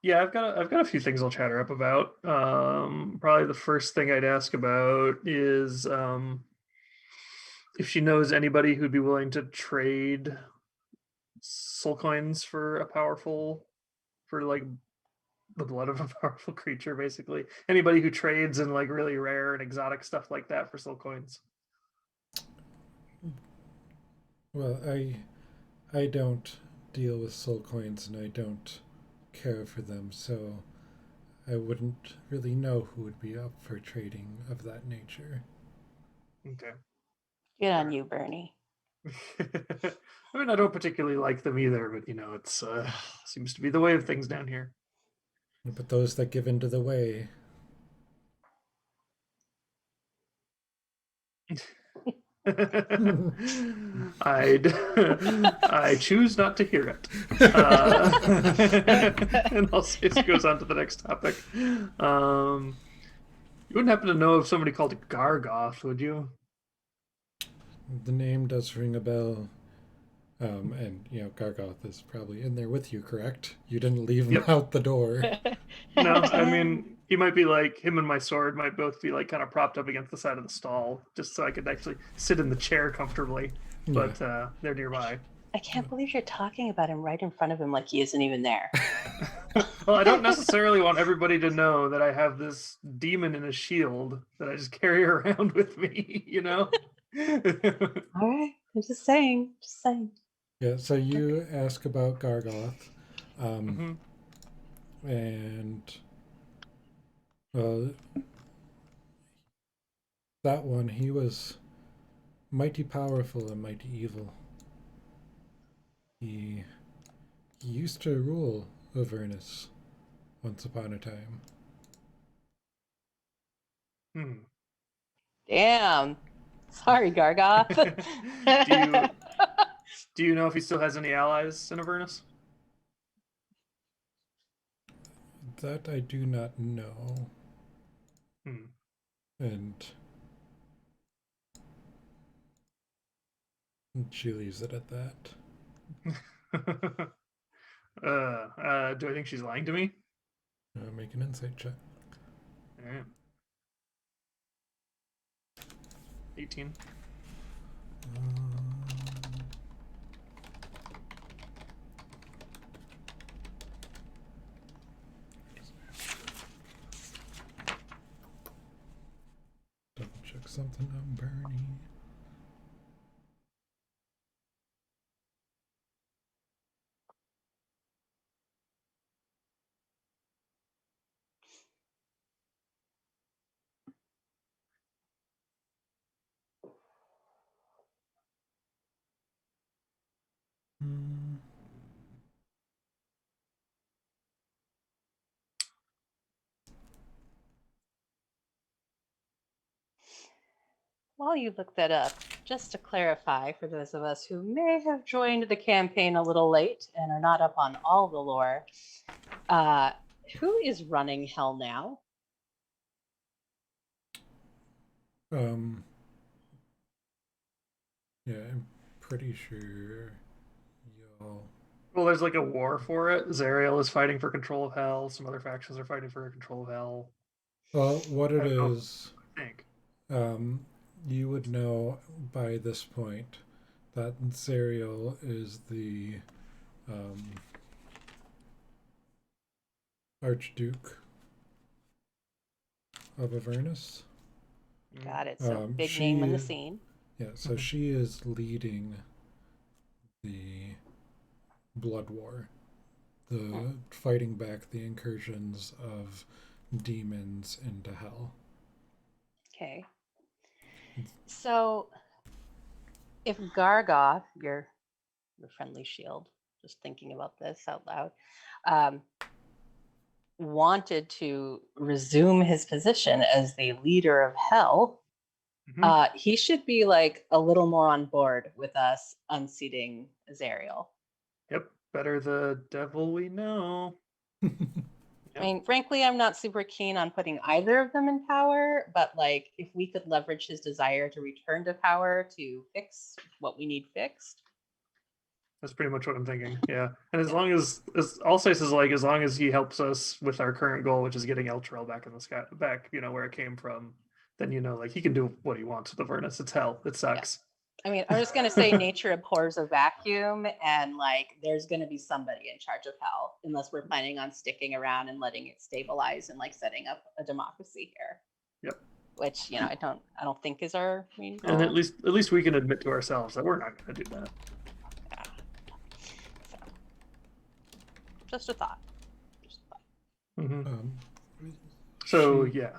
Yeah, I've got a few things I'll chat her up about. Probably the first thing I'd ask about is if she knows anybody who'd be willing to trade soul coins for like the blood of a powerful creature, basically. Anybody who trades in like really rare and exotic stuff like that for soul coins. Well, I don't deal with soul coins and I don't care for them, so I wouldn't really know who would be up for trading of that nature. Okay. Good on you, Bernie. I mean, I don't particularly like them either, but it's seems to be the way of things down here. But those that give into the way. I choose not to hear it. And also it goes on to the next topic. You wouldn't happen to know of somebody called Gargoth, would you? The name does ring a bell. And Gargoth is probably in there with you, correct? You didn't leave him Yep. out the door. No, I mean, he might be like, him and my sword might both be like kind of propped up against the side of the stall, just so I could actually sit in the chair comfortably. But they're nearby. I can't believe you're talking about him right in front of him like he isn't even there. Well, I don't necessarily want everybody to know that I have this demon in a shield that I just carry around with me, All right. I'm just saying. Yeah, so you ask about Gargoth. Mhm. And that one, he was mighty powerful and mighty evil. He used to rule Avernus once upon a time. Damn. Sorry, Gargoth. Do you know if he still has any allies in Avernus? That I do not know. And she leaves it at that. Do I think she's lying to me? Make an insight check. All right. 18. Double check something on Bernie. While you look that up, just to clarify for those of us who may have joined the campaign a little late and are not up on all the lore, who is running Hell now? Yeah, I'm pretty sure y'all. Well, there's like a war for it. Zariel is fighting for control of Hell. Some other factions are fighting for control of Hell. Well, what it is, I think. You would know by this point that Zariel is the Archduke of Avernus. Got it. So big name in the scene. Yeah, so she is leading the blood war, the fighting back the incursions of demons into hell. Okay. So if Gargoth, your friendly shield, just thinking about this out loud, wanted to resume his position as the leader of Hell, he should be like a little more on board with us unseating Zariel. Yep, better the devil we know. I mean, frankly, I'm not super keen on putting either of them in power, but like if we could leverage his desire to return to power to fix what we need fixed. That's pretty much what I'm thinking. Yeah, and as long as Alsace is like, as long as he helps us with our current goal, which is getting Elturel back in the sky, back, where it came from, then like he can do what he wants with Avernus. It's hell. It sucks. I mean, I'm just gonna say nature abhors a vacuum, and like there's gonna be somebody in charge of hell, unless we're planning on sticking around and letting it stabilize and like setting up a democracy here. Yep. Which I don't think is our main goal. And at least we can admit to ourselves that we're not going to do that. Yeah. So, just a thought. Mm-hmm. So she, yeah,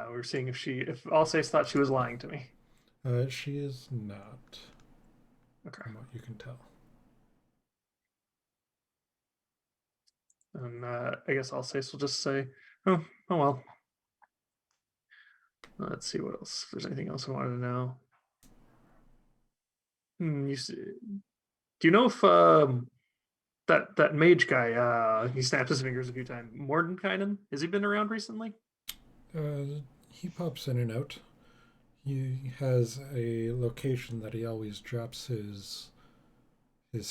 we're seeing if Alsace thought she was lying to me. she is not, Okay. from what you can tell. And I guess Alsace will just say, oh well. Let's see what else. If there's anything else I wanted to know. Do you know if that mage guy, he snaps his fingers a few times, Mordenkainen, has he been around recently? He pops in and out. He has a location that he always drops his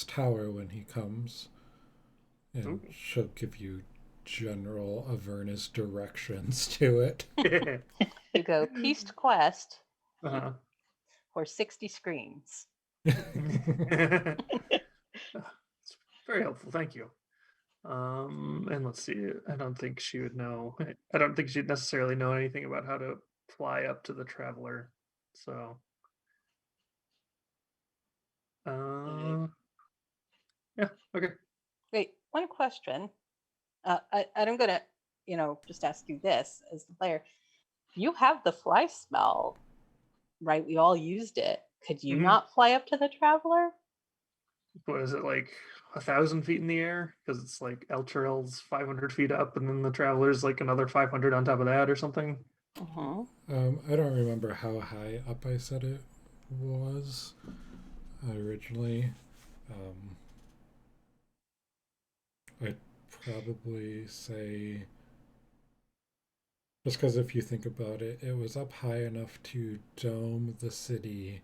tower when he comes, and Ooh. she'll give you general Avernus directions to it. You go Peace Quest Uh-huh. for 60 screens. It's very helpful, thank you. And let's see, I don't think she'd necessarily know anything about how to fly up to the Traveler, so yeah, okay. Wait, one question. I'm gonna, just ask you this as the player. You have the fly smell, right? We all used it. Could you Mhm. not fly up to the Traveler? What is it, like 1,000 feet in the air? Because it's like Elturel's 500 feet up, and then the Traveler's like another 500 on top of that or something. Mm-hmm. I don't remember how high up I said it was originally. I'd probably say, just because if you think about it, it was up high enough to dome the city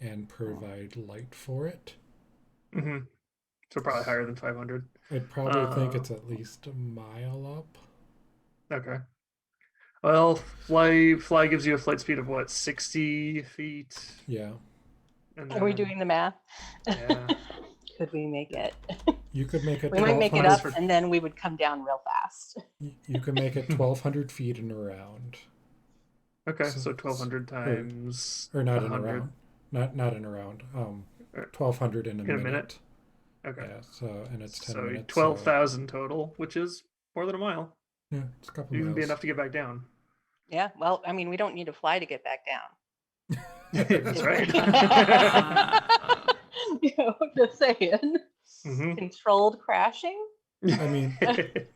and provide light for it. Mm-hmm. So probably higher than 500. I'd probably think it's at least a mile up. Okay. Well, fly gives you a flight speed of what, 60 feet? Yeah. And Are we then- doing the math? Yeah. Could we make it? You could make it. We might make it 1,200 up, and then we would come down real fast. You could make it 1,200 feet in a round. Okay, So- so 1,200 times Or not in a 100. round. Not in a round. 1,200 in a minute. Okay. Yeah. So and it's 10 So minutes. 12,000 total, which is more than a mile. Yeah, it's a couple Even miles. be enough to get back down. Yeah. Well, I mean, we don't need to fly to get back down. That's right. Just saying. Mhm. Controlled crashing. I mean,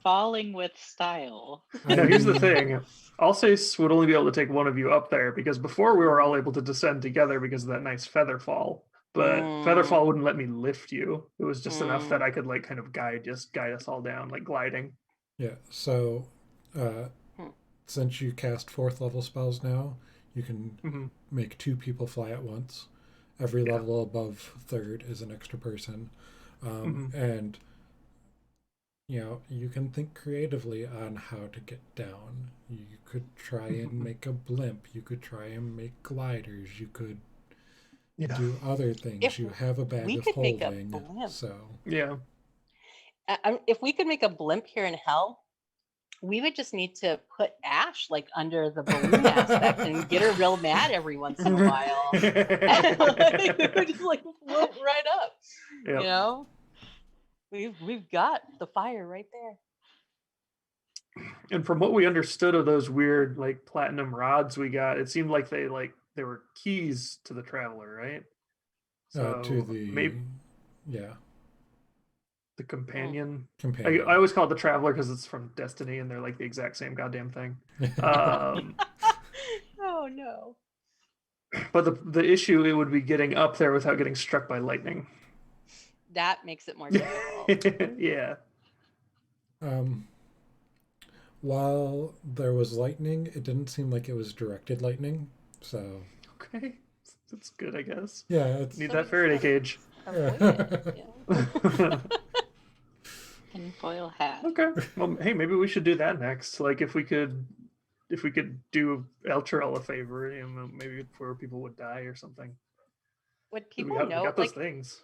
Falling with style. Now, here's the thing. Alsace would only be able to take one of you up there, because before we were all able to descend together because of that nice feather fall. But feather fall wouldn't let me lift you. It was just enough that I could like kind of guide us all down, like gliding. yeah. So, since you cast 4th level spells now, you can make 2 people fly at once. Every level above 3rd is an extra person, and you can think creatively on how to get down. You could try and make a blimp. You could try and make gliders. You could do other things. If you have a bag we of could make a holding, blimp. so Yeah. If we could make a blimp here in hell, we would just need to put Ash like under the balloon aspect and get her real mad every once in a while. And, like, we would just like float right up. Yep. We've got the fire right there. And from what we understood of those weird like platinum rods we got, it seemed like they were keys to the Traveler, right? So to the maybe yeah the companion. companion. I always call it the Traveler because it's from Destiny, and they're like the exact same goddamn thing. Oh no. But the issue, it would be getting up there without getting struck by lightning. That makes it more difficult. Yeah. While there was lightning, it didn't seem like it was directed lightning. So Okay. That's good, I guess. yeah, it's Need that Faraday cage. Tinfoil hat. Okay. Well, hey, maybe we should do that next. Like, if we could do Elturel a favor, maybe before people would die or something. would We people got, know, we got those like, things.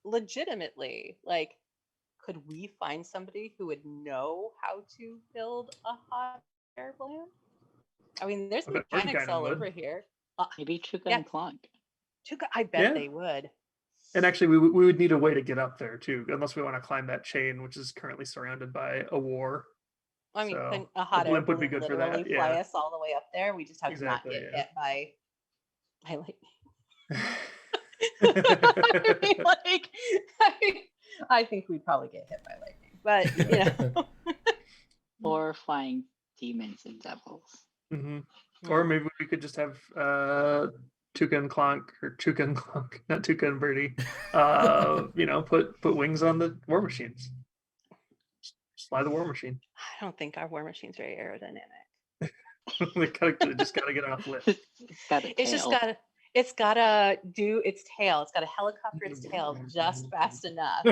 legitimately, like, could we find somebody who would know how to build a hot air balloon? I mean, there's I bet mechanics Mordenkainen all would. over here. Maybe Chuka Yeah. and Clonk. I bet Yeah. they would. And actually, we would need a way to get up there too, unless we want to climb that chain, which is currently surrounded by a war. I mean, So, couldn't a a hot air blimp would be balloon good for literally that, fly yeah. us all the way up there? We just have to not Exactly, get yeah. hit by lightning. I mean, like, I think we'd probably get hit by lightning, but you know. Or flying demons and devils. hmm Or maybe we could just have Tuca and Clonk, or Chuka and Clonk, not Tuca and Birdie. Put wings on the war machines. Just fly the war machine. I don't think our war machine's very aerodynamic. They just gotta get off lift. It's got a It's just tail. it's gotta do its tail. It's gotta helicopter its tail just fast enough.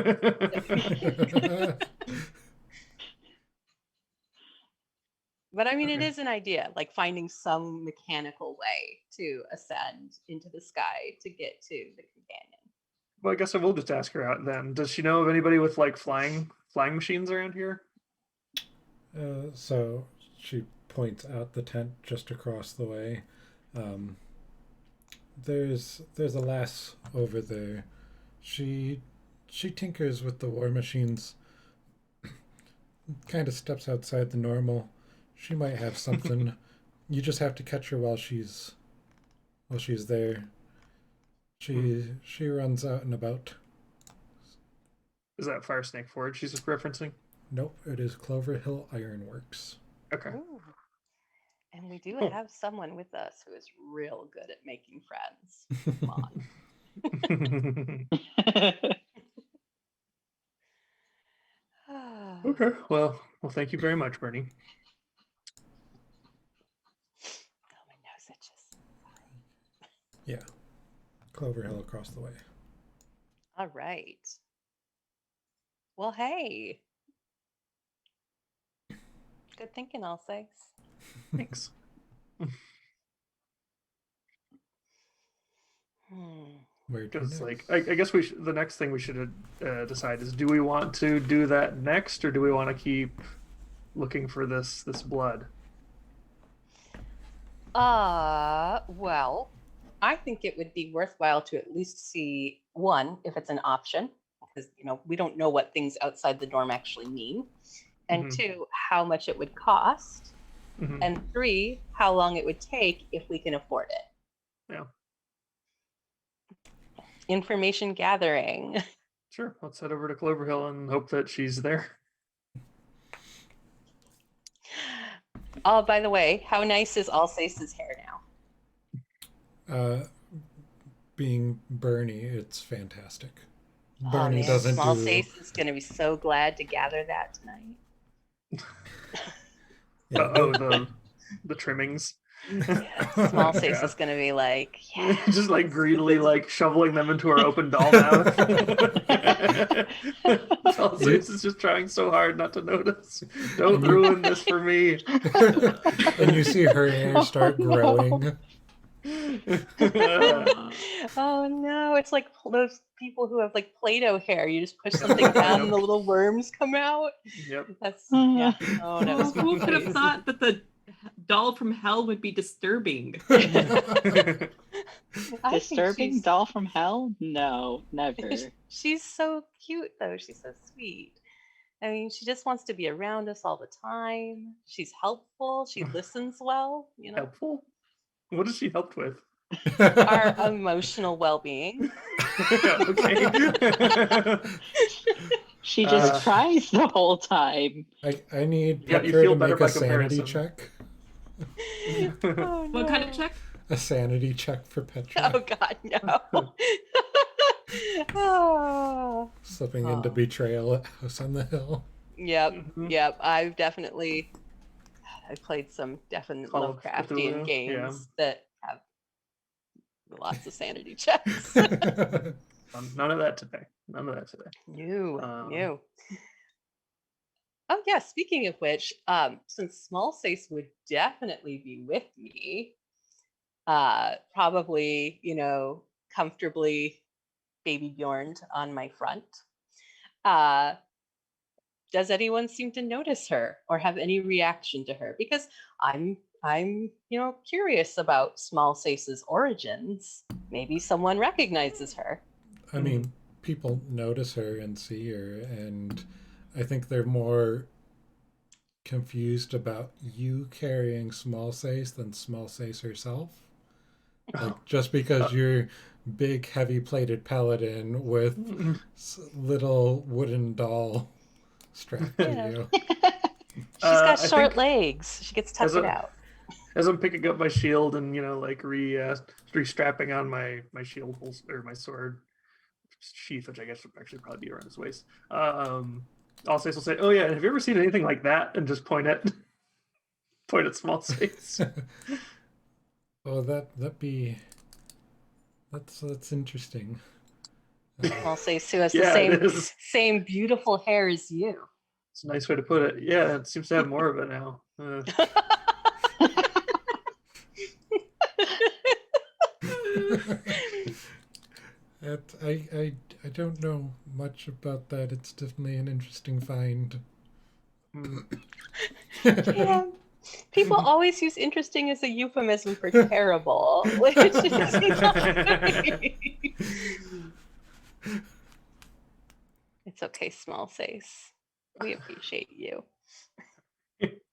But I mean, it Okay. is an idea, like finding some mechanical way to ascend into the sky to get to the companion. Well, I guess I will just ask her out then. Does she know of anybody with like flying machines around here? So she points out the tent just across the way. There's a lass over there. She tinkers with the war machines. Kind of steps outside the normal. She might have something. You just have to catch her while she's there. She runs out and about. Is that Fire Snake Forge she's referencing? Nope, it is Clover Hill Ironworks. Okay. Ooh. And we do Cool. have someone with us who is real good at making friends. Come on. Okay. Well, thank you very much, Bernie. Oh, my nose itches. Yeah, Clover Hill across the way. All right. Well, hey. Good thinking, I'll say. Thanks. Where to Because next? I guess the next thing we should decide is, do we want to do that next, or do we want to keep looking for this blood? Well, I think it would be worthwhile to at least see, one, if it's an option, because we don't know what things outside the dorm actually mean, and Mhm. two, how much it would cost, Mhm. and three, how long it would take if we can afford it. Yeah. Information gathering. Sure. Let's head over to Clover Hill and hope that she's there. Oh, by the way, how nice is Alsace's hair now? Being Bernie, it's fantastic. Oh, Bernie man, doesn't Small do. Sace is going to be so glad to gather that tonight. Yeah, The trimmings. Yeah, Small Sace Yeah. is going to be like, yeah. Just like greedily like shoveling them into her open doll mouth. Salsace is just trying so hard not to notice. Don't ruin this for me. and you see her hair start growing. Oh no, it's like those people who have like Play-Doh hair. You just push something down and the little worms come out. Yep. That's yeah. Oh no. Oh, who could have thought that the doll from hell would be disturbing? Disturbing doll from hell? No, never. She's so cute though. She's so sweet. I mean, she just wants to be around us all the time. She's helpful. She listens well. Helpful? What has she helped with? Our emotional well-being. Okay. She just cries the whole time. I need Yeah, you Petra feel to better make a by sanity comparison. check. Oh, What kind of no. check? A sanity check for Petra. Oh God, no. Oh. Slipping into betrayal at House on the Hill. Yep, Mhm. yep. I've played some definite Call of Lovecraftian Cthulhu, games that have lots of sanity checks. None of that today. None of that today. New. Um, Oh yeah, speaking of which, since Small Sace would definitely be with me, probably, comfortably baby Bjorned on my front. Does anyone seem to notice her or have any reaction to her? Because I'm curious about Small Sace's origins. Maybe someone recognizes her. I mean, people notice her and see her, and I think they're more confused about you carrying Small Sace than Small Sace herself. Like, just because you're big, heavy-plated paladin with little wooden doll strapped to you. She's got I short think legs. She gets tucked out. as I'm picking up my shield and like re-strapping on my shield or my sword sheath, which I guess would actually probably be around his waist. I'll say, "Oh yeah, have you ever seen anything like that?" And just point at Small Sace. Oh, that's interesting. Small Sace who has Yeah, it the is. same beautiful hair as you. It's a nice way to put it. Yeah, it seems to have more of it now. I don't know much about that. It's definitely an interesting find. Yeah. People always use interesting as a euphemism for terrible, which is It's okay, Small Sace. We appreciate you.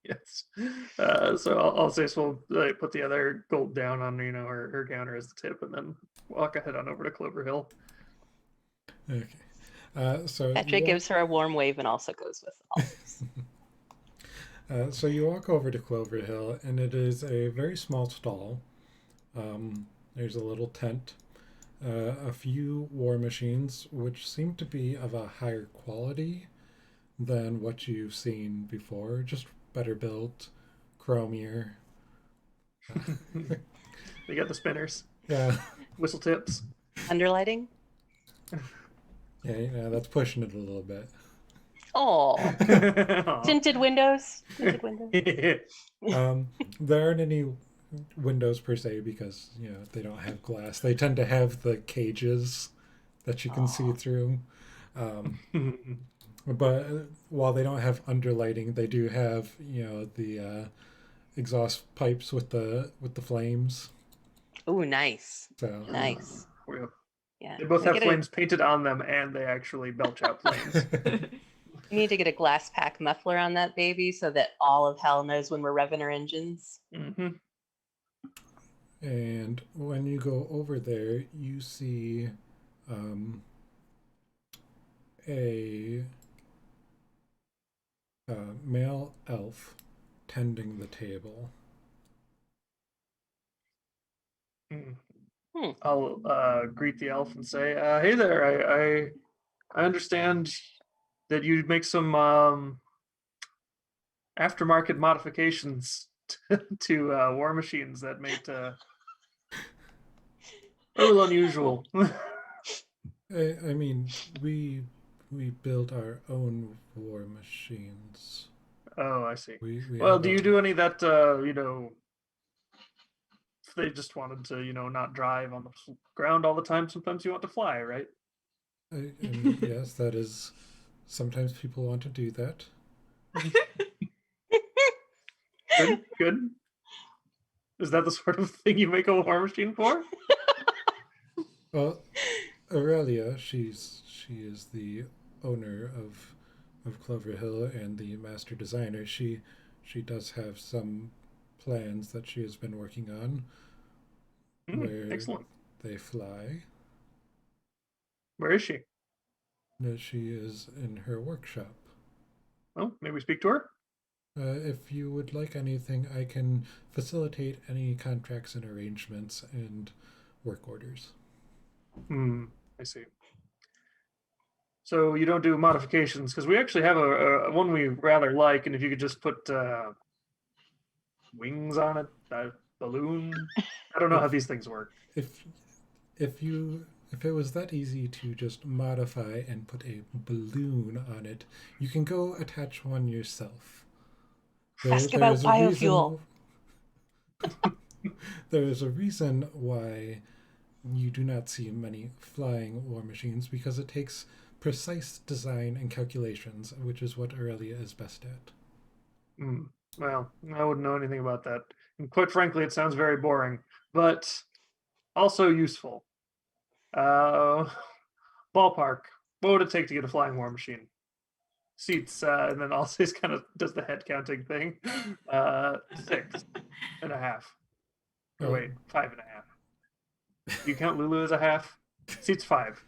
Yes. So I'll say we'll put the other gold down on her counter as the tip, and then walk ahead on over to Clover Hill. Okay. So Petra gives her a warm wave and also goes with olives. So you walk over to Clover Hill, and it is a very small stall. There's a little tent, a few war machines, which seem to be of a higher quality than what you've seen before, just better built, chromier. They got the spinners. Yeah. Whistle tips. Underlighting? Yeah, that's pushing it a little bit. Oh. Tinted windows. Tinted windows. There aren't any windows per se because they don't have glass. They tend to have the cages that you can see through. But while they don't have underlighting, they do have the exhaust pipes with the flames. Oh, nice. So nice. Yeah. They both have flames painted on them, and they actually belch out flames. You need to get a glass pack muffler on that baby so that all of hell knows when we're revving our engines. Mm-hmm. And when you go over there, you see a male elf tending the table. I'll greet the elf and say, "Hey there, I understand that you make some aftermarket modifications to war machines that made a little unusual." I mean, we build our own war machines. Oh, I see. We well, do you do any that if they just wanted to not drive on the ground all the time, sometimes you want to fly, right? And yes, that is. Sometimes people want to do that. Good. Is that the sort of thing you make a war machine for? Well, Aurelia, she is the owner of Clover Hill and the master designer. She does have some plans that she has been working on where excellent. they fly. Where is she? She is in her workshop. Oh, may we speak to her? If you would like anything, I can facilitate any contracts and arrangements and work orders. I see. So you don't do modifications, because we actually have a one we rather like, and if you could just put wings on it, a balloon. I don't know how these things work. If it was that easy to just modify and put a balloon on it, you can go attach one yourself. Ask about biofuel. There is a reason why you do not see many flying war machines because it takes precise design and calculations, which is what Aurelia is best at. Well, I wouldn't know anything about that. And quite frankly, it sounds very boring, but also useful. Ballpark. What would it take to get a flying war machine? Seats, and then Alsace kind of does the head counting thing. 6.5. Or Oh. wait, 5.5. Do you count Lulu as a half? Seats 5.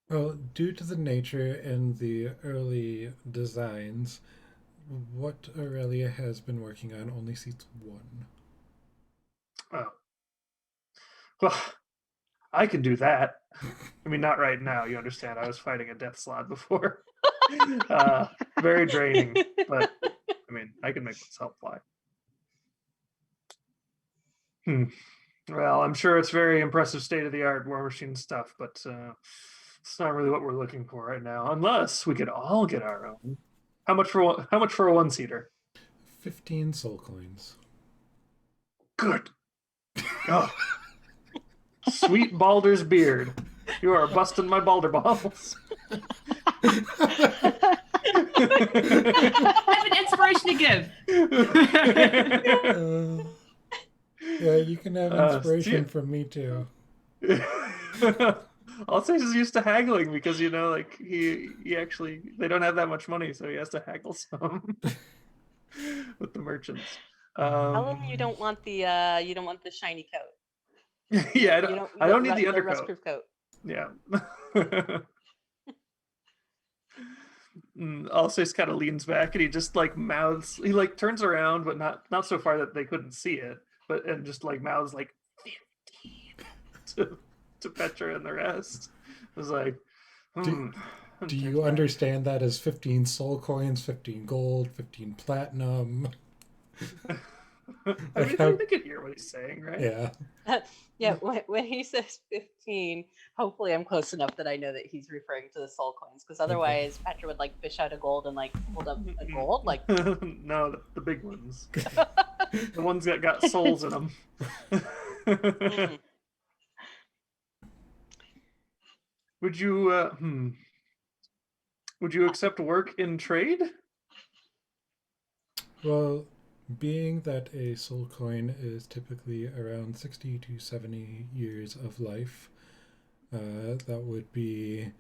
Well, due to the nature and the early designs, what Aurelia has been working on only seats 1. Oh. Well, I can do that. I mean, not right now. You understand? I was fighting a death slot before. Very draining, but I mean, I can make myself fly. Well, I'm sure it's very impressive state-of-the-art war machine stuff, but it's not really what we're looking for right now. Unless we could all get our own. How much for a one-seater? 15 soul coins. Good. Oh. Sweet Baldur's beard. You are busting my Baldur balls. I have an inspiration to give. Yeah, you can have inspiration from me too. I'll say he's used to haggling because like he actually they don't have that much money, so he has to haggle some with the merchants. Tell him you don't want the shiny coat. Yeah, I don't need the the undercoat. rustproof coat. Yeah. Alsace kind of leans back and he just like mouths. He like turns around, but not so far that they couldn't see it, and just like mouths like 15 to Petra and the rest. It was like, do you understand that as 15 soul coins, 15 gold, 15 platinum? I mean, they could hear what he's saying, right? Yeah. Yeah, when he says 15, hopefully I'm close enough that I know that he's referring to the soul coins, because otherwise Petra would like fish out a gold and like hold up a gold, like no, the big ones, the ones that got souls in them. Would you accept work in trade? Well, being that a soul coin is typically around 60 to 70 years of life, that would be,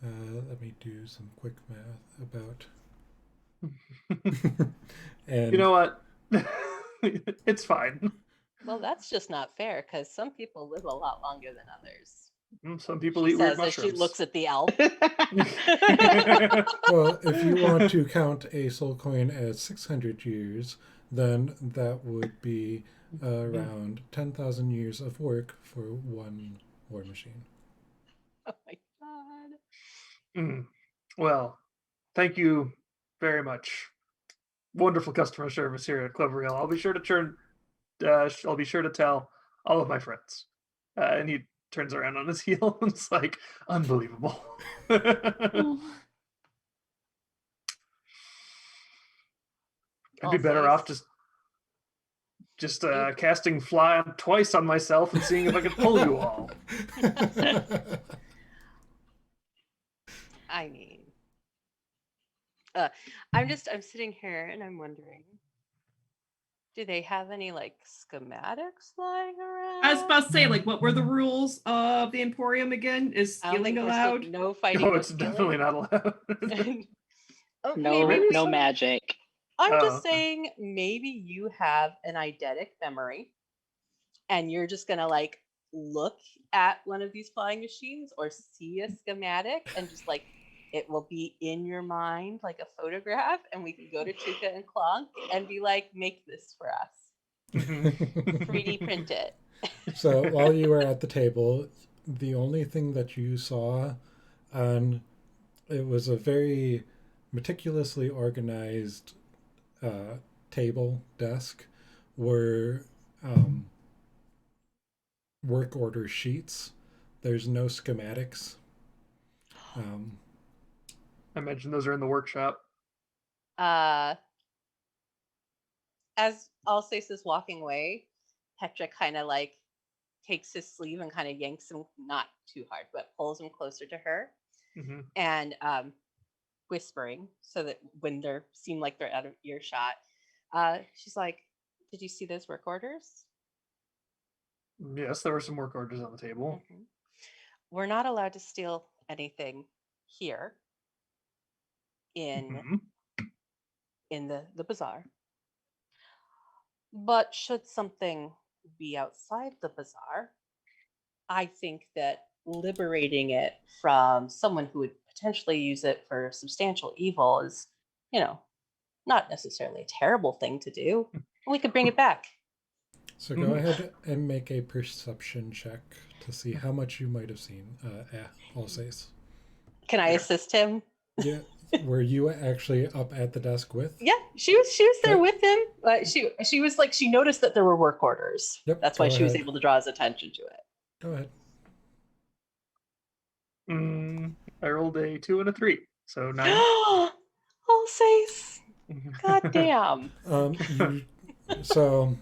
let me do some quick math about. And you know what? It's fine. well, that's just not fair, because some people live a lot longer than others. Some people She eat weird says as mushrooms. she looks at the elf. well, if you want to count a soul coin as 600 years, then that would be around 10,000 years of work for one war machine. Oh my god. Well, thank you very much. Wonderful customer service here at Cloverdale. I'll be sure to I'll be sure to tell all of my friends. And he turns around on his heel and it's like, unbelievable. I'd be better off just casting fly twice on myself and seeing if I could pull you all. I mean, I'm sitting here and I'm wondering, do they have any like schematics lying around? I was about to say, like, what were the rules of the Emporium again? Is skilling allowed? No fighting. No, it's definitely not allowed. No magic. I'm just saying, maybe you have an eidetic memory and you're just gonna like look at one of these flying machines or see a schematic and just like it will be in your mind like a photograph, and we can go to Chuka and Clonk and be like, make this for us. 3D print it. So while you were at the table, the only thing that you saw it was a very meticulously organized table desk were work order sheets. There's no schematics. I imagine those are in the workshop. As Alsace is walking away, Petra kind of like takes his sleeve and kind of yanks him, not too hard, but pulls him closer to her, Mm-hmm. and whispering so that when they seem like they're out of earshot, she's like, "Did you see those work orders?" Yes, there were some work orders on the table. Mm-hmm. We're not allowed to steal anything here in Mm-hmm. the bazaar. But should something be outside the bazaar, I think that liberating it from someone who would potentially use it for substantial evil is, not necessarily a terrible thing to do. We could bring it back. So go ahead and make a perception check to see how much you might have seen. I'll say. Can I assist him? Yeah. Were you actually up at the desk with? Yeah, she was there Okay. with him. But she was like, she noticed that there were work orders. Yep, That's why go she was ahead. able to draw his attention to it. Go ahead. I rolled a 2 and a 3, so 9. Oh, Sace. God damn. So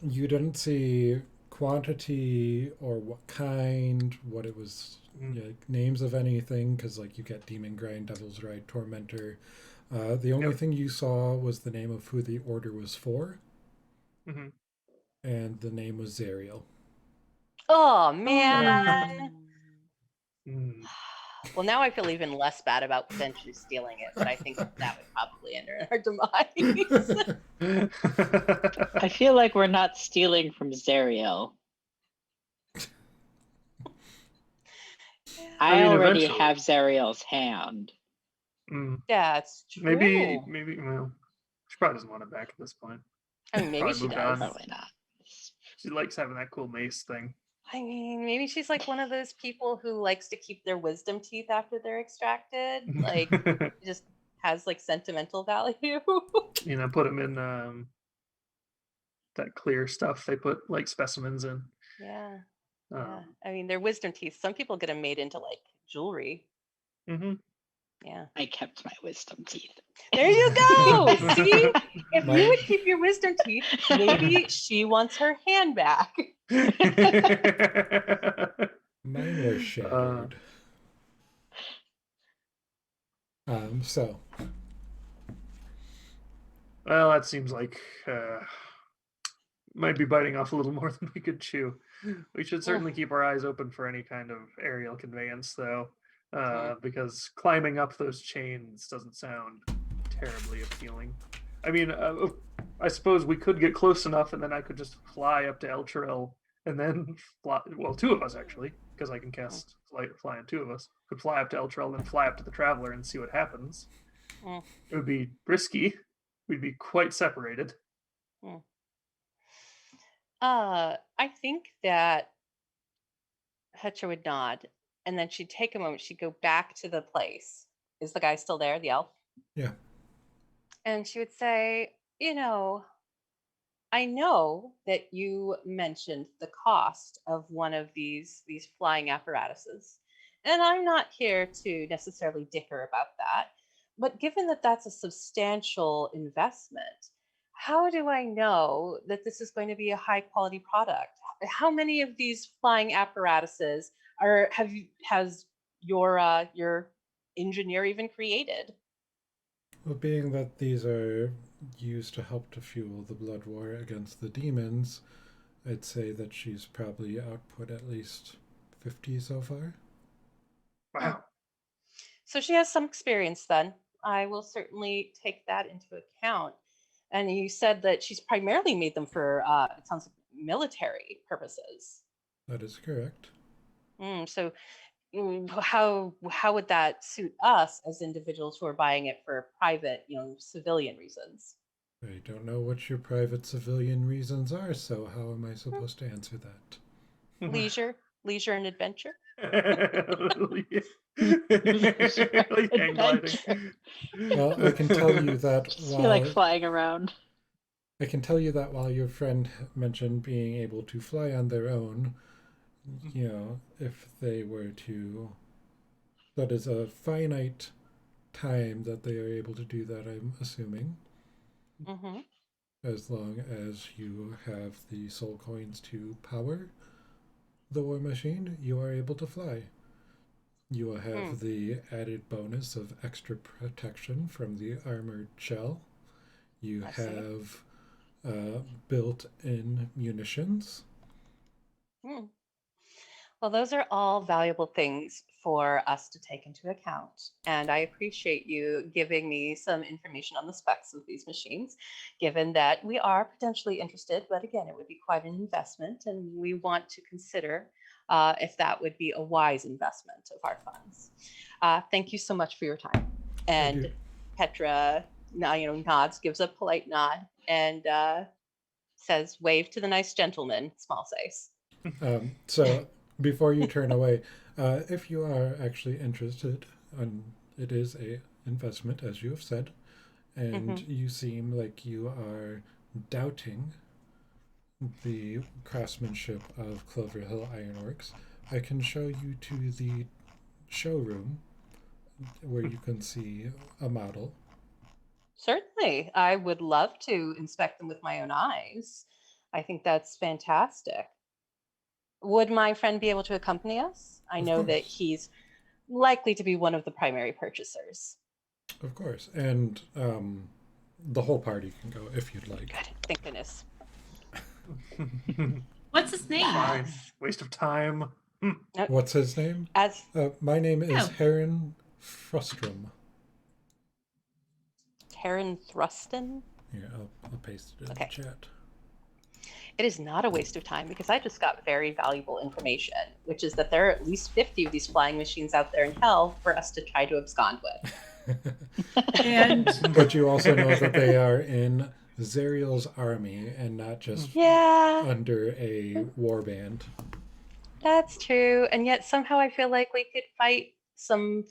you didn't see quantity or what kind, what it was, names of anything, because like you get Demon Grind, Devil's Ride, Tormentor. The only thing you saw was the name of who the order was for, and the name was Zariel. Oh man. Well, now I feel even less bad about potentially stealing it, but I think that would probably end our demise. I feel like we're not stealing from Zariel. I already eventually. have Zariel's hand. Yeah, it's true. Maybe, well, she probably doesn't want it back at this point. I mean, maybe Probably she moved does. on. Probably not. She likes having that cool mace thing. I mean, maybe she's like one of those people who likes to keep their wisdom teeth after they're extracted. Like, it just has like sentimental value. Put them in that clear stuff they put like specimens in. Yeah. Yeah. I mean, they're wisdom teeth. Some people get them made into like jewelry. Yeah. I kept my wisdom teeth. There you go. See? If you would keep your wisdom teeth, maybe she wants her hand back. Mine were shattered. Well, that seems like might be biting off a little more than we could chew. We should certainly keep our eyes open for any kind of aerial conveyance, though, because climbing up those chains doesn't sound terribly appealing. I mean, I suppose we could get close enough, and then I could just fly up to Elturel, and then fly. Well, 2 of us actually, because I can cast fly on 2 of us. Could fly up to Elturel, then fly up to the Traveler, and see what happens. It would be risky. We'd be quite separated. I think that Petra would nod, and then she'd take a moment. She'd go back to the place. Is the guy still there, the elf? Yeah. And she would say, I know that you mentioned the cost of one of these flying apparatuses, and I'm not here to necessarily dicker about that. But given that that's a substantial investment, how do I know that this is going to be a high quality product? How many of these flying apparatuses has your engineer even created? Well, being that these are used to help to fuel the blood war against the demons, I'd say that she's probably output at least 50 so far. Wow. So she has some experience then. I will certainly take that into account. And you said that she's primarily made them for, it sounds like military purposes. That is correct. So how would that suit us as individuals who are buying it for private, civilian reasons? I don't know what your private civilian reasons are, so how am I supposed to answer that? Leisure and adventure. Like hang gliding. Well, I can tell you that You like flying around. I can tell you that while your friend mentioned being able to fly on their own, if they were to, that is a finite time that they are able to do that, I'm assuming. as long as you have the soul coins to power the war machine, you are able to fly. You will have the added bonus of extra protection from the armored shell. You I see. have built-in munitions. Hmm. Well, those are all valuable things for us to take into account. And I appreciate you giving me some information on the specs of these machines, given that we are potentially interested. But again, it would be quite an investment, and we want to consider if that would be a wise investment of our funds. Thank you so much for your time. And do. Petra, nods, gives a polite nod, and says, "Wave to the nice gentleman, small face." So before you turn away, if you are actually interested, it is a investment, as you have said, and you seem like you are doubting the craftsmanship of Clover Hill Ironworks, I can show you to the showroom where you can see a model. Certainly. I would love to inspect them with my own eyes. I think that's fantastic. Would my friend be able to accompany us? I Of know that course. he's likely to be one of the primary purchasers. Of course. And the whole party can go if you'd like. Good. Thank goodness. What's his name? Fine. Waste of time. What's his name? As My name is Oh. Heron Frustrum. Karen Thruston? Here, I'll paste it in Okay. the chat. It is not a waste of time because I just got very valuable information, which is that there are at least 50 of these flying machines out there in hell for us to try to abscond with. And But you also know that they are in Zerial's army and not just Yeah, under a warband. that's true. And yet somehow I feel like we could fight some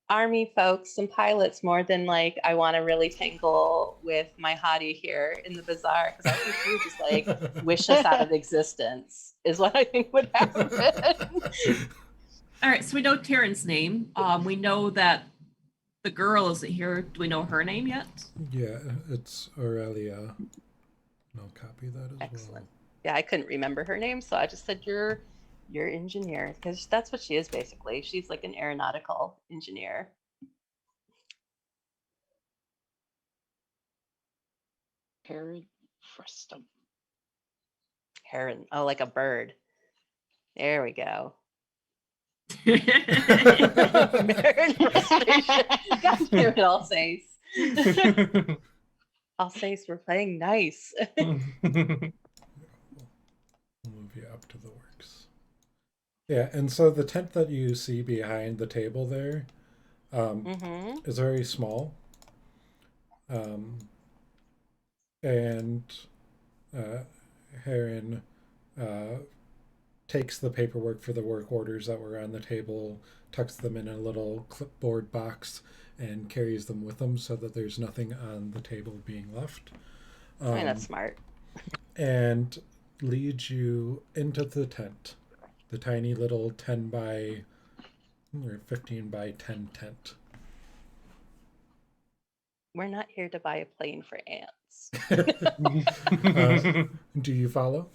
army folks, some pilots, more than like I want to really tangle with my hottie here in the bazaar, because I think she would just like wish us out of existence is what I think would happen. all right, so we know Taryn's name. We know that the girl isn't here. Do we know her name yet? Yeah, it's Aurelia. And I'll copy that as Excellent. Yeah, I couldn't remember her name, so I just said you're engineer, because that's what she is basically. She's like an aeronautical engineer. Herod Frustum. Heron. Oh, like a bird. There we go. well. Heron frustration. God damn it, Alsace, we're playing nice. We'll move you up to the works. Yeah, and so the tent that you see behind the table there is very small. And Heron takes the paperwork for the work orders that were on the table, tucks them in a little clipboard box, and carries them with him so that there's nothing on the table being left. I mean, that's smart. And leads you into the tent, the tiny little 10 by or 15 by 10 tent. We're not here to buy a plane for ants. Do you follow?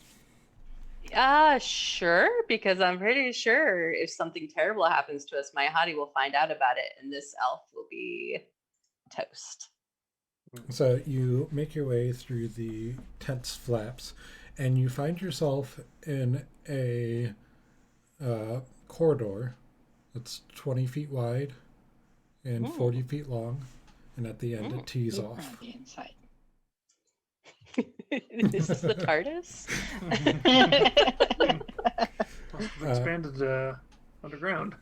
Sure, because I'm pretty sure if something terrible happens to us, my hottie will find out about it, and this elf will be toast. So you make your way through the tent's flaps, and you find yourself in a corridor that's 20 feet wide and 40 feet long, and at the end it tees Look off. around the inside. Is this the TARDIS? Expanded underground.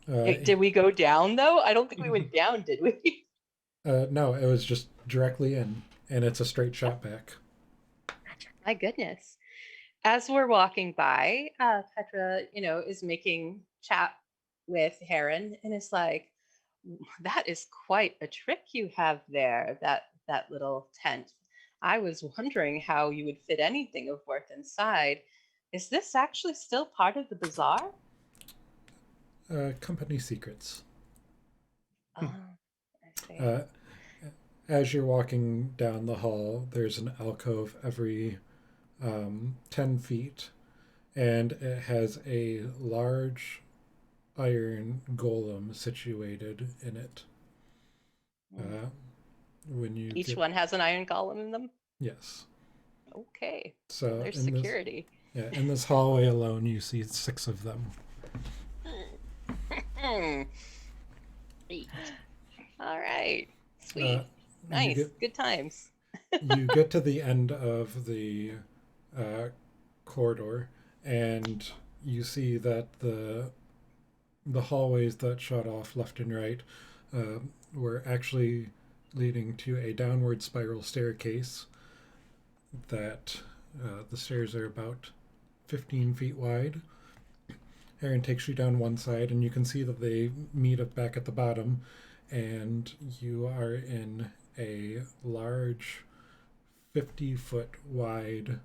Did we go down though? I don't think we went down, did we? No, it was just directly in, and it's a straight shot back. My goodness. As we're walking by, Petra, is making chat with Heron, and it's like, that is quite a trick you have there, that little tent. I was wondering how you would fit anything of worth inside. Is this actually still part of the bazaar? Company secrets. Oh, I see. as you're walking down the hall, there's an alcove every 10 feet, and it has a large iron golem situated in it. When you Each get, one has an iron golem in them? yes. Okay. So There's in this, security. in this hallway alone, you see 6 of them. Sweet. All right. Sweet. You Nice. Good times. you get to the end of the corridor, and you see that the hallways that shut off left and right were actually leading to a downward spiral staircase that the stairs are about 15 feet wide. Aaron takes you down one side, and you can see that they meet up back at the bottom, and you are in a large 50-foot wide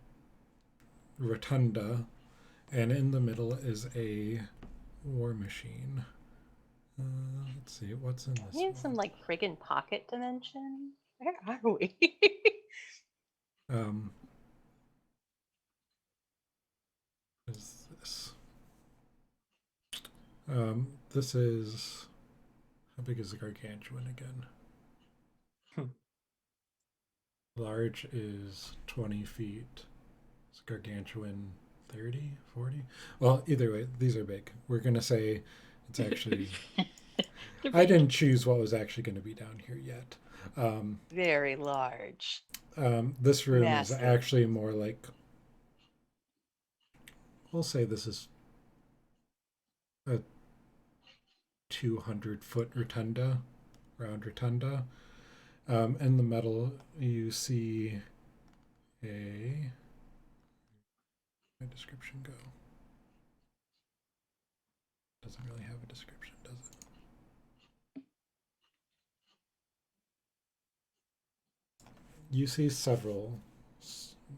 rotunda, and in the middle is a war machine. Let's see, what's in this We need one? some like friggin' pocket dimension. Where are we? Is this? This is, how big is the gargantuan again? Large is 20 feet. Is gargantuan 30, 40? Well, either way, these are big. We're going to say it's actually... I didn't choose what was actually going to be down here yet. Very large. This room Massive. is actually more like... We'll say this is a 200-foot rotunda, round rotunda. In the middle, you see a... My description go? Doesn't really have a description, does it? You see several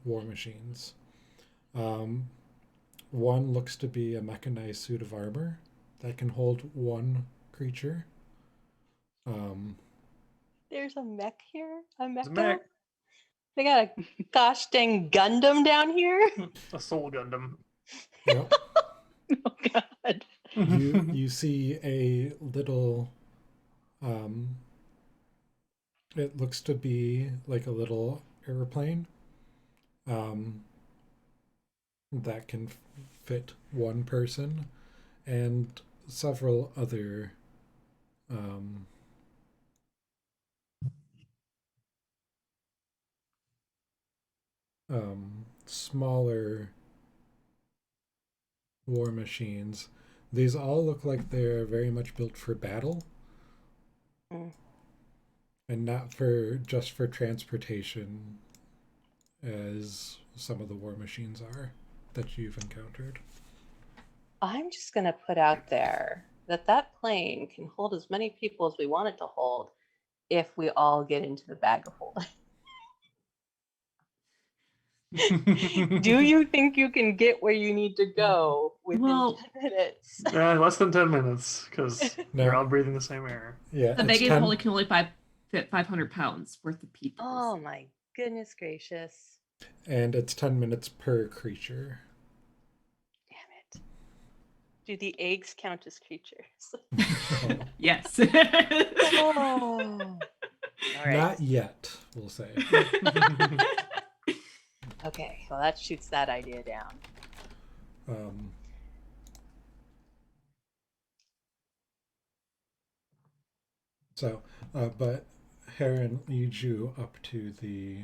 war machines. One looks to be a mechanized suit of armor that can hold one creature. There's a mech here? A It's a mecha? mech. They got a gosh dang Gundam down here? A soul Gundam. Yep. Oh God. you see a little it looks to be like a little airplane that can fit one person, and several other smaller war machines. These all look like they're very much built for battle. And not for just for transportation, as some of the war machines are that you've encountered. I'm just going to put out there that that plane can hold as many people as we want it to hold if we all get into the bag of holding. Do you think you can get where you need to go within Well- 10 minutes? Less than 10 minutes, because No. you're all breathing the same air. Yeah, The it's bag 10, of holding can only fit 500 pounds worth of people. Oh my goodness gracious. and it's 10 minutes per creature. Damn it. Do the eggs count as creatures? Yes. Oh. All right. Not yet, we'll say. Okay, well that shoots that idea down. But Heron leads you up to the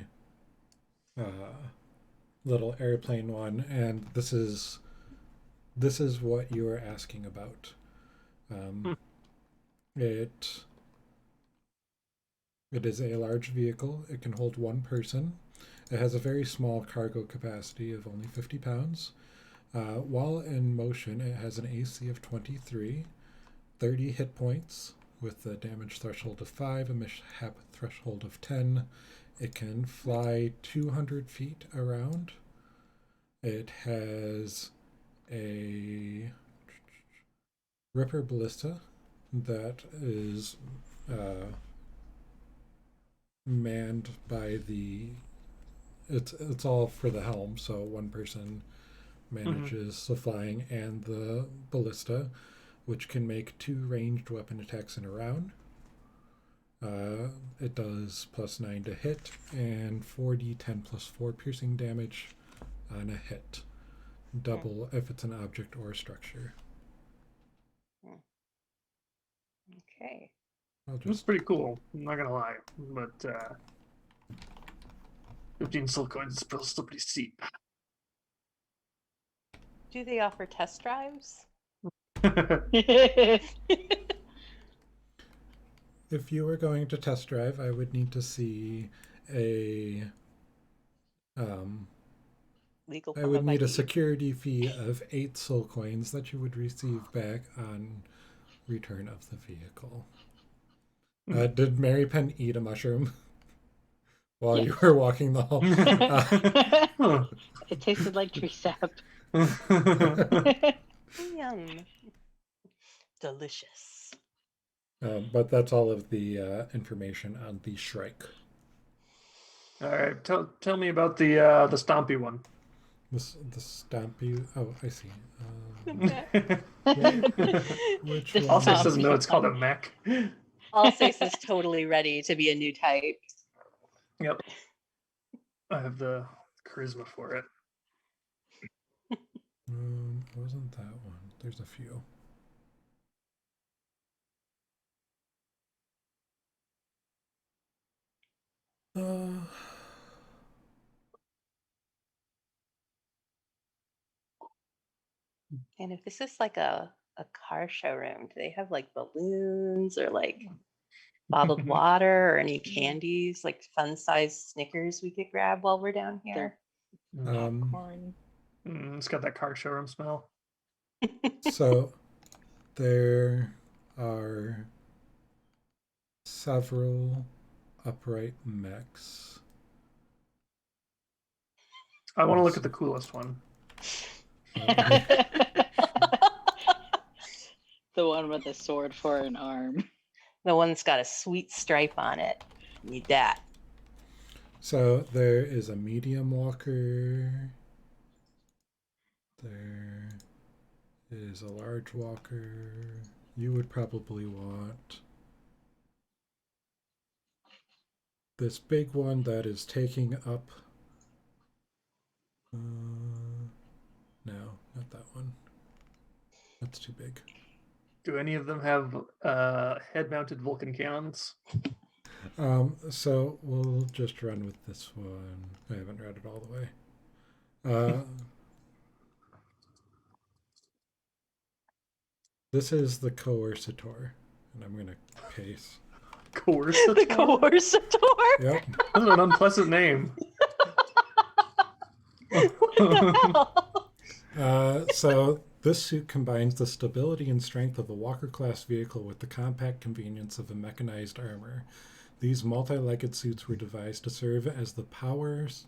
little airplane one, and this is what you are asking about. It is a large vehicle. It can hold one person. It has a very small cargo capacity of only 50 pounds. While in motion, it has an AC of 23, 30 hit points with a damage threshold of 5, a mishap threshold of 10. It can fly 200 feet around. It has a Ripper Ballista that is manned by the. It's all for the helm, so one person manages the flying and the ballista, which can make 2 ranged weapon attacks in a round. It does +9 to hit and 4d10 +4 piercing damage on a hit. Double if it's an object or a structure. Okay. I'll It's just pretty cool. I'm not gonna lie, but 15 silk coins is still pretty steep. Do they offer test drives? If you were going to test drive, I would need to see a. Legal I form would of need a ID. security fee of 8 soul coins that you would receive back on return of the vehicle. Did Mary Penn eat a mushroom while you Yes. were walking the hall? It tasted like tree sap. Yum. Delicious. But that's all of the information on the Shrike. All right, tell me about the stompy one. The Stampy. Oh, I see. Which The one? Alsace Stompy doesn't know it's called a one. mech. Alsace is totally ready to be a new type. Yep. I have the charisma for it. It wasn't that one. There's a few. And if this is like a car showroom, do they have like balloons or like bottled water or any candies, like fun sized Snickers we could grab while we're down here? Popcorn. It's got that car showroom smell. So there are several upright mechs. I want to look at the coolest one. The one with a sword for an arm. The one that's got a sweet stripe on it. Need that. So there is a medium walker. There is a large walker. You would probably want this big one that is taking up. No, not that one. That's too big. Do any of them have head-mounted Vulcan cannons? So we'll just run with this one. I haven't read it all the way. This is the coercitor, and I'm gonna paste. Coercitor? The coercitor? Yep. That's an unpleasant name. What the hell? So this suit combines the stability and strength of a Walker-class vehicle with the compact convenience of a mechanized armor. These multi-legged suits were devised to serve as the powers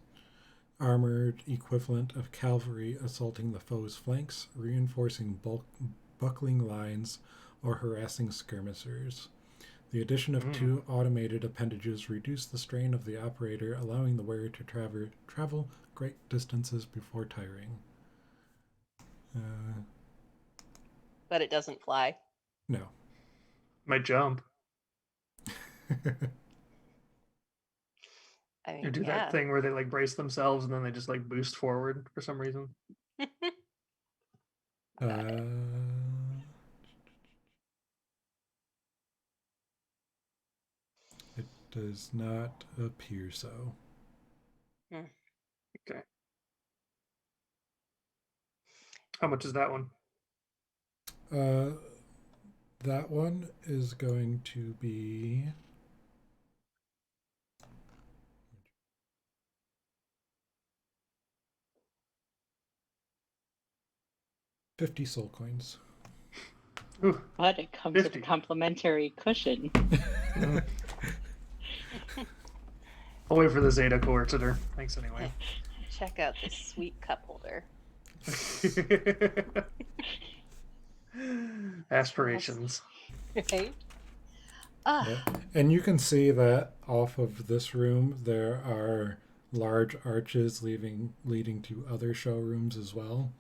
armored equivalent of cavalry assaulting the foe's flanks, reinforcing buckling lines, or harassing skirmishers. The addition of 2 automated appendages reduced the strain of the operator, allowing the wearer to travel great distances before tiring. But it doesn't fly. No. Might jump. I Or mean, do yeah. that thing where they like brace themselves and then they just like boost forward for some reason. It does not appear so. Okay. How much is that one? That one is going to be $50 soul coins. Ooh, But it comes 50. with a complimentary cushion. I'll wait for the Zeta coercitor. Thanks anyway. Check out this sweet cup holder. Aspirations. Right? Yeah. And you can see that off of this room there are large arches leading to other showrooms as well.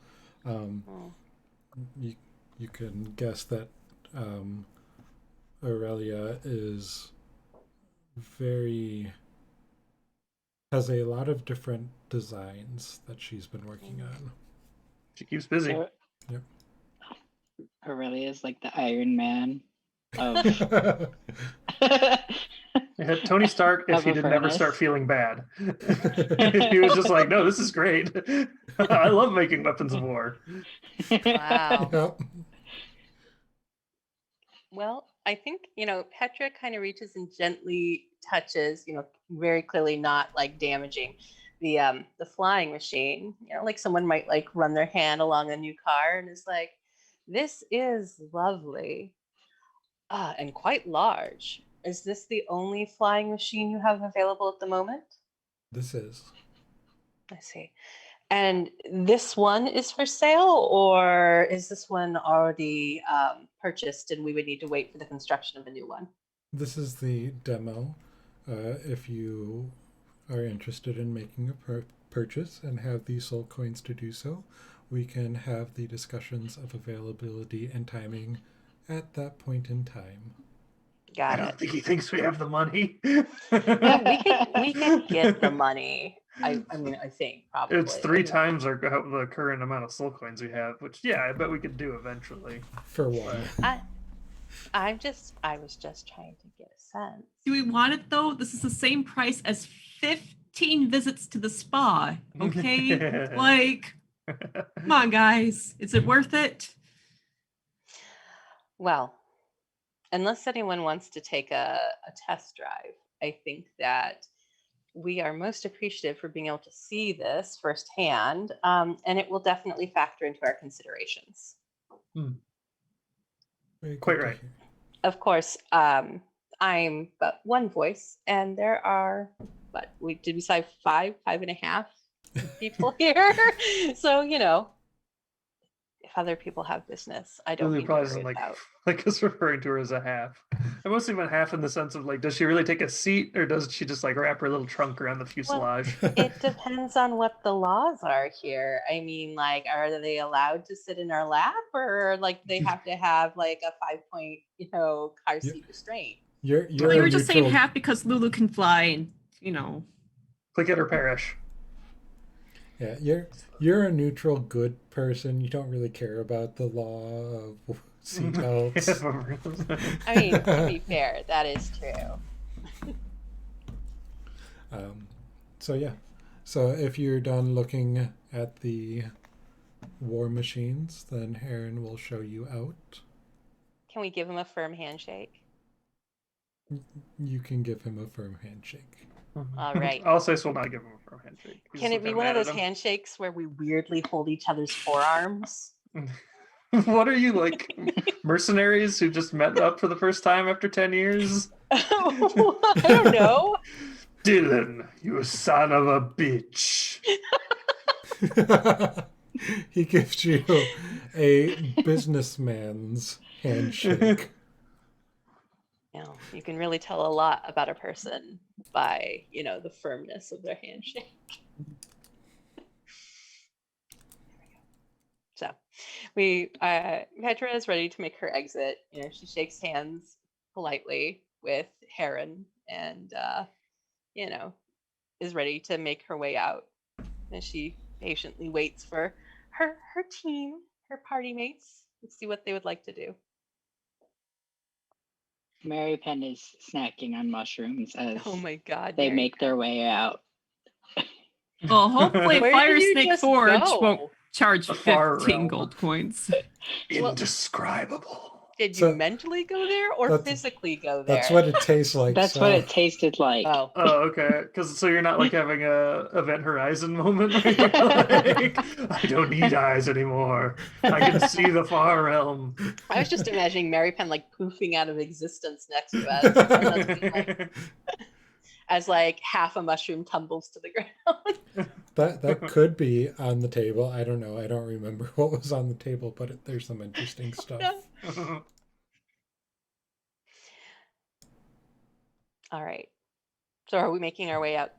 Oh. You you can guess that Aurelia is very has a lot of different designs that she's been working on. She keeps busy. So Yep. Aurelia's like the Iron Man of Yeah, Tony Stark, if Of he did never Avernus. start feeling bad, he was just like, "No, this is great. I love making weapons of war." Wow. Yep. Well, I think, Petra kind of reaches and gently touches, very clearly not like damaging the flying machine. Like someone might like run their hand along a new car and is like, this is lovely. And quite large. Is this the only flying machine you have available at the moment? This is. I see. And this one is for sale, or is this one already purchased and we would need to wait for the construction of a new one? This is the demo. If you are interested in making a purchase and have the soul coins to do so, we can have the discussions of availability and timing at that point in time. I Got don't it. think he thinks we have the money. Yeah, we can get the money. I think probably. It's 3 times the current amount of soul coins we have, which I bet we could do eventually. For one. I was just trying to get a sense. Do we want it though? This is the same price as 15 visits to the spa. Okay? Like, come on, guys. Is it worth it? Well, unless anyone wants to take a test drive, I think that we are most appreciative for being able to see this firsthand, and it will definitely factor into our considerations. Very Quite good to right. hear. Of course, I'm but one voice, and there are, we say 5.5 people here. So, if other people have business, I don't Lily mean to probably worry doesn't about. like us referring to her as a half. I mostly meant half in the sense of like, does she really take a seat, or does she just like wrap her little trunk around the fuselage? It depends on what the laws are here. I mean, like, are they allowed to sit in our lap, or like they have to have like a 5-point, car seat restraint? You're You a were just saying neutral- half because Lulu can fly and, Click at her parish. Yeah, you're a neutral good person. You don't really care about the law of seatbelts. I mean, to be fair, that is true. So if you're done looking at the war machines, then Heron will show you out. Can we give him a firm handshake? You can give him a firm handshake. All right. Alsace will not give him a firm handshake. He's Can it be kinda one of mad at those him. handshakes where we weirdly hold each other's forearms? What are you, like, mercenaries who just met up for the first time after 10 years? I don't know. Dylan, you son of a bitch. He gives you a businessman's handshake. You can really tell a lot about a person by, the firmness of their handshake. So Petra is ready to make her exit. She shakes hands politely with Heron and, is ready to make her way out. And she patiently waits for her team, her party mates, to see what they would like to do. Mary Penn is snacking on mushrooms as Oh my God. they Mary make their Penn. way out. well, hopefully Where Fire did you Snake just Forge go? won't charge The far 15 realm. gold coins. Indescribable. Did you So- mentally go there or That's- physically go there? That's what it tastes like. That's what it tasted like. Oh, Oh, okay. So you're not like having a Event Horizon moment where you're like, I don't need eyes anymore. I can see the far realm. I was just imagining Mary Penn like poofing out of existence next to us as like half a mushroom tumbles to the ground. That could be on the table. I don't know. I don't remember what was on the table, but there's some interesting stuff. All right. So are we making our way out?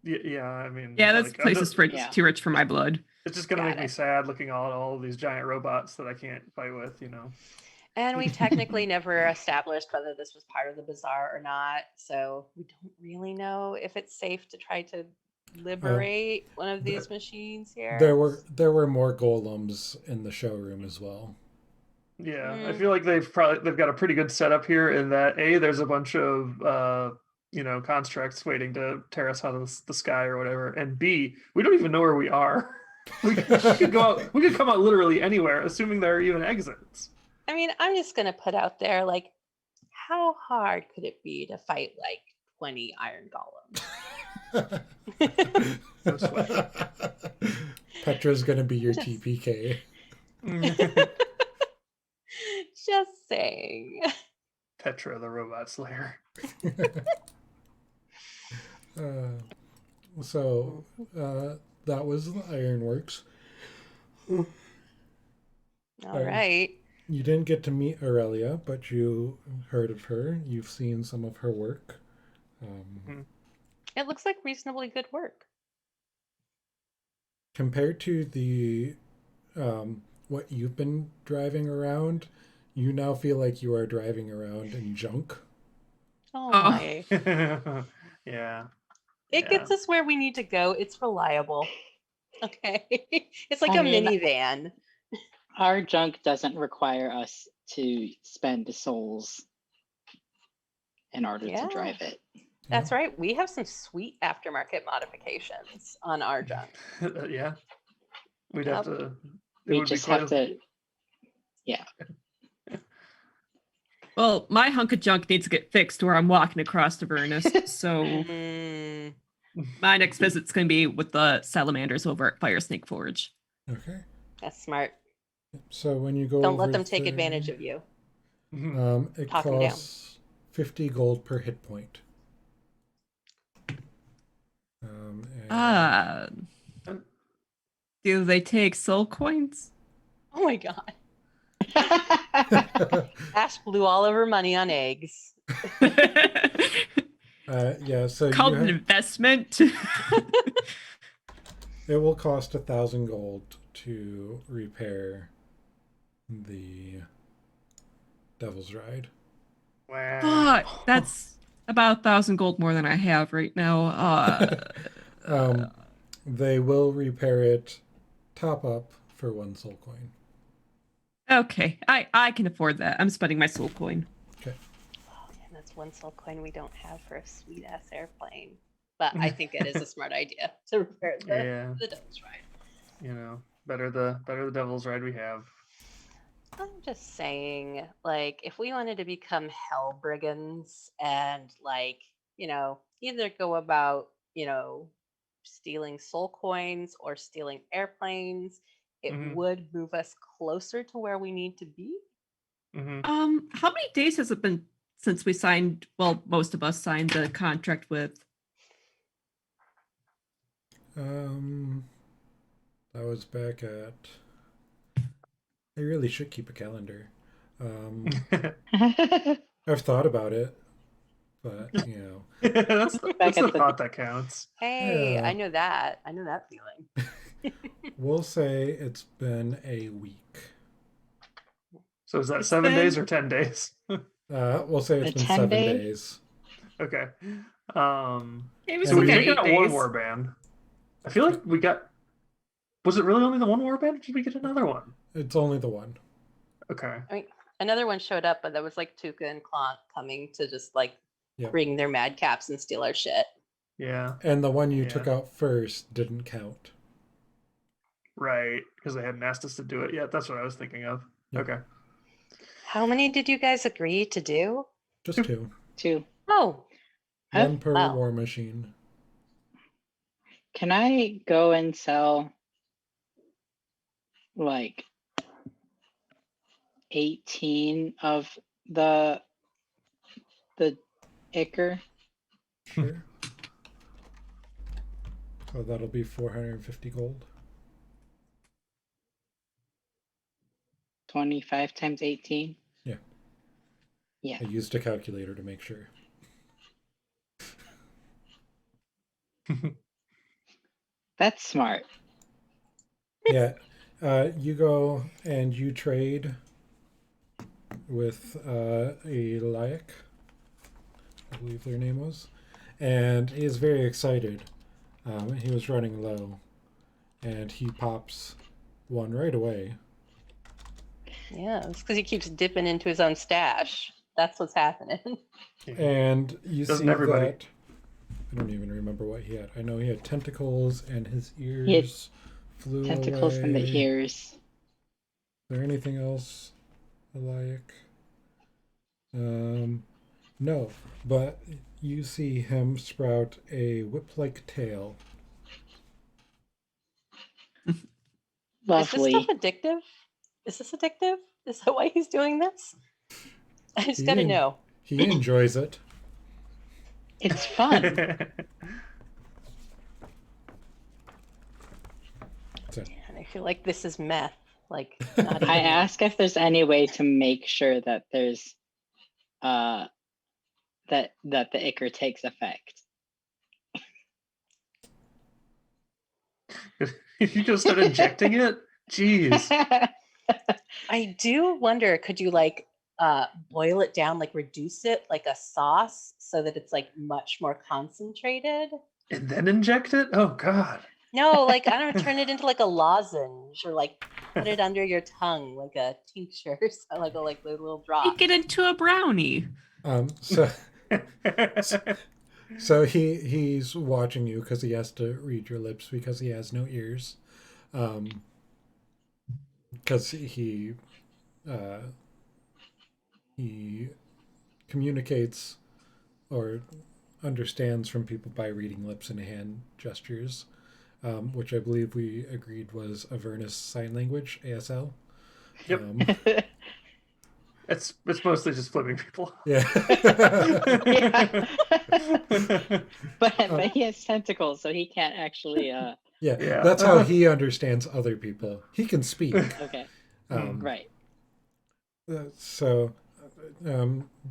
Yeah, I mean, Yeah, this like, place is Yeah. too rich for my blood. it's just gonna Got make me it. sad looking at all these giant robots that I can't fight with, And we technically never established whether this was part of the bazaar or not, so we don't really know if it's safe to try to liberate one of these machines here. There were more golems in the showroom as well. Yeah, I Mm. feel like they've got a pretty good setup here in that there's a bunch of constructs waiting to tear us out of the sky or whatever, and B, we don't even know where we are. We could go out. We could come out literally anywhere, assuming there are even exits. I mean, I'm just gonna put out there, like, how hard could it be to fight like 20 iron golems? No sweat. Petra's gonna be your Just- TPK. Just saying. Petra, the robot slayer. So that was the ironworks. All Um, right. You didn't get to meet Aurelia, but you heard of her. You've seen some of her work. It looks like reasonably good work. Compared to the what you've been driving around, you now feel like you are driving around in junk. Oh Oh. my. Yeah. It gets us where we need to go. It's reliable. Okay. It's like I a mean, minivan. Our junk doesn't require us to spend souls in order Yeah. to drive it. That's right. We have some sweet aftermarket modifications on our junk. Yeah. We'd Yep. have to. We just have to. Yeah. Well, my hunk of junk needs to get fixed where I'm walking across Avernus. So Mm, my next visit's going to be with the salamanders over at Fire Snake Forge. Okay. that's smart. So when you go Don't let over them take 30, advantage of you. it Talk 'em down. costs 50 gold per hit point. And Do they take soul coins? Oh my god. Ash blew all of her money on eggs. yeah, so Called an investment. it will cost 1,000 gold to repair the Devil's Ride. Wow. Fuck, that's about 1,000 gold more than I have right now. They will repair it top up for 1 soul coin. Okay, I can afford that. I'm spending my soul coin. Okay. Oh, and that's 1 soul coin we don't have for a sweet ass airplane. But I think it is a smart idea to repair the Devil's Ride. Better the Devil's Ride we have. I'm just saying, like, if we wanted to become hell brigands and, like, either go about, stealing soul coins or stealing airplanes, it would move us closer to where we need to be. How many days has it been since we signed? Well, most of us signed the contract with. That was back at. I really should keep a calendar. I've thought about it, but that's Back the at the- thought that counts. Hey, Yeah. I know that. I know that feeling. we'll say it's been a week. So is that It's 7 days been- or 10 days? We'll say it's A been 10 7 day? days. Okay. Maybe So we got got 8 one days. warband. I feel like we got. Was it really only the one warband? Or did we get another one? It's only the one. Okay. I mean, another one showed up, but that was like Tuca and Clont coming to just like Yep. bring their madcaps and steal our shit. Yeah. And the one you Yeah. took out first didn't count. Right. Because they hadn't asked us to do it yet. That's what I was thinking of. Yep. Okay. How many did you guys agree to do? Just 2. 2. Oh, One per wow. war machine. Can I go and sell like 18 of the Ichor? Sure. So that'll be 450 gold. 25 times 18? Yeah. Yeah, I used a calculator to make sure. that's smart. Yeah. You go and you trade with a Laik, I believe their name was, and he is very excited. He was running low, and he pops one right away. Yeah, it's because he keeps dipping into his own stash. That's what's happening. And you Doesn't see everybody? that I don't even remember what he had. I know he had tentacles, and his ears He had flew Tentacles away. in the ears. Is there anything else alike? No, but you see him sprout a whip-like tail. Is this stuff Lovely. addictive? Is this addictive? Is that why he's doing this? I just He gotta en- know. He enjoys it. It's fun. So, And I feel like this is meth. Like, not even I meth. ask if there's any way to make sure that there's that the ichor takes effect. You just start injecting it? Jeez. I do wonder, could you like boil it down, like reduce it like a sauce so that it's like much more concentrated? And then inject it? Oh God. No, like I don't know, turn it into like a lozenge or like put it under your tongue like a tincture, so like a little drop. Make it into a brownie. so he's watching you because he has to read your lips because he has no ears. Because he communicates or understands from people by reading lips and hand gestures, which I believe we agreed was Avernus Sign Language, ASL. Yep. It's mostly just flipping people. Yeah. Yeah. But he has tentacles, so he can't actually. Yeah, Yeah. that's how he understands other people. He can speak. Okay. Um, Right. So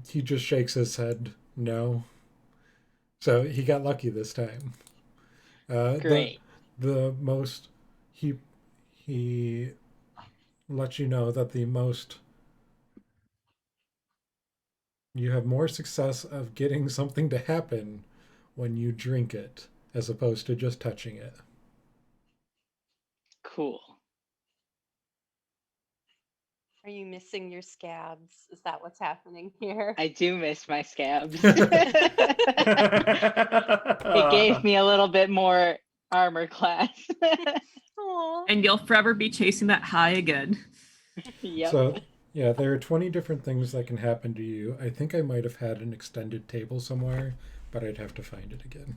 he just shakes his head no. So he got lucky this time. Great. The most he lets you know that the most you have more success of getting something to happen when you drink it as opposed to just touching it. Cool. Are you missing your scabs? Is that what's happening here? I do miss my scabs. It gave me a little bit more armor class. Aw. And you'll forever be chasing that high again. Yep. So yeah, there are 20 different things that can happen to you. I think I might have had an extended table somewhere, but I'd have to find it again.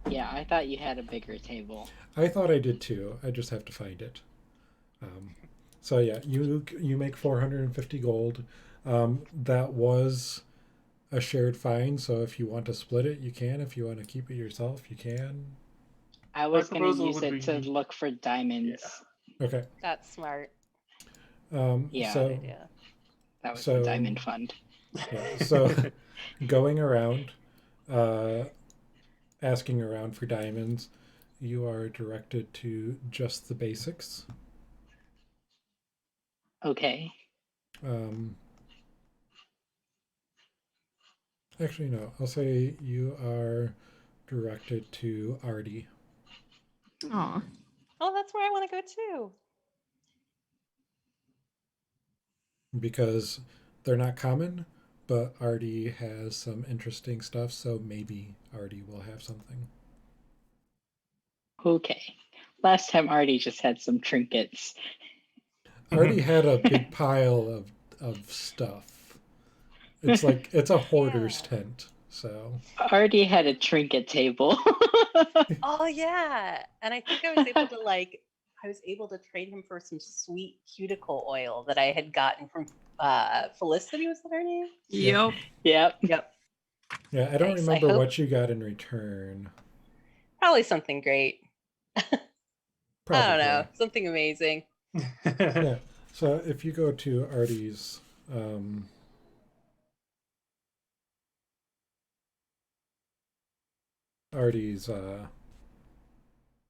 Yeah, I thought you had a bigger table. I thought I did too. I just have to find it. So yeah, you make 450 gold. That was a shared find, so if you want to split it, you can. If you want to keep it yourself, you can. I was going to proposal use would it to be- look for diamonds. Okay. That's smart. Yeah. So Idea. That was So- the diamond fund. yeah, so going around, asking around for diamonds, you are directed to just the basics. Okay. Actually, no. I'll say you are directed to Artie. Aw. Oh, that's where I want to go too. Because they're not common, but Artie has some interesting stuff, so maybe Artie will have something. Okay. Last time Artie just had some trinkets. Artie had a big pile of stuff. It's like it's a hoarder's tent, so Artie had a trinket table. Oh yeah, and I think I was able to trade him for some sweet cuticle oil that I had gotten from Felicity. Was that her name? Yep. Yep. Yep. yeah, I don't Nice. remember hope- what you got in return. Probably something great. Probably. I don't know, something amazing. Yeah. So if you go to Artie's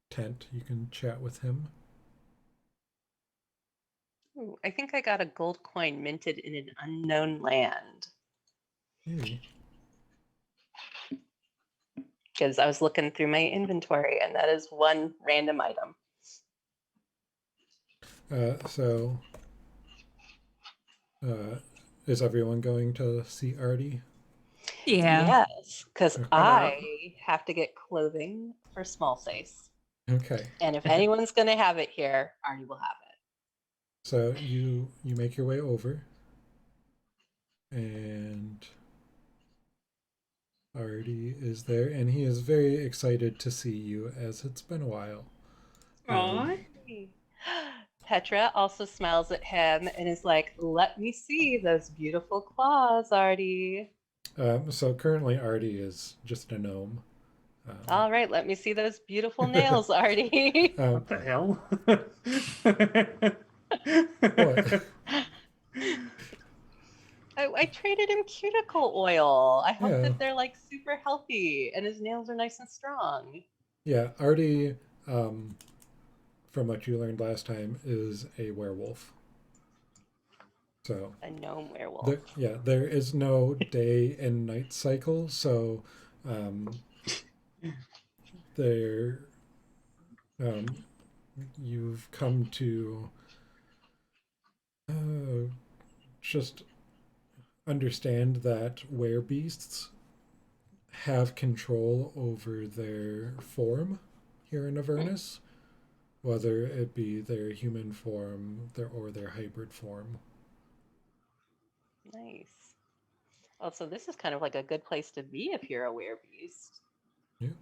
tent, you can chat with him. Ooh, I think I got a gold coin minted in an unknown land. Maybe. Because I was looking through my inventory and that is one random item. So is everyone going to see Artie? Yeah. Yes, because Okay. I have to get clothing for small face. Okay. And if anyone's going to have it here, Artie will have it. So you make your way over, and Artie is there, and he is very excited to see you, as it's been a while. Aw. Petra also smiles at him and is like, let me see those beautiful claws, Artie. So currently Artie is just a gnome. All right, let me see those beautiful nails, Artie. What the hell? What? I traded him cuticle oil. I hope Yeah. that they're like super healthy and his nails are nice and strong. Yeah, Artie, from what you learned last time, is a werewolf. So A gnome werewolf. there is no day and night cycle. So there, you've come to just understand that werebeasts have control over their form here in Avernus, whether it be their human form or their hybrid form. Nice. Also, this is kind of like a good place to be if you're a werebeast. Yeah,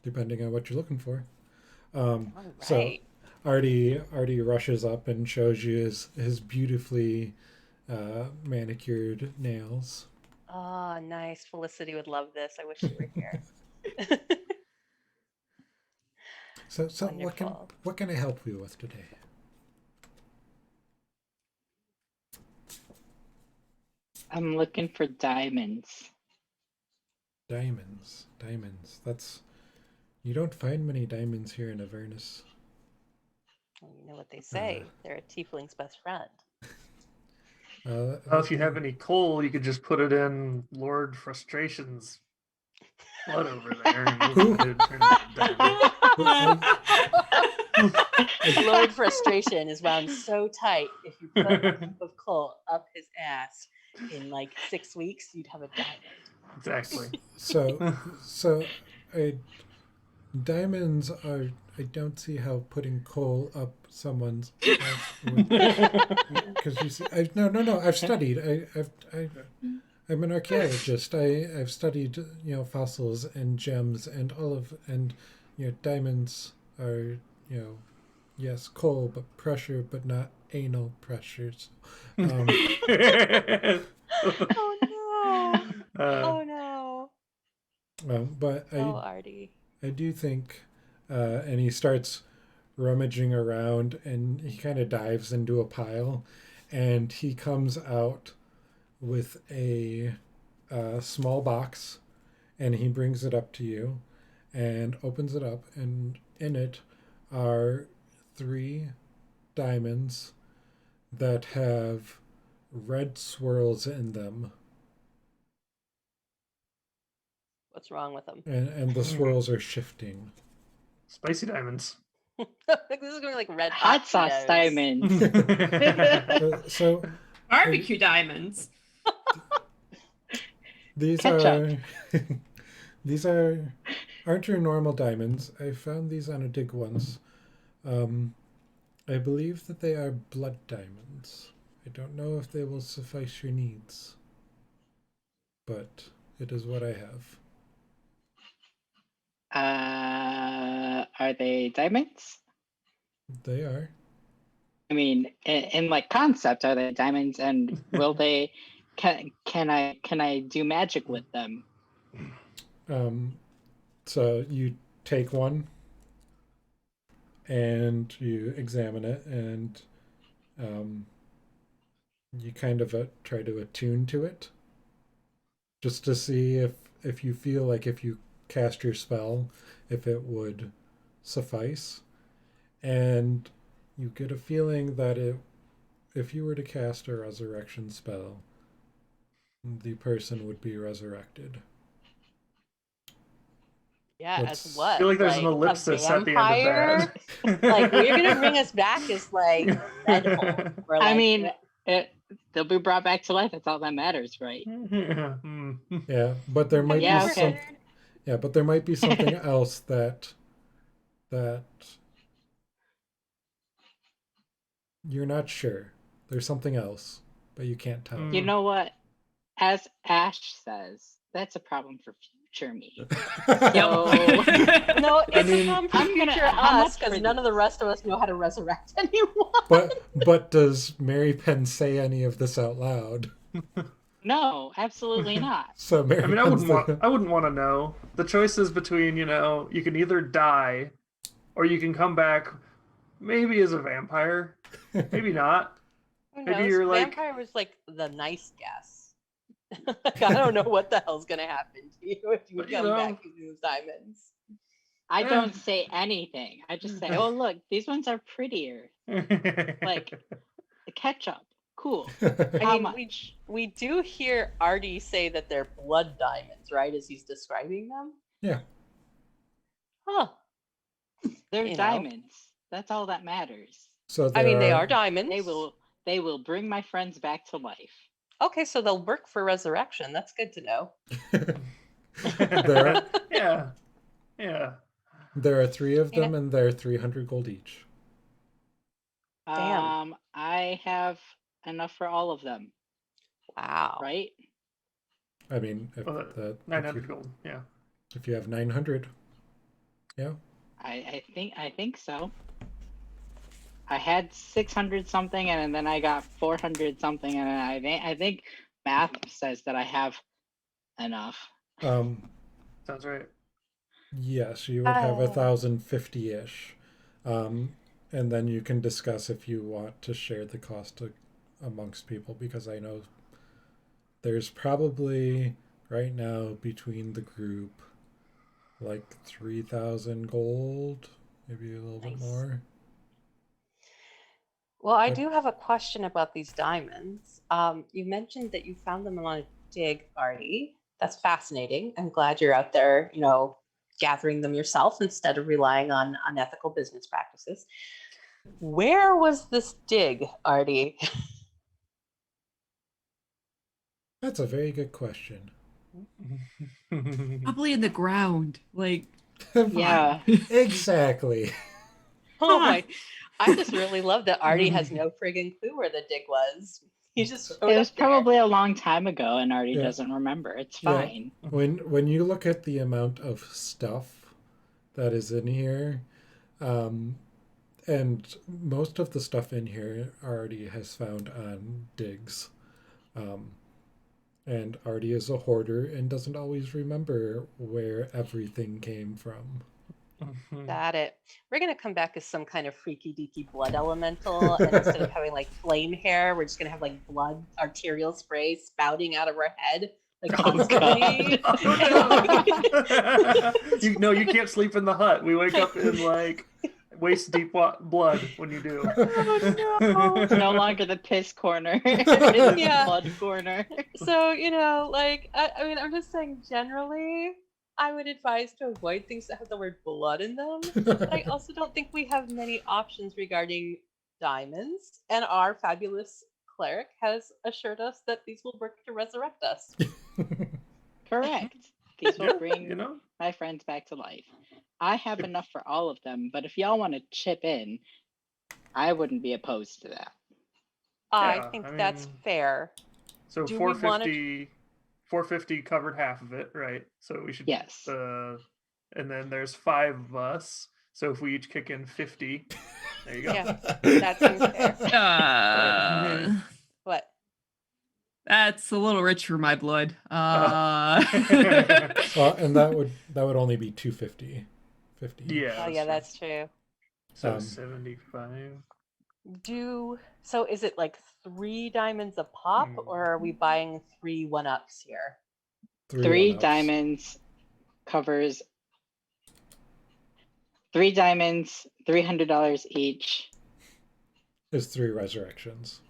depending on what you're looking for. All So right. Artie rushes up and shows you his beautifully manicured nails. Oh, nice. Felicity would love this. I wish she were here. So Wonderful. what can I help you with today? I'm looking for diamonds. Diamonds. That's, you don't find many diamonds here in Avernus. Well, you know what they say. They're a tiefling's best friend. Well, if you have any coal, you could just put it in Lord Frustration's blood over there, and you'll get it turned into diamond. Lord Frustration is wound so tight. If you put a cup of coal up his ass in like 6 weeks, you'd have a diamond. Exactly. So diamonds are. I don't see how putting coal up someone's ass would. Because you see, no. I've studied. I'm an archaeologist. I've studied fossils and gems and diamonds are yes, coal but pressure but not anal pressures. Oh no! Oh no! But Oh, Artie. I do think, and he starts rummaging around and he kind of dives into a pile, and he comes out with a small box, and he brings it up to you and opens it up, and in it are 3 diamonds that have red swirls in them, What's wrong with them? and the swirls are shifting. Spicy diamonds. This is going like red Hot sauce Cheetos. diamonds. So Barbecue diamonds. these Ketchup. aren't your normal diamonds. I found these on a dig once. I believe that they are blood diamonds. I don't know if they will suffice your needs, but it is what I have. Are they diamonds? They are. I mean, in like concept, are they diamonds? And will they? Can I do magic with them? So you take one and you examine it, and you kind of try to attune to it, just to see if you feel like if you cast your spell, if it would suffice. And you get a feeling that if you were to cast a resurrection spell, the person would be resurrected. Yeah, What's- as what? I feel like there's an a ellipsis at the end of vampire? that. Like, you're gonna bring us back as like Red Hole. Or, I like, mean, they'll be brought back to life. That's all that matters, right? Yeah, but there might Yeah, be okay. some. Yeah, but there might be something else that you're not sure. There's something else, but you can't tell. You know what? As Ash says, that's a problem for future me. So No, I it's mean, a problem for I'm gonna- future how us much because for none of the rest of us know how to resurrect anyone. But does Mary Penn say any of this out loud? no, absolutely not. So Mary I mean, Penn's I wouldn't want to know. The choice is between, you can either die, or you can come back, maybe as a vampire, maybe not. Who Maybe knows? you're like- Vampire was like the nice guess. Like, I don't know what the hell's gonna happen to you if you But, you come know. back in those diamonds. I don't say anything. I just say, oh, look, these ones are prettier. Like, the ketchup. Cool. I How mean, much? we do hear Artie say that they're blood diamonds, right? As he's describing them. Yeah. Huh. They're you know. diamonds. That's all that matters. So I mean, they are diamonds. They will bring my friends back to life. Okay, so they'll work for resurrection. That's good to know. There, yeah. there are 3 of You them, and they're 300 gold each. Damn. I have enough for all of them, Wow. right? I mean, if, Well, if 900 you, gold. Yeah. if you have 900, yeah. I think so. I had 600 something, and then I got 400 something, and I think math says that I have enough. Sounds right. Yes, you would have 1,050-ish. And then you can discuss if you want to share the cost amongst people, because I know there's probably right now between the group like 3,000 gold, maybe a little bit Nice. more. Well, I But- do have a question about these diamonds. You mentioned that you found them on a dig, Artie. That's fascinating. I'm glad you're out there, gathering them yourself instead of relying on unethical business practices. Where was this dig, Artie? That's a very good question. Probably in the ground. Like, Yeah. Exactly. Oh my! I just really love that Artie has no friggin' clue where the dig was. He just showed It was up there. probably a long time ago, and Artie Yeah. doesn't remember. It's Yeah. fine. When you look at the amount of stuff that is in here, and most of the stuff in here Artie has found on digs, and Artie is a hoarder and doesn't always remember where everything came from. Got it. We're gonna come back as some kind of freaky deaky blood elemental, and instead of having like flame hair, we're just gonna have like blood arterial spray spouting out of our head, like Oh, constantly. You can't sleep in the hut. We wake up in like waist deep blood when you do. It's no longer the piss corner. It's the Yeah. blood corner. So I mean, I'm just saying generally, I would advise to avoid things that have the word blood in them. But I also don't think we have many options regarding diamonds, and our fabulous cleric has assured us that these will work to resurrect us. Correct. These will Yeah, bring my friends back to life. I have enough for all of them, but if y'all want to chip in, I wouldn't be opposed to that. I Yeah, think I that's mean- fair. So Do we wanna- 450 covered half of it, right? So we should Yes. and then there's 5 of us. So if we each kick in 50, there you go. Yeah, that seems fair. What? That's a little rich for my blood. Well, and that would only be 250. 50. Yeah. Oh yeah, that's true. So Um, 75. So is it like 3 diamonds a pop, or are we buying 3 1-ups here? 3 1-ups. diamonds covers 3 diamonds, $300 each Is 3 resurrections.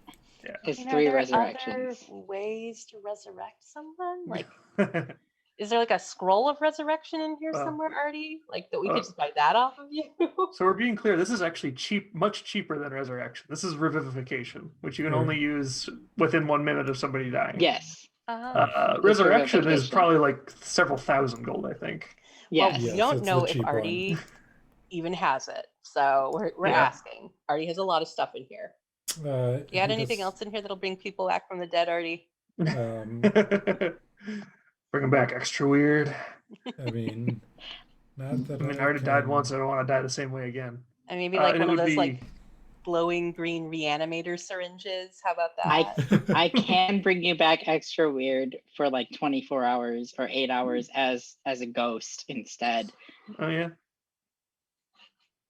is I mean, 3 are there resurrections. other ways to resurrect someone? Like, is there like a scroll of resurrection in here somewhere, Artie? Like that we could just buy that off of you? So we're being clear, this is actually cheap, much cheaper than resurrection. This is revivification, which you can only use within 1 minute of somebody dying. Yes. Oh. Resurrection is revivification. probably like several thousand gold, I think. Yes. Well, we Yes, don't it's know the if cheap one. Artie even has it, so we're Yeah. asking. Artie has a lot of stuff in here. You He had anything does- else in here that'll bring people back from the dead, Artie? Um, Bring them back extra weird. I mean, not that I mean, I already died can- once. I don't want to die the same way again. And maybe like And one it of would those be- like glowing green reanimator syringes. How about I that? I can bring you back extra weird for like 24 hours or 8 hours as a ghost instead. Oh yeah,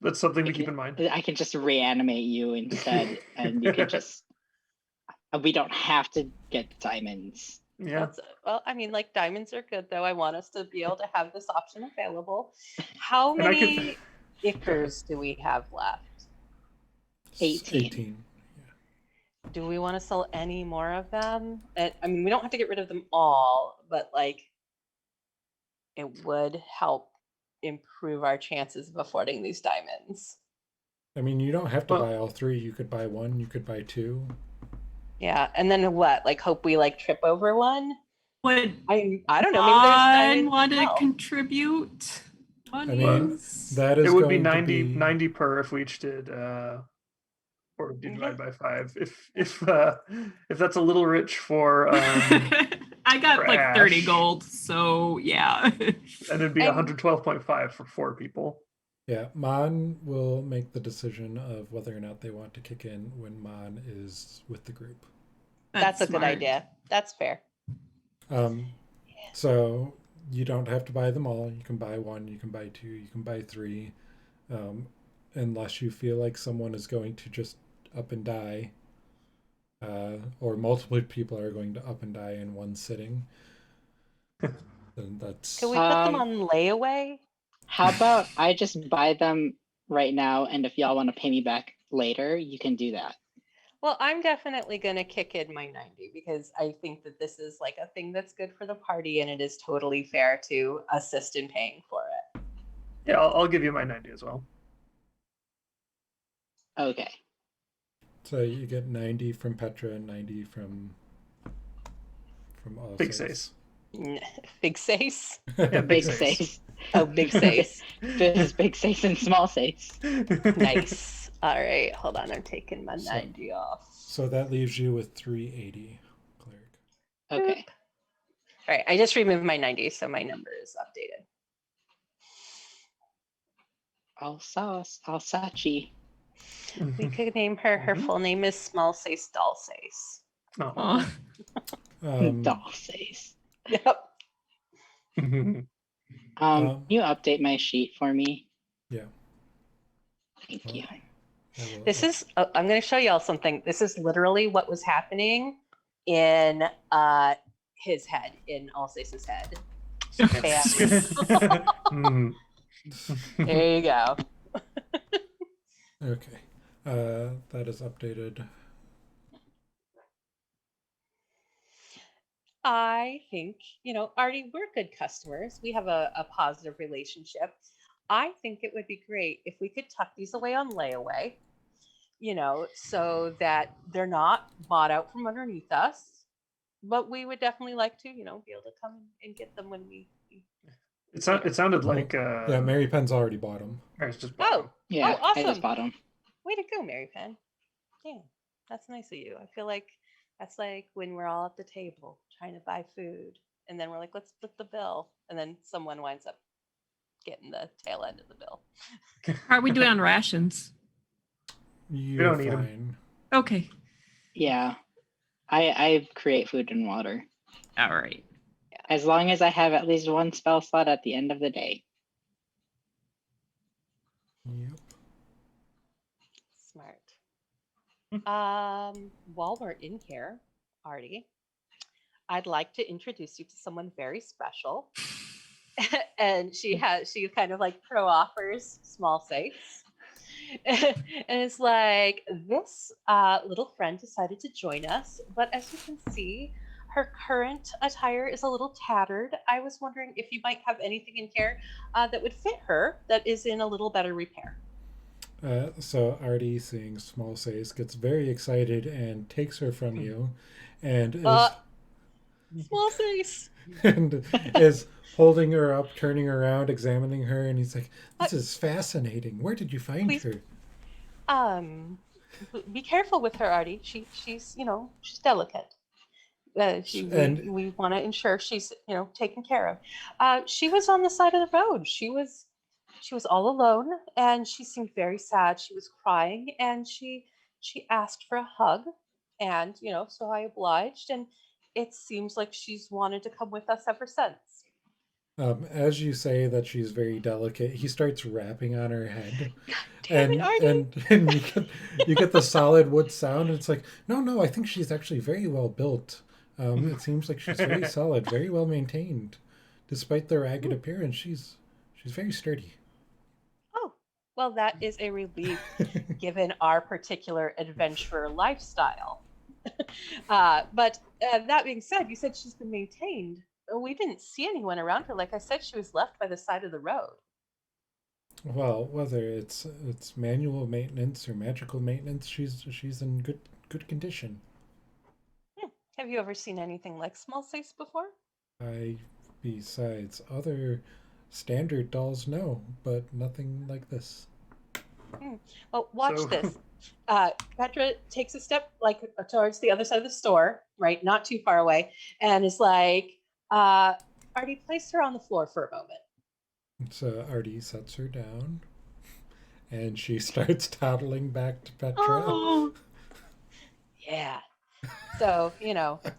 that's something to keep in mind. I can just reanimate you instead, and you can just. We don't have to get diamonds. Yeah, Well, I mean, like diamonds are good though. I want us to be able to have this option available. How And I could- many ichors do we have left? 18. 18. Do we want to sell any more of them? And I mean, we don't have to get rid of them all, but like it would help improve our chances of affording these diamonds. I mean, you don't have to Well- buy all 3. You could buy 1. You could buy 2. Yeah, and then what? Like, hope we like trip over one? Would I don't know. Maybe there's diamonds. want to as well. contribute I mean, monies? that is it would be going 90, to be 90 per if we each did, or Yeah. divide by 5. If that's a little rich for, I got for like 30 Ash. gold, so yeah. and it'd be I'm- 112.5 for 4 people. Yeah, Mon will make the decision of whether or not they want to kick in when Mon is with the group. That's a good smart. idea. That's fair. So you don't have to buy them all. You can buy 1, you can buy 2, you can buy 3, unless you feel like someone is going to just up and die, or multiple people are going to up and die in one sitting. Then that's Can we put them Um, on layaway? How about I just buy them right now, and if y'all want to pay me back later, you can do that. Well, I'm definitely going to kick in my 90 because I think that this is like a thing that's good for the party and it is totally fair to assist in paying for it. Yeah, I'll give you my 90 as well. Okay. so you get 90 from Petra and 90 from all Big six. Sace. Big Sace? Yeah, Big Sace. sace. Oh, Big Sace. This is big sace and small sace. Nice. All right, hold on. I'm taking my So- 90 off. So that leaves you with 380, cleric. Okay. All right, I just removed my 90, so my number is updated. Alsachi. We could name her. Her Mhm. full name is Small Sace Doll Sace. No. Aw. Doll sace. Yep. You update my sheet for me? Yeah. Thank you. I will- This is, I'm going to show y'all something. This is literally what was happening in his head, in Alsace's head. Mm. There you go. Okay. That is updated. I think, Artie, we're good customers. We have a positive relationship. I think it would be great if we could tuck these away on layaway, so that they're not bought out from underneath us. But we would definitely like to, be able to come and get them when we. It sounded like Yeah, Mary Penn's already bought them. Mary's just Oh, Yeah, Oh, I awesome. just bought them. way to go, Mary Penn. Damn, that's nice of you. I feel like that's like when we're all at the table trying to buy food, and then we're like, let's split the bill, and then someone winds up getting the tail end of the bill. How are we doing on rations? You're don't need 'em. fine. Okay. Yeah. I create food and water. All right. As long as I have at least one spell slot at the end of the day. Yep. Smart. While we're in here, Artie, I'd like to introduce you to someone very special. And she kind of like pro offers small safes. And it's like this little friend decided to join us, but as you can see, her current attire is a little tattered. I was wondering if you might have anything in here that would fit her that is in a little better repair. So Artie, seeing Small Sace, gets very excited and takes her from you, and Uh, Small face. and is holding her up, turning around, examining her, and he's like, Uh, "This is fascinating. Where did you find please, her?" um, be careful with her, Artie. She's she's delicate. And We want to ensure she's taken care of. She was on the side of the road. She was all alone, and she seemed very sad. She was crying, and she asked for a hug, and so I obliged, and it seems like she's wanted to come with us ever since. as you say that she's very delicate, he starts rapping on her head, God damn it, Artie! and you get the solid wood sound. And it's like, no, no, I think she's actually very well built. It seems like she's very solid, very well maintained, despite the ragged Hmm. appearance. She's very sturdy. Oh, well, that is a relief given our particular adventurer lifestyle. But that being said, you said she's been maintained. We didn't see anyone around her. Like I said, she was left by the side of the road. Well, whether it's manual maintenance or magical maintenance, she's in good condition. Hmm. Have you ever seen anything like small sace before? I, besides other standard dolls, no, but nothing like this. Hmm. Well, watch So, this. Petra takes a step like towards the other side of the store, right, not too far away, and is like, Artie, place her on the floor for a moment. So Artie sets her down, and she starts toddling back to Petra. Oh, yeah. So,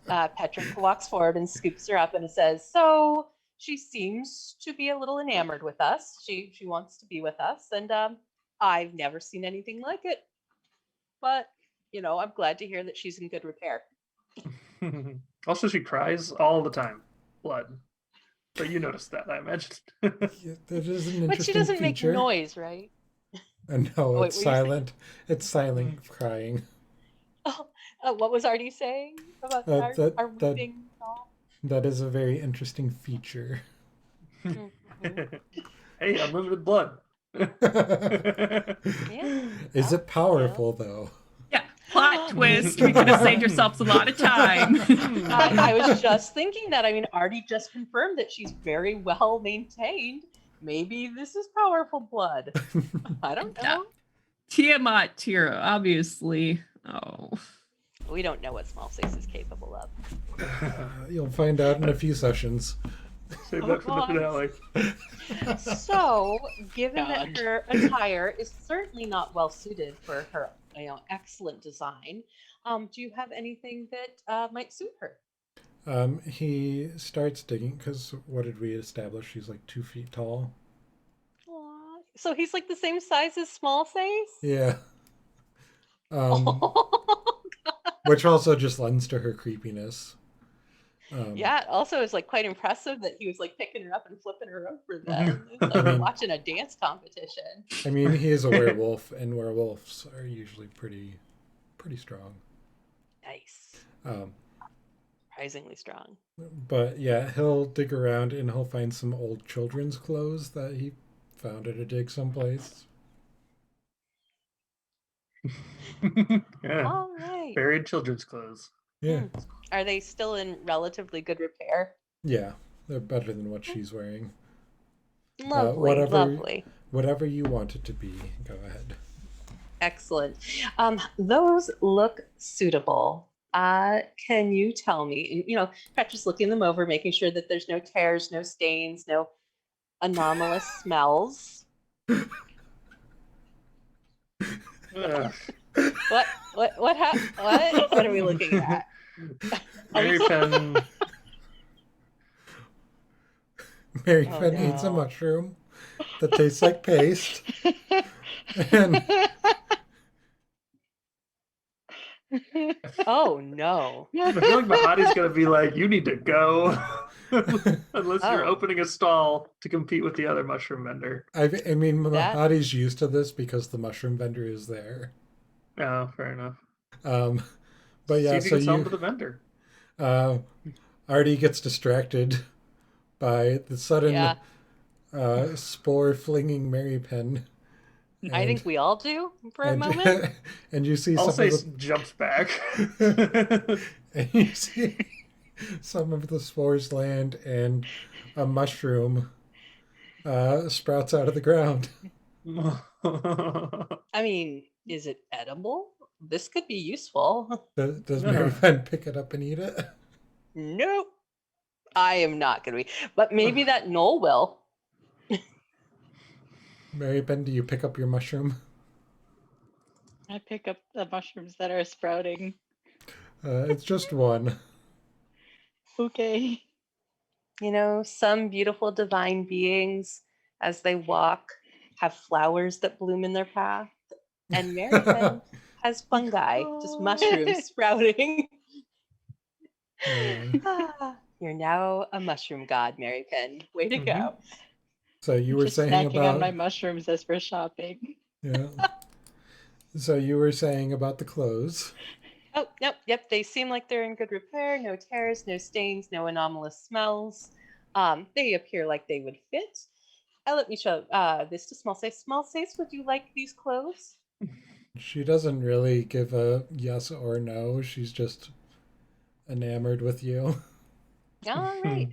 Petra walks forward and scoops her up and says, so she seems to be a little enamored with us. She wants to be with us, and I've never seen anything like it. But, I'm glad to hear that she's in good repair. also, she cries all the time. Blood. But you noticed that, I imagine. Yeah, that is an But she interesting doesn't make feature. noise, right? And Oh, no, wait, it's what were you saying? silent. It's silent crying. Oh, what was Artie saying about Uh, our, that our that weeping doll? that is a very interesting feature. Mhm. Hey, unlimited blood. Yeah, Is well, it powerful though? Yeah, plot twist. We could have saved ourselves a lot of time. I was just thinking that. I mean, Artie just confirmed that she's very well maintained. Maybe this is powerful blood. I don't Yeah. know. Tiamat Tira, obviously. Oh. We don't know what small six is capable of. You'll find out in a few sessions. Save that for the finale. So, given that God. her attire is certainly not well suited for her, excellent design, do you have anything that might suit her? He starts digging because what did we establish? She's like 2 feet tall. Aw. So he's like the same size as small face? Yeah. Oh, Which also just lends to her creepiness. yeah, it also is like quite impressive that he was like picking her up and flipping her over then. It's like mean- watching a dance competition. I mean, he is a werewolf, and werewolves are usually pretty strong. Nice. Um, Surprisingly strong. but yeah, he'll dig around and he'll find some old children's clothes that he found at a dig someplace. Yeah. All right. Buried children's clothes. Yeah, Hmm. Are they still in relatively good repair? yeah, they're better than what she's wearing. Lovely, whatever- lovely. Whatever you want it to be, go ahead. Excellent. Those look suitable. Can you tell me, Petra's looking them over, making sure that there's no tears, no stains, no anomalous smells. Ugh. What are we looking at? Mary Penn. Mary Oh, Penn eats a no. mushroom that tastes like paste. And Oh no. I feel like Mahadi's gonna be like, you need to go. Unless you're Oh. opening a stall to compete with the other mushroom vendor. I mean, That- Mahadi's used to this because the mushroom vendor is there. Oh, fair enough. But See yeah, if you so can sell them to the vendor. Artie gets distracted by the sudden Yeah. spore flinging Mary Pen. I think we all do for a and, moment. and you see I'll some say of jumps back. and you see some of the spores land, and a mushroom sprouts out of the ground. I mean, is it edible? This could be useful. Does No. Mary Pen pick it up and eat it? Nope. I am not going to be. But maybe that Knoll will. Mary Pen, do you pick up your mushroom? I pick up the mushrooms that are sprouting. It's just one. Okay. You know, some beautiful divine beings, as they walk, have flowers that bloom in their path. And Mary Pen has fungi, just mushrooms sprouting. You're now a mushroom god, Mary Pen. Way to go. So you were Just saying snacking about on my mushrooms as we're shopping. yeah. So you were saying about the clothes. Oh, nope, yep, they seem like they're in good repair. No tears, no stains, no anomalous smells. They appear like they would fit. Let me show this to Small Sace. Small Sace, would you like these clothes? She doesn't really give a yes or no. She's just enamored with you. All right.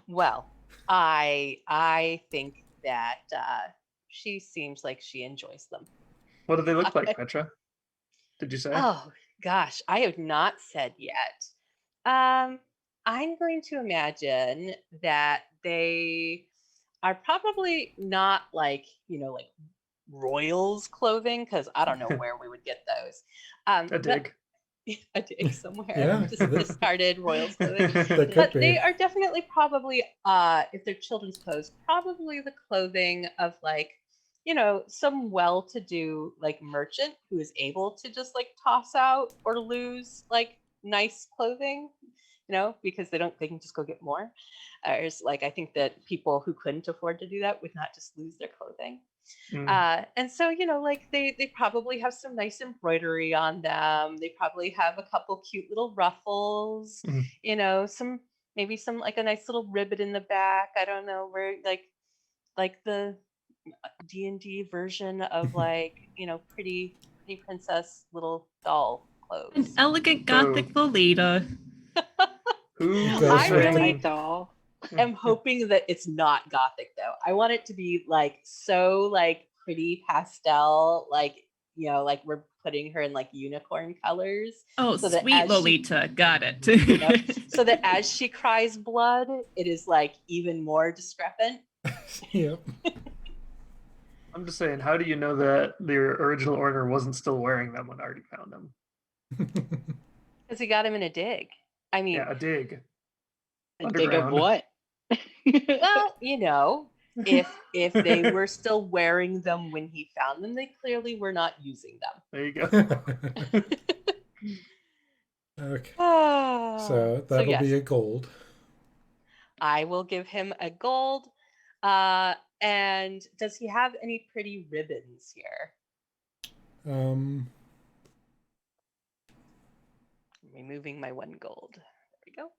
Well, I think that she seems like she enjoys them. What do they look like, Petra? Did you say? Oh gosh, I have not said yet. I'm going to imagine that they are probably not like, like royals clothing, because I don't know where we would get those. A but- dig. a dig somewhere. Yeah. Just discarded royals clothing. That But could they be. are definitely probably, if they're children's clothes, probably the clothing of like, some well-to-do like merchant who is able to just like toss out or lose like nice clothing, because they can just go get more. There's like, I think that people who couldn't afford to do that would not just lose their clothing. And so, like they probably have some nice embroidery on them. They probably have a couple cute little ruffles, maybe some like a nice little ribbon in the back. I don't know, where like the D&D version of like, pretty princess little doll An clothes. elegant gothic Lolita. Who Goes I right really to- doll. am hoping that it's not gothic though. I want it to be like so like pretty pastel, like like we're putting her in like unicorn colors. Oh, So that sweet as she- Lolita. Got it. So that as she cries blood, it is like even more discrepant. Yep. I'm just saying, how do you know that the original owner wasn't still wearing them when Artie found them? Because he got him in a dig. I mean, Yeah, a dig. A dig of Underground. what? well, if they were still wearing them when he found them, they clearly were not using them. There you go. Okay. So So that'll yes, be a gold. I will give him a gold. And does he have any pretty ribbons here? Removing my 1 gold. There we go.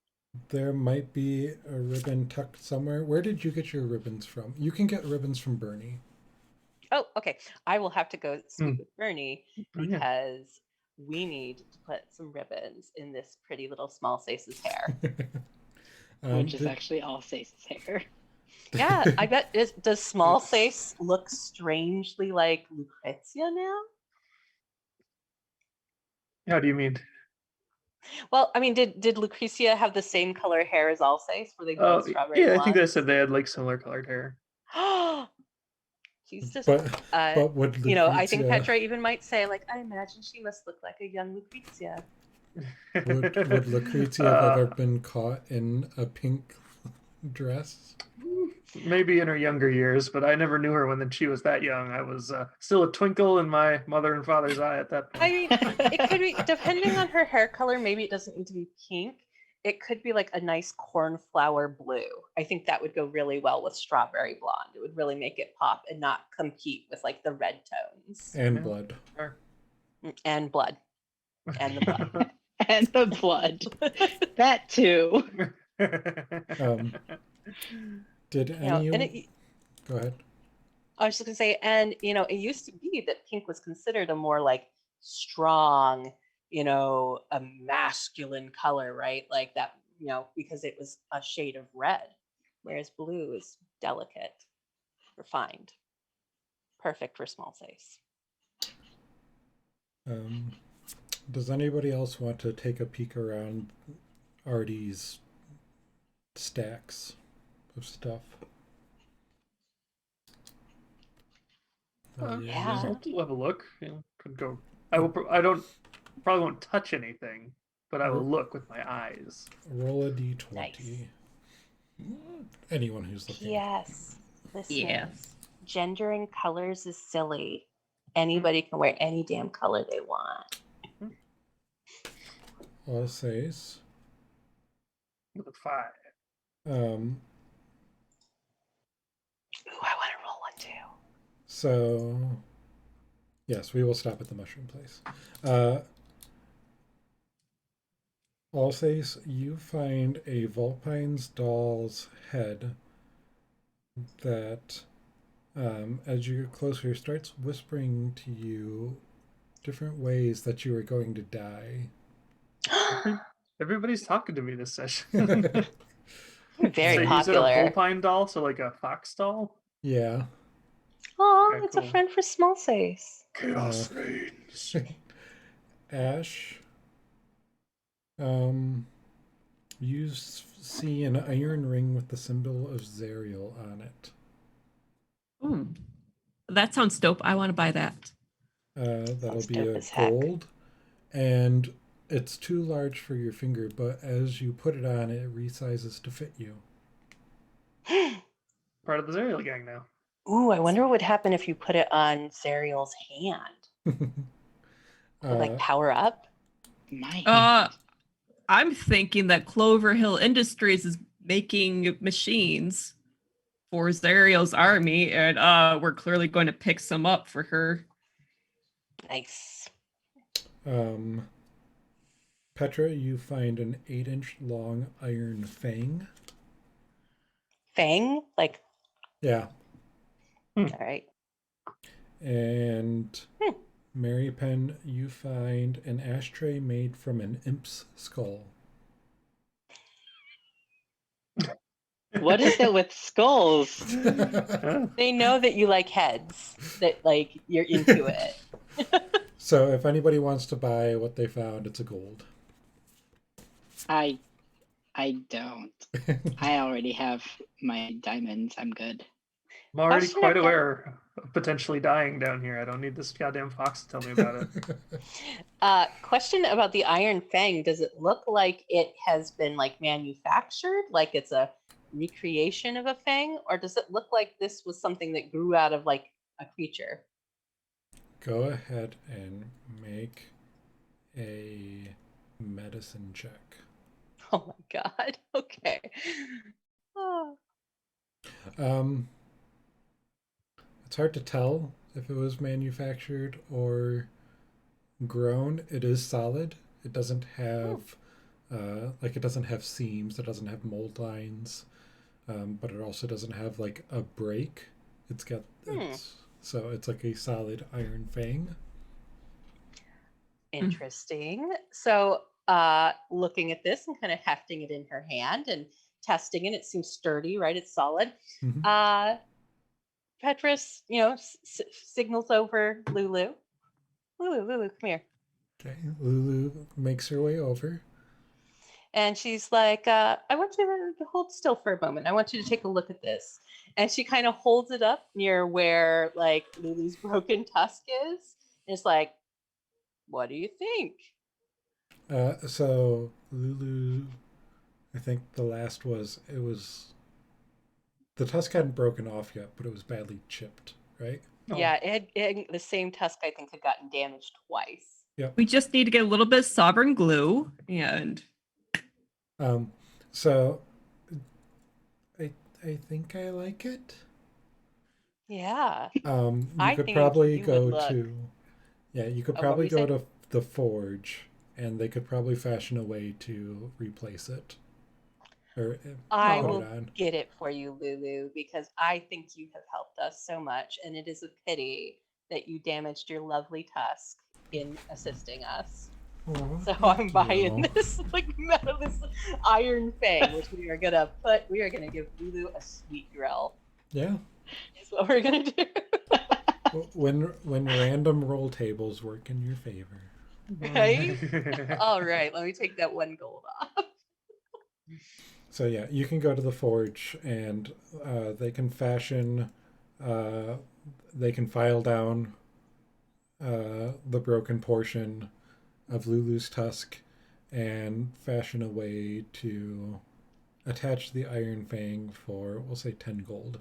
There might be a ribbon tucked somewhere. Where did you get your ribbons from? You can get ribbons from Bernie. Oh, okay. I will have to go speak with Bernie Yeah. because we need to put some ribbons in this pretty little Small Sace's hair. Which is actually all Sace's hair. Yeah, I bet. Does Small Sace look strangely like Lucrezia now? How do you mean? Well, I mean, did Lucrezia have the same color hair as Alsace? Were they both strawberry yeah, I think they blondes? said they had like similar colored hair. She's just, but would Lucrezia, I think Petra even might say, like, I imagine she must look like a young Lucrezia. would Lucrezia have ever been caught in a pink dress? Maybe in her younger years, but I never knew her when she was that young. I was still a twinkle in my mother and father's eye at that I point. mean, it could be, depending on her hair color, maybe it doesn't need to be pink. It could be like a nice cornflower blue. I think that would go really well with strawberry blonde. It would really make it pop and not compete with like the red tones. And Yeah. blood. Sure. And blood. And the blood. And the blood. That too. Did any and go ahead? I was just gonna say, and it used to be that pink was considered a more like strong, a masculine color, right? Like that, because it was a shade of red, whereas blue is delicate, refined, perfect for small size. Does anybody else want to take a peek around Artie's stacks of stuff? Yeah. We'll have a look. Could go. I probably won't touch anything, but I will look with my eyes. Roll a d20. Nice. Anyone who's looking. Yes. Listen. Yes. Gendering colors is silly. Anybody can wear any damn color they want. All says. With a 5. Ooh, I want to roll one too. So, yes, we will stop at the mushroom place. Alsace, you find a Vulpine's doll's head that, as you get closer, starts whispering to you different ways that you are going to die. Everybody's talking to me this session. Very so popular. You said a vulpine doll, so like a fox doll? Yeah. Oh, Okay, it's cool. a friend for small face. Chaos reigns. Ash, you see an iron ring with the symbol of Zerial on it. Ooh, that sounds dope. I want to buy that. That'll Sounds be dope a as heck. gold, and it's too large for your finger, but as you put it on, it resizes to fit you. Part of the Zerial gang now. Ooh, I wonder what would happen if you put it on Zerial's hand. Would it, like power up? Might. I'm thinking that Clover Hill Industries is making machines for Zerial's army, and we're clearly going to pick some up for her. Nice. Petra, you find an 8-inch long iron fang. Fang? Like, Yeah. all right. And Mary Penn, you find an ashtray made from an imp's skull. What is it with skulls? They know that you like heads, that like you're into it. So if anybody wants to buy what they found, it's a gold. I don't. I already have my diamonds. I'm good. I'm already Question quite about- aware of potentially dying down here. I don't need this goddamn fox to tell me about it. Question about the iron fang. Does it look like it has been like manufactured, like it's a recreation of a fang, or does it look like this was something that grew out of like a creature? Go ahead and make a medicine check. Oh my god. Okay. Oh. It's hard to tell if it was manufactured or grown. It is solid. It doesn't have it doesn't have seams. It doesn't have mold lines, but it also doesn't have like a break. So it's like a solid iron fang. Interesting. So looking at this and kind of hefting it in her hand and testing it, it seems sturdy, right? It's solid. Mhm. Petrus, signals over Lulu. Lulu, come here. Okay, Lulu makes her way over. And she's like, I want you to hold still for a moment. I want you to take a look at this. And she kind of holds it up near where like Lulu's broken tusk is. And it's like, what do you think? So Lulu, I think the the tusk hadn't broken off yet, but it was badly chipped, right? Oh. Yeah, the same tusk I think had gotten damaged twice. Yep. We just need to get a little bit of sovereign glue and So I think I like it. Yeah. You I could think probably you go would look- to, yeah, you could Oh, what were probably you go saying? to the forge, and they could probably fashion a way to replace it. Or I put will it on. get it for you, Lulu, because I think you have helped us so much, and it is a pity that you damaged your lovely tusk in assisting us. Aw, So thank I'm buying you. this this iron fang, which we are gonna give Lulu a sweet grill. Yeah. Is what we're gonna do. When random roll tables work in your favor. Right? All right, let me take that 1 gold off. So yeah, you can go to the forge, and they can fashion. They can file down the broken portion of Lulu's tusk and fashion a way to attach the iron fang for, we'll say, 10 gold.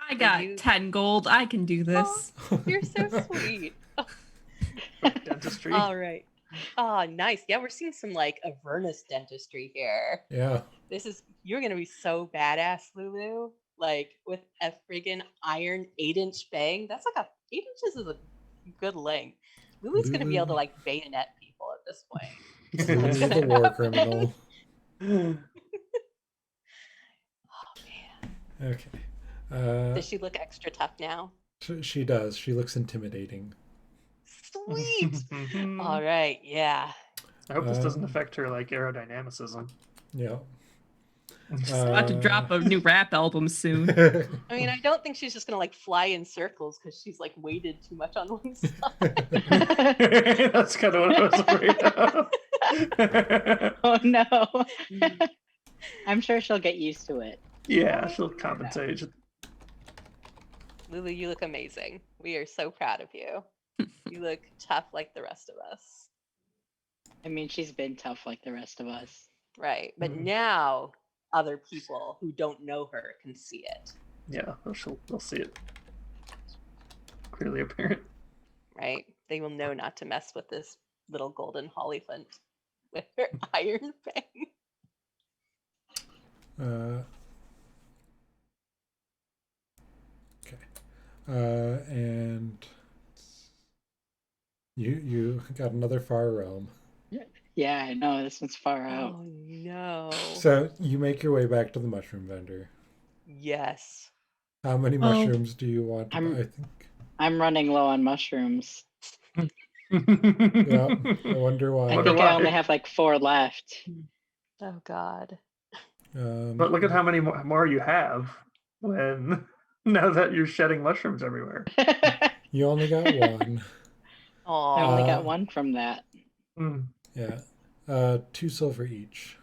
I got you- 10 gold. I can do this. You're so sweet. Dentistry. All right. Oh, nice. Yeah, we're seeing some like Avernus dentistry here. Yeah. You're gonna be so badass, Lulu. Like with a friggin' iron 8-inch fang. That's like 8 inches is a good length. Lulu's gonna be able to Lulu. like bayonet people at this point. Lulu's the war criminal. Oh man. Okay. Does she look extra tough now? She does. She looks intimidating. Sweet. All right. Yeah. I hope this doesn't affect her like aerodynamicism. Yeah. About to drop a new rap album soon. I mean, I don't think she's just gonna like fly in circles because she's like weighted too much on one side. That's kind of what I was afraid of. Oh no. I'm sure she'll get used to it. Yeah, she'll compensate. Lulu, you look amazing. We are so proud of you. You look tough like the rest of us. I mean, she's been tough like the rest of us. Right. But now other people who don't know her can see it. Yeah, they'll see it. Clearly apparent. Right? They will know not to mess with this little golden hollyphant with her iron fang. Okay. And you got another far realm. Yeah, I know. This one's far out. Oh no. So you make your way back to the mushroom vendor. Yes. How many Well, mushrooms do you want to I'm- buy? I think. I'm running low on mushrooms. Yeah. I wonder why. I Wonder think why. I only have like 4 left. Oh God. But look at how many more you have when now that you're shedding mushrooms everywhere. You only got one. I only Oh. got 1 from that. Mm. Yeah. 2 silver each.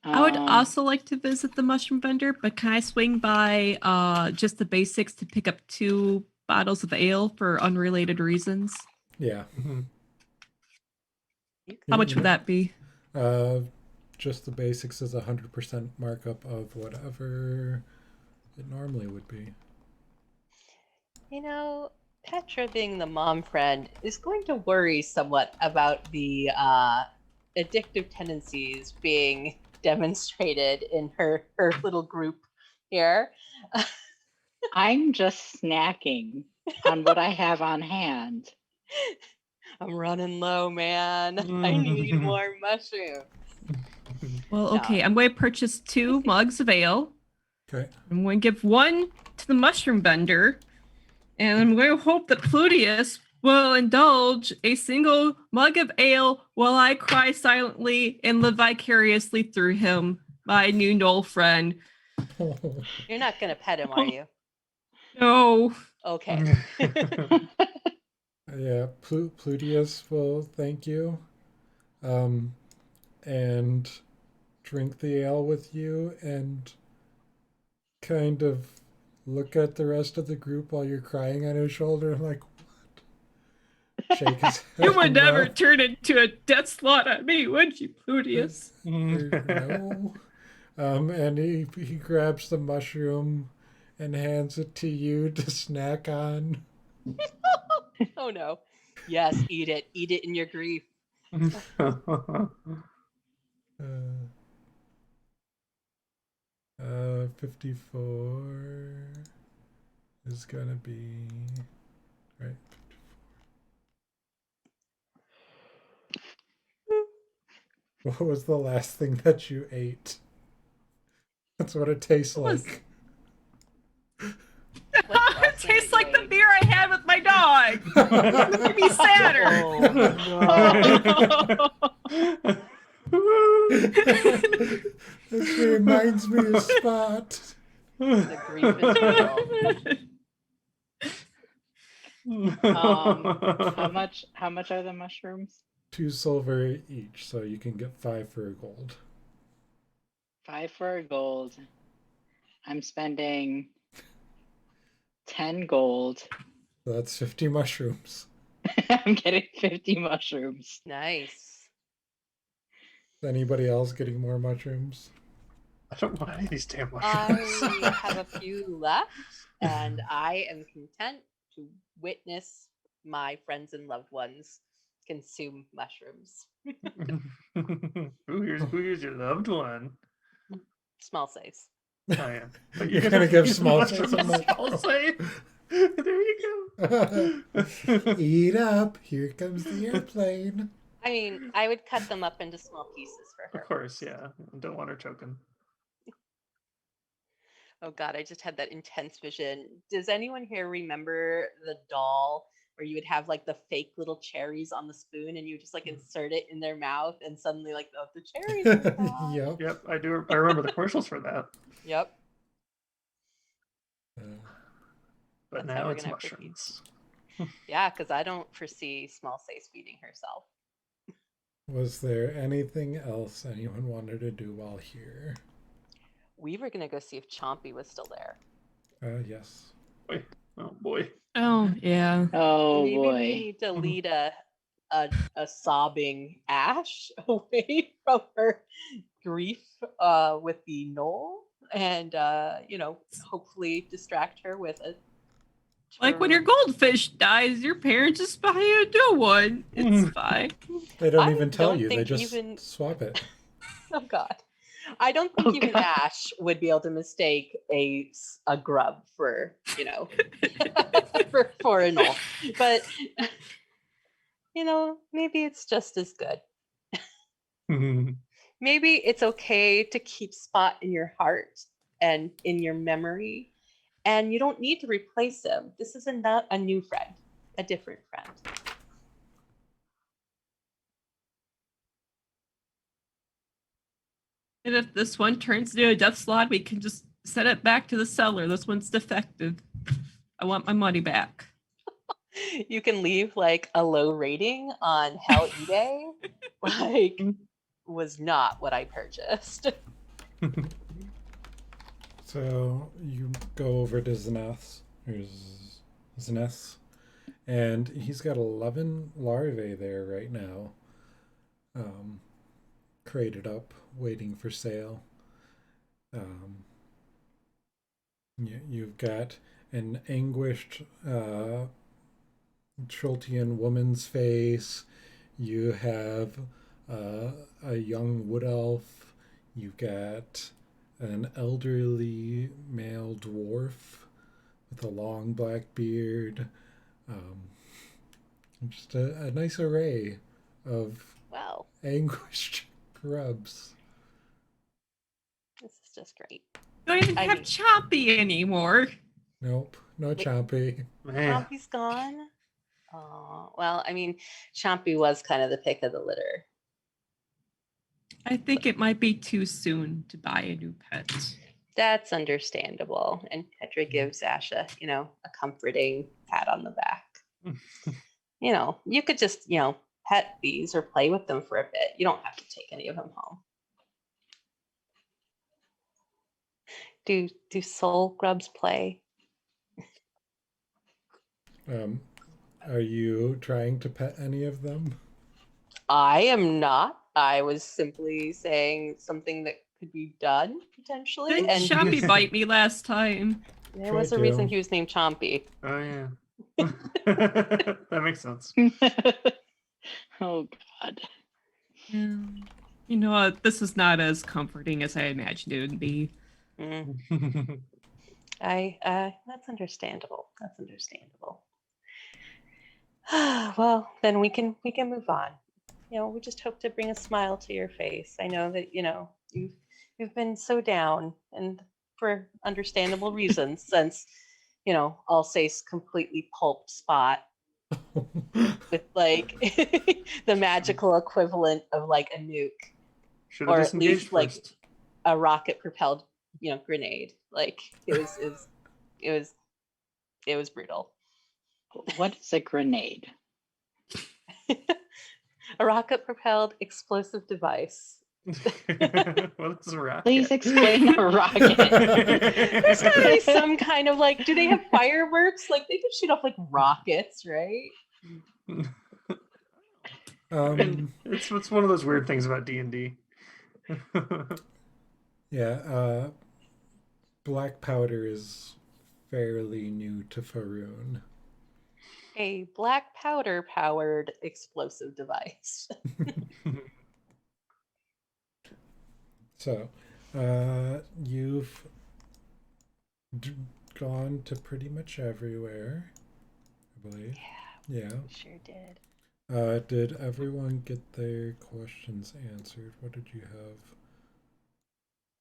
I would Um, also like to visit the mushroom vendor, but can I swing by just the basics to pick up 2 bottles of ale for unrelated reasons? Yeah. Mhm. How much would that be? Just the basics is 100% markup of whatever it normally would be. You know, Petra, being the mom friend, is going to worry somewhat about the addictive tendencies being demonstrated in her little group here. I'm just snacking on what I have on hand. I'm running low, man. I need more mushrooms. Well, No. okay, I'm going to purchase 2 mugs of ale. Okay. I'm going to give 1 to the mushroom vendor, and I'm going to hope that Pludius will indulge a single mug of ale while I cry silently and live vicariously through him, my new Knoll friend. You're not going to pet him, are you? No. Okay. Yeah, Pludius will thank you. And drink the ale with you and kind of look at the rest of the group while you're crying on his shoulder. I'm like, shake his head. You would never no. turn into a death slot on me, would you, Pludius? No. And he grabs the mushroom and hands it to you to snack on. Oh no. Yes, eat it. Eat it in your grief. 54 is gonna be right. 54. What was the last thing that you ate? That's what it tastes What was- like. What's the It last thing tastes that you like the ate? beer I had with my dog. It made me sadder. Oh, This reminds me of Spot. the grief is real. How much are the mushrooms? 2 silver each, so you can get 5 for a gold. 5 for a gold. I'm spending 10 gold. So that's 50 mushrooms. I'm getting 50 mushrooms. Nice. Is anybody else getting more mushrooms? I don't want any of these damn mushrooms. I have a few left, and I am content to witness my friends and loved ones consume mushrooms. Who's your loved one? Small size. Oh, yeah. But You're gonna give use small mushrooms size a as small mushroom. size? There you go. Eat up. Here comes the airplane. I mean, I would cut them up into small pieces for her. Of course, yeah. Don't want her choking. Oh god, I just had that intense vision. Does anyone here remember the doll where you would have like the fake little cherries on the spoon and you would just like insert it in their mouth and suddenly like the cherries are gone? Yep. Yep, I do. I remember the commercials for that. Yep. But That's how now we're it's gonna have to feed. mushrooms. Yeah, because I don't foresee Small Sace feeding herself. Was there anything else anyone wanted to do while here? We were gonna go see if Chompy was still there. Yes. Boy. Oh boy. Oh, yeah. Oh Maybe boy. we need to lead a sobbing Ash away from her grief with the knoll, and hopefully distract her with a. Like when your goldfish dies, your parents just buy you a new one. It's fine. They don't I even tell don't you. They think just even- swap it. Oh God, I don't think Oh, even God. Ash would be able to mistake a grub for for a knoll, but maybe it's just as good. Maybe it's okay to keep Spot in your heart and in your memory, and you don't need to replace him. This is not a new friend, a different friend. And if this one turns into a death slot, we can just send it back to the seller. This one's defective. I want my money back. You can leave like a low rating on Hell eBay. Like, was not what I purchased. So you go over to Zneth's, and he's got 11 larvae there right now, crated up, waiting for sale. You've got an anguished Troltian woman's face. You have a young wood elf. You've got an elderly male dwarf with a long black beard. Just a nice array of Wow, anguished grubs. this is just great. Don't even I have mean- Chompy anymore. Nope, no Wait. Chompy. Man. Chompy's gone. Oh, well, I mean, Chompy was kind of the pick of the litter. I think it might be too soon to buy a new pet. That's understandable. And Petra gives Asha, a comforting pat on the back. You could just, pet these or play with them for a bit. You don't have to take any of them home. Do soul grubs play? Are you trying to pet any of them? I am not. I was simply saying something that could be done potentially, Didn't and Chompy bite me last time? there was a Tried reason to. he was named Chompy. Oh yeah. That makes sense. Oh God. Yeah. You know what? This is not as comforting as I imagined it would be. Mm, that's understandable. That's understandable. Well, then we can move on. We just hope to bring a smile to your face. I know that you've been so down, and for understandable reasons, since Alsace's completely pulped Spot with like the magical equivalent of like a nuke, Should have or at disengaged least like first. a rocket propelled grenade. Like it was brutal. What is a grenade? A rocket propelled explosive device. What is a rocket? Please explain a rocket. There's gotta be some kind of like, do they have fireworks? Like they could shoot off like rockets, right? It's one of those weird things about D&D. Yeah, black powder is fairly new to Faroon. A black powder powered explosive device. So, you've gone to pretty much everywhere, I believe. Yeah. We sure did. Did everyone get their questions answered? What did you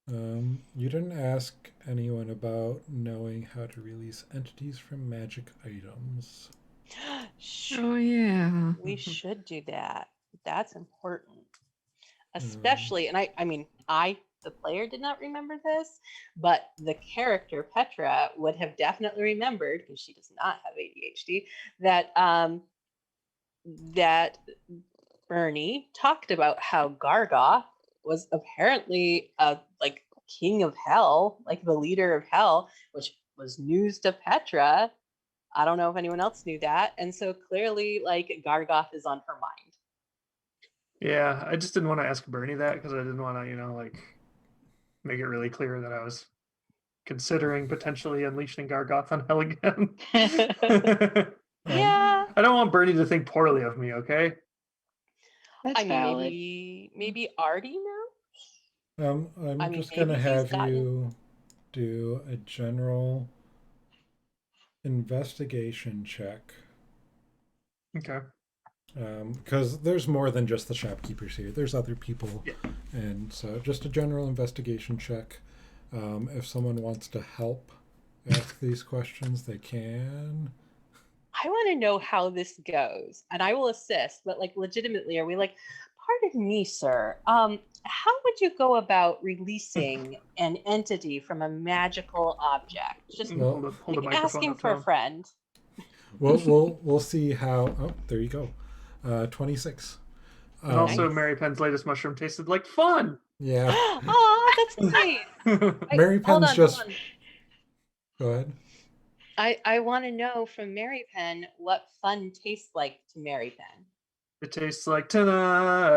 have? You didn't ask anyone about knowing how to release entities from magic items. Oh yeah. We should do that. That's important. Especially, and I mean, the player, did not remember this, but the character Petra would have definitely remembered, because she does not have ADHD, that Bernie talked about how Gargoth was apparently a like king of hell, like the leader of hell, which was news to Petra. I don't know if anyone else knew that, and so clearly, like Gargoth is on her mind. Yeah, I just didn't want to ask Bernie that because I didn't want to, like, make it really clear that I was considering potentially unleashing Gargoth on hell again. Yeah, I don't want Bernie to think poorly of me, okay? That's I mean, valid. maybe Artie knows. I'm I mean, just gonna maybe he's have gotten. you do a general investigation check. Okay. Because there's more than just the shopkeepers here. There's other people. Yeah. And so just a general investigation check. If someone wants to help ask these questions, they can. I want to know how this goes, and I will assist. But like, legitimately, are we like, pardon me, sir? How would you go about releasing an entity from a magical object? Just Well, hold the like microphone asking up for to a him. friend. We'll see how. Oh, there you go. 26. And also, Nice. Mary Penn's latest mushroom tasted like fun. Yeah. Oh, that's nice. Mary Hold Penn's on, just. hold on. Go ahead. I want to know from Mary Penn what fun tastes like to Mary Penn. It tastes like tonight.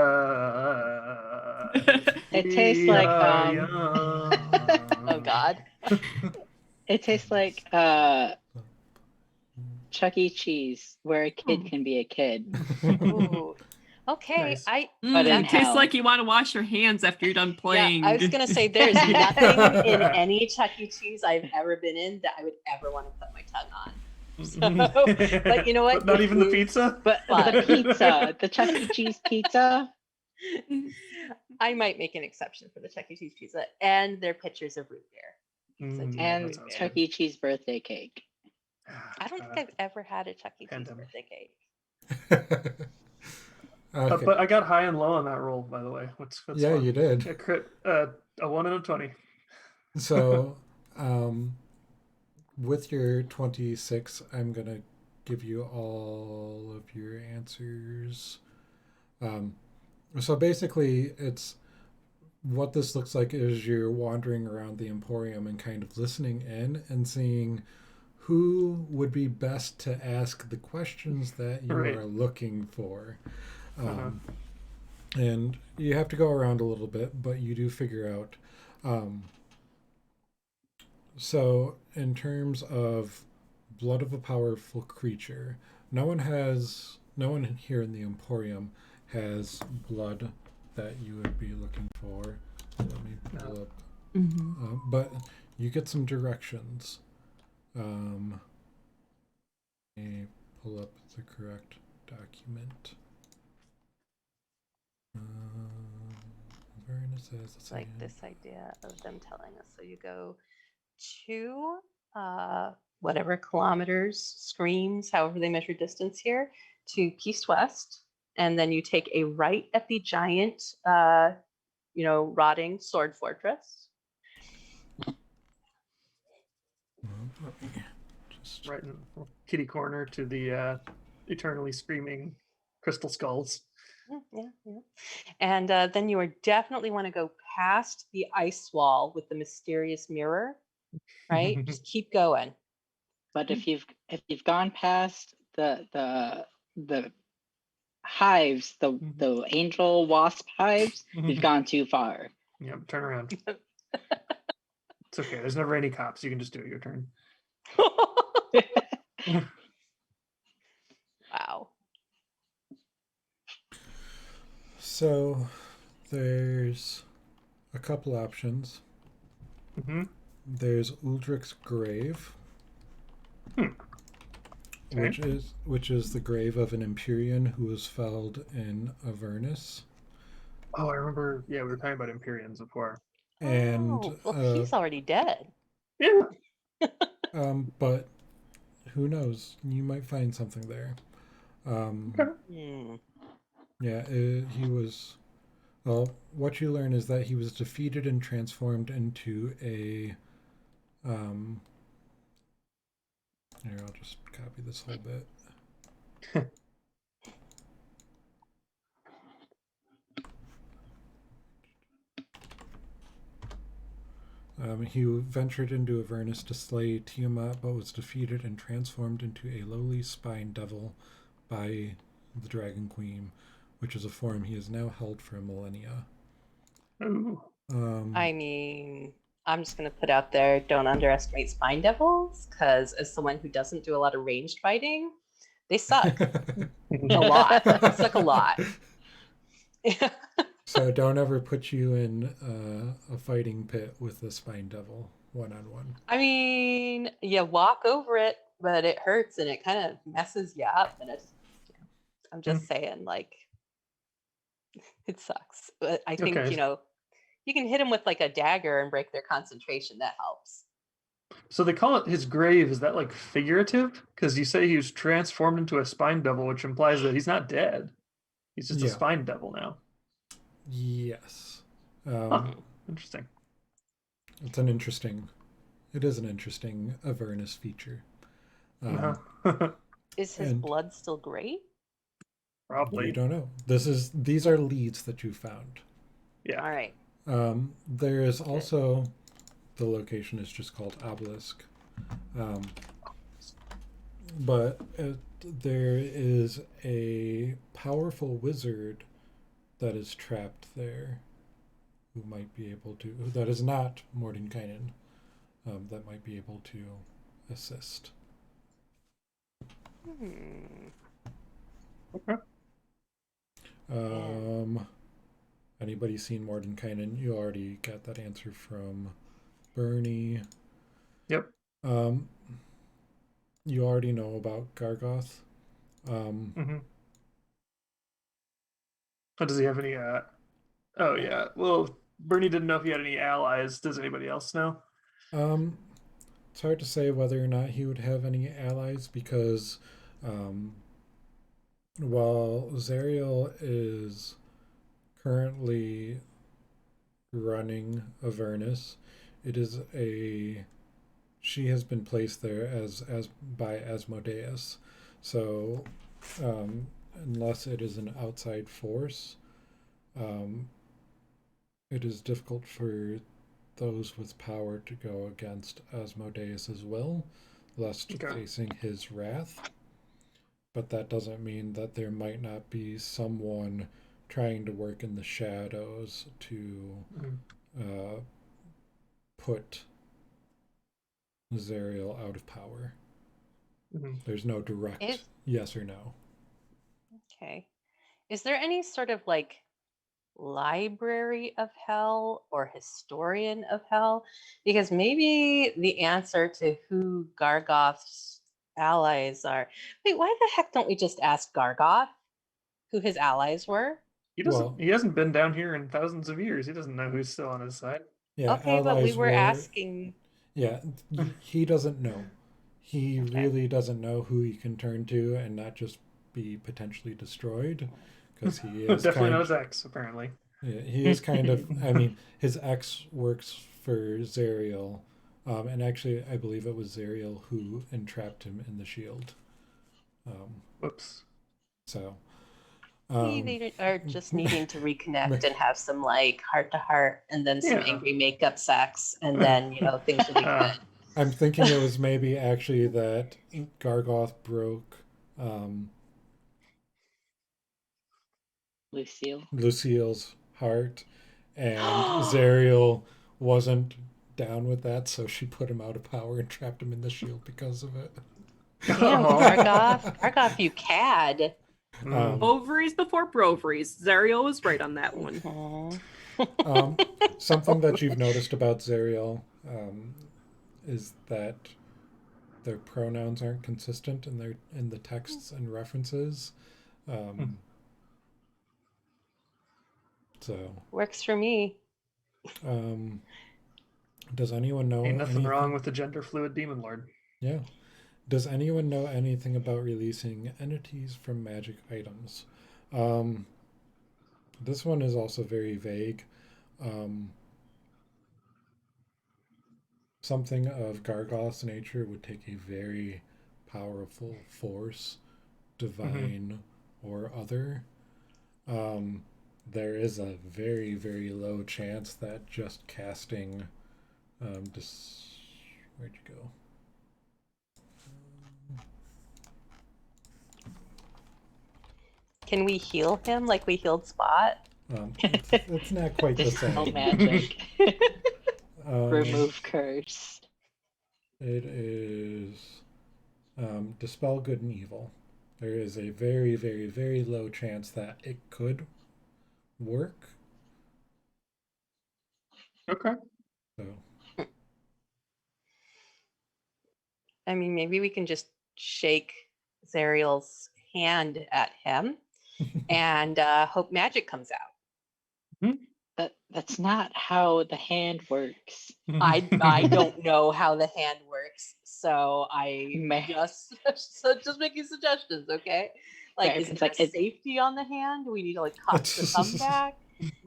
It tastes like Oh God. it tastes like Chuck E. Cheese, where a kid can be a kid. Ooh. Okay, Nice. But in it tastes hell. like you want to wash your hands after you're done playing. Yeah, I was gonna say there's nothing in any Chuck E. Cheese I've ever been in that I would ever want to put my tongue on. So, but you know what? But not It even the is pizza? But fun. the pizza, the Chuck E. Cheese pizza. I might make an exception for the Chuck E. Cheese pizza and their pictures of root beer. So Mm, do And root that sounds beer. Chuck E. Cheese birthday cake. I don't think I've ever had a Chuck E. Cheese Pandemic. birthday cake. Okay. But I got high and low on that roll, by the way. That's Yeah, fun. you did. A crit, a 1 and a 20. So, with your 26, I'm going to give you all of your answers. So basically, it's what this looks like is you're wandering around the Emporium and kind of listening in and seeing who would be best to ask the questions that you Right. are looking for. Uh-huh. And you have to go around a little bit, but you do figure out. So, in terms of blood of a powerful creature, no one here in the Emporium has blood that you would be looking for. Let me pull up. But you get some directions. Let me pull up the correct document. Avernus says, It's like this idea of them telling us. So you go 2 whatever kilometers, screams, however they measure distance here, to east-west, and then you take a right at the giant, rotting sword fortress. Let me just... Right in kitty corner to the eternally screaming crystal skulls. Yeah. And then you definitely want to go past the ice wall with the mysterious mirror, right? Just keep going. But if you've gone past the hives, the angel wasp hives, you've gone too far. Yep, turn around. It's okay. There's never any cops. You can just do it your turn. Wow. So there's a couple options. There's Uldric's grave, Okay. which is the grave of an Empyrean who was felled in Avernus. Oh, I remember. Yeah, we were talking about Empyreans before. And well, he's already dead. Yeah. But who knows? You might find something there. Yeah, he was. Well, what you learn is that he was defeated and transformed into a. Here, I'll just copy this whole bit. He ventured into Avernus to slay Tiamat, but was defeated and transformed into a lowly spine devil by the Dragon Queen, which is a form he has now held for millennia. Ooh. I mean, I'm just going to put out there, don't underestimate spine devils, because as someone who doesn't do a lot of ranged fighting, they suck a lot. They suck a lot. So don't ever put you in a fighting pit with a spine devil one-on-one. I mean, you walk over it, but it hurts and it kind of messes you up. And I'm just saying, like, it sucks. But I think, Okay. You can hit them with like a dagger and break their concentration. That helps. So they call it his grave. Is that like figurative? Because you say he was transformed into a spine devil, which implies that he's not dead. He's just a spine devil now. Yes. Interesting. It is an interesting Avernus feature. Is his blood still great? Probably. You don't know. These are leads that you found. Yeah. All right. There is also, the location is just called Obelisk. But there is a powerful wizard that is trapped there who might be able to, that is not Mordenkainen, that might be able to assist. Okay. Anybody seen Mordenkainen? You already got that answer from Bernie. Yep. You already know about Gargoth. Does he have any? Oh yeah. Well, Bernie didn't know if he had any allies. Does anybody else know? It's hard to say whether or not he would have any allies because, while Zariel is currently running Avernus, she has been placed there as by Asmodeus. So unless it is an outside force, it is difficult for those with power to go against Asmodeus's will. lest Okay. facing his wrath. But that doesn't mean that there might not be someone trying to work in the shadows to put Zariel out of power. There's no direct yes or no. Okay. Is there any sort of like library of hell or historian of hell? Because maybe the answer to who Gargoth's allies are. Wait, why the heck don't we just ask Gargoth who his allies were? He doesn't. Well- he hasn't been down here in thousands of years. He doesn't know who's still on his side. Yeah, Okay, but we allies were asking. Yeah, he doesn't know. He Okay. really doesn't know who he can turn to and not just be potentially destroyed, because he is Definitely not his ex, apparently. Yeah, he is kind of. I mean, his ex works for Zariel, and actually, I believe it was Zariel who entrapped him in the shield. Whoops. So, Maybe they are just needing to reconnect and have some like heart to heart, and then some Yeah. angry makeup sex, and then things will be good. I'm thinking it was maybe actually that Gargoth broke Lucille's heart, and Zariel wasn't down with that, so she put him out of power and trapped him in the shield because of it. Damn, Gargoth, you cad. Ovaries before broveries. Zariel was right on that one. Something that you've noticed about Zariel is that their pronouns aren't consistent in the texts and references. So Works for me. does anyone know Ain't nothing anything? wrong with the gender fluid demon lord. Yeah. Does anyone know anything about releasing entities from magic items? This one is also very vague. Something of Gargoth's nature would take a very powerful force, divine or other. There is a very, very low chance that just casting where'd you go? Can we heal him like we healed Spot? It's not quite the Dispel same. magic. Remove curse. It is dispel good and evil. There is a very, very, very low chance that it could work. Okay. So I mean, maybe we can just shake Zariel's hand at him and hope magic comes out. That's not how the hand works. I don't know how the hand works, so just making suggestions, okay? Like, Right, is it's there like a safety on the hand? Do we need to like cut the thumb back?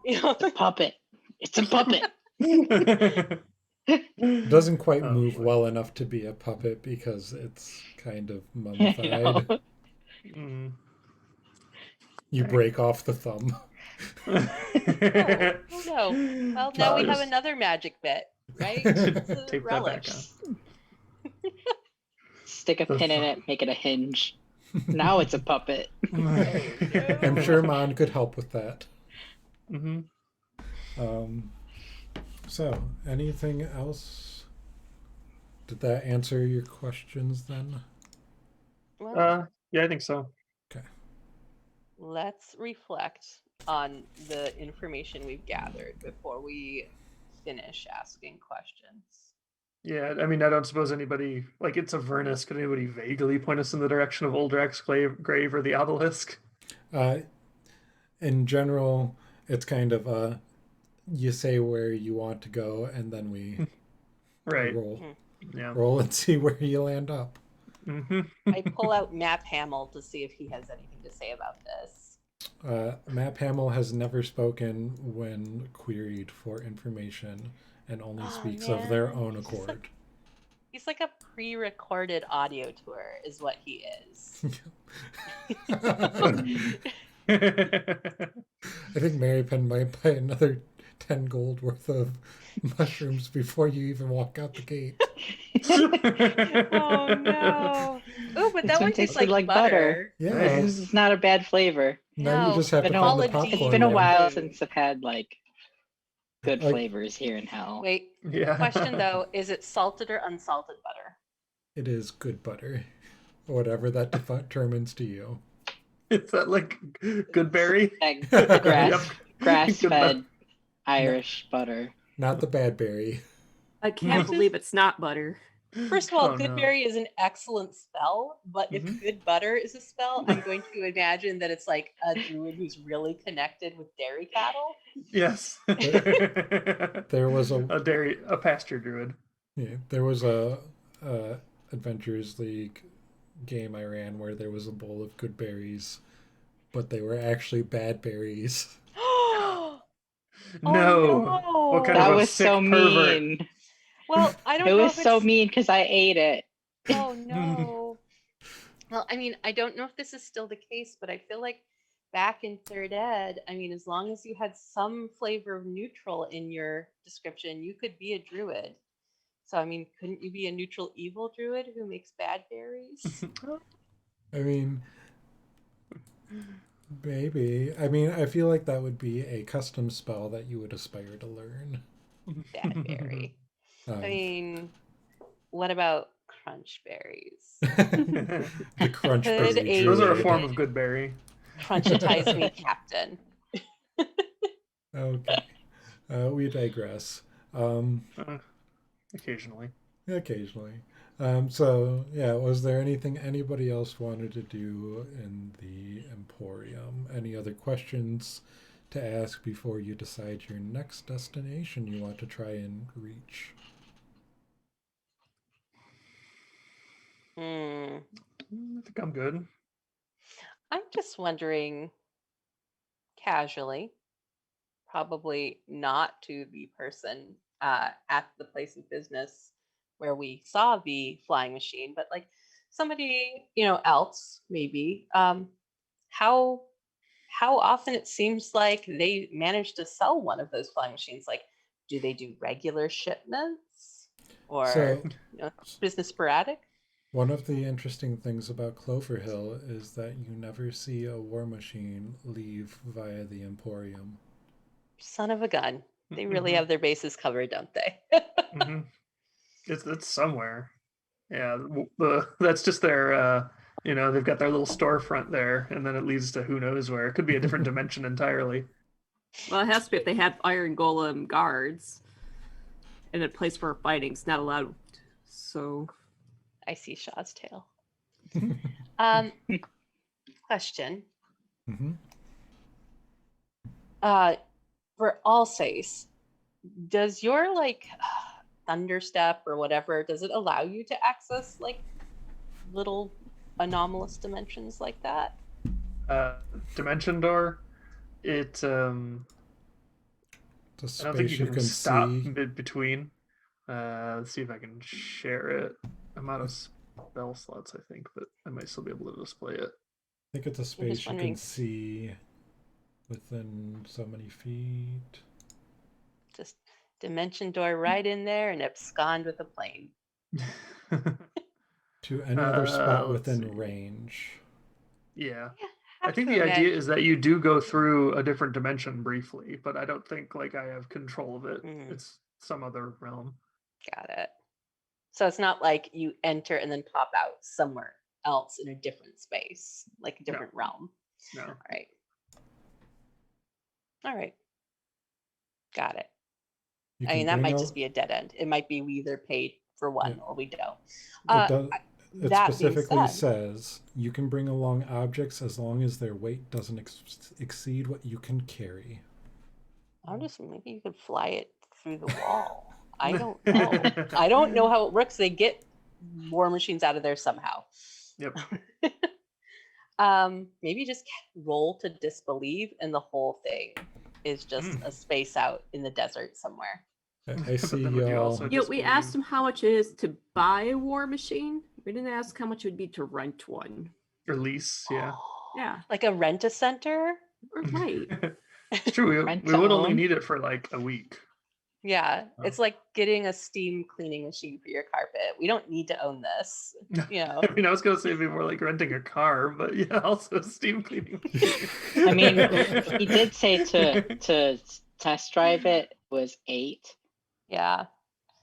It's a puppet. It's a puppet. it doesn't quite Oh, move boy. well enough to be a puppet because it's kind of I mummified. know. You break off the thumb. Oh no. Well, now we have another magic bit, right? It's a Tape that relic. back on. Stick a pin in it, make it a hinge. Now it's a puppet. I'm sure Mon could help with that. So, anything else? Did that answer your questions then? Well, Yeah, I think so. Okay. let's reflect on the information we've gathered before we finish asking questions. Yeah, I mean, I don't suppose anybody, like, it's Avernus. Could anybody vaguely point us in the direction of Uldrak's grave or the obelisk? In general, it's kind of you say where you want to go, and then we Right. Yeah. roll and see where you land up. I pull out Map Hamill to see if he has anything to say about this. Map Hamill has never spoken when queried for information and only speaks of their own accord. He's like a pre-recorded audio tour is what he is. I think Mary Penn might buy another 10 gold worth of mushrooms before you even walk out the gate. Oh no. Oh, but This that one one tastes tasted like like butter. butter. Yeah. This is not a bad flavor. Now you No, just have to Been find the a, quality it's popcorn been a one. while food. since I've had like good Like, flavors here in hell. Wait, Yeah. question though, is it salted or unsalted butter? it is good butter. Whatever that determines to you. Is that like good berry? Like Yep. grass Good butter. fed Irish butter. Not the bad berry. I can't believe it's not butter. First of all, Oh, no. goodberry is an excellent spell, but Mhm. if good butter is a spell, I'm going to imagine that it's like a druid who's really connected with dairy cattle. Yes. There was a pasture druid. Yeah, there was a Adventures League game I ran where there was a bowl of good berries, but they were actually bad berries. Oh No. What kind That of a was sick so pervert? mean. Well, I don't It know was if so it's... mean because I ate it. Oh no. Well, I mean, I don't know if this is still the case, but I feel like back in third ed, I mean, as long as you had some flavor of neutral in your description, you could be a druid. So, I mean, couldn't you be a neutral evil druid who makes bad berries? I mean, maybe. I mean, I feel like that would be a custom spell that you would aspire to learn. Bad berry. I Um, mean, what about crunch berries? the crunch Could berry a Those are a druid. form of good berry. Crunchitize me, Captain. Okay. We digress. Occasionally. Occasionally. So, yeah, was there anything anybody else wanted to do in the Emporium? Any other questions to ask before you decide your next destination you want to try and reach? Hmm. I think I'm good. I'm just wondering, casually, probably not to the person at the place of business where we saw the flying machine, but like somebody else maybe. How often it seems like they manage to sell one of those flying machines? Like, do they do regular shipments or So, business sporadic? one of the interesting things about Clover Hill is that you never see a war machine leave via the Emporium. Son of a gun. They really Mhm. have their bases covered, don't they? Mhm. It's somewhere. Yeah, that's just their they've got their little storefront there, and then it leads to who knows where. It could be a different dimension entirely. Well, it has to be if they have iron golem guards in a place where fighting's not allowed. So I see Shaw's tail. Question. Mhm. For Alsace, does your like thunderstep or whatever, does it allow you to access like little anomalous dimensions like that? Dimension door. It The I don't think space you you can can stop see. between. Let's see if I can share it. I'm out of spell slots, I think, but I might still be able to display it. I think it's a just space you can wondering. see within so many feet. Just dimension door right in there and abscond with a plane. To any other spot let's within see. range. Yeah. I I think to the idea imagine- is that you do go through a different dimension briefly, but I don't think like I have control of it. Mhm. It's some other realm. Got it. So it's not like you enter and then pop out somewhere else in a different space, like a different realm. No. All right. All right. Got it. You I can mean, that bring might a- just be a dead end. It might be we either paid for one or we don't. It, does, it That being specifically said, says you can bring along objects as long as their weight doesn't exceed what you can carry. I'm just maybe you could fly it through the wall. I don't know. I don't know how it works. They get war machines out of there somehow. Yep. Maybe just roll to disbelieve, and the whole thing is just a space out in the desert somewhere. I But see then would you y'all. also we disbelieve? asked them how much it is to buy a war machine. We didn't ask how much it would be to rent one. Release, yeah. Yeah, Like a rent-a-center? right. It's true. Rent We to would only own? need it for like a week. Yeah, Oh. it's like getting a steam cleaning machine for your carpet. We don't need to own this. You know, I mean, I was gonna say it'd be more like renting a car, but yeah, also a steam cleaning machine. I mean, he did say to test drive it was 8 yeah,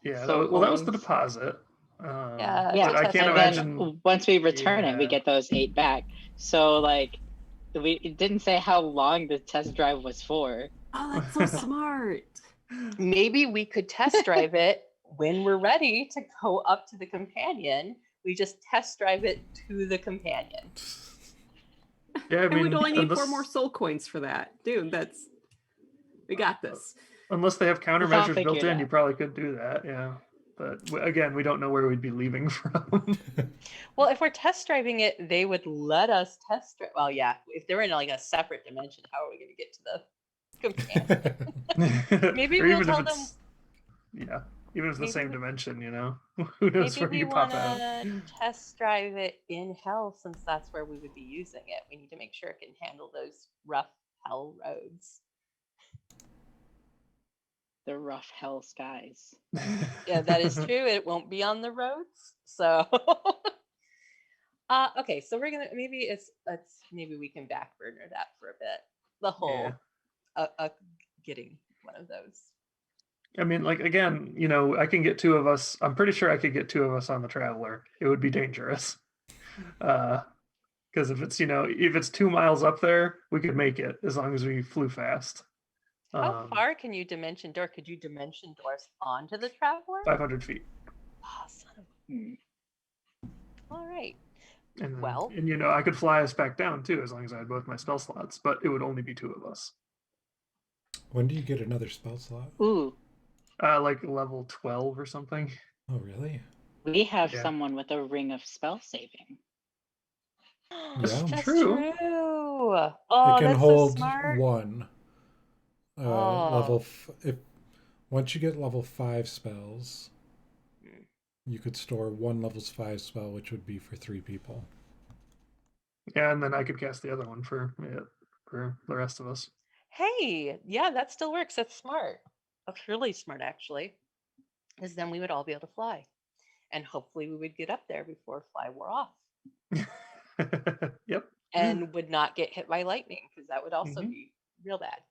Yeah, soul well, that was the coins. deposit. Yeah, Yeah, But I test can't and drive it. imagine. then once we return it, we Yeah. get those 8 back. So like, it didn't say how long the test drive was for. Oh, that's so smart. Maybe we could test drive it when we're ready to go up to the companion. We just test drive it to the companion. Yeah, I And mean, we'd only need 4 unless, more soul coins for that. Dude, we got this. unless they have It's all countermeasures built figured in, you out. probably could do that. Yeah, but again, we don't know where we'd be leaving from. Well, if we're test driving it, they would let us test drive. Well, yeah, if they're in like a separate dimension, how are we going to get to the companion? Maybe Or we'll even tell if them. it's, yeah, even if it's the Maybe same we- dimension, who knows Maybe where we you want pop out. to test drive it in hell, since that's where we would be using it. We need to make sure it can handle those rough hell roads. The rough hell skies. Yeah, that is true. It won't be on the roads. So, okay. So we're gonna maybe maybe we can back burner that for a bit. The whole getting one of those. I mean, like again, I can get 2 of us. I'm pretty sure I could get 2 of us on the Traveler. It would be dangerous, because if it's 2 miles up there, we could make it as long as we flew fast. How far can you dimension door? Could you dimension doors onto the Traveler? 500 feet. Oh, son of a... Hmm. All right. And Well, and I could fly us back down too, as long as I had both my spell slots. But it would only be 2 of us. When do you get another spell slot? Ooh, Like level 12 or something. Oh, really? we have Yeah. someone with a ring of spell saving. That's Yeah. that's true. true. It Oh, can that's hold so smart. 1. Oh. Once you get level 5 spells, Hmm. you could store 1 level 5 spell, which would be for 3 people. Yeah, and then I could cast the other one for the rest of us. Hey, yeah, that still works. That's smart. That's really smart, actually. Because then we would all be able to fly. And hopefully we would get up there before fly wore off. Yep. And would not get hit by lightning, because that would also Mhm. be real bad.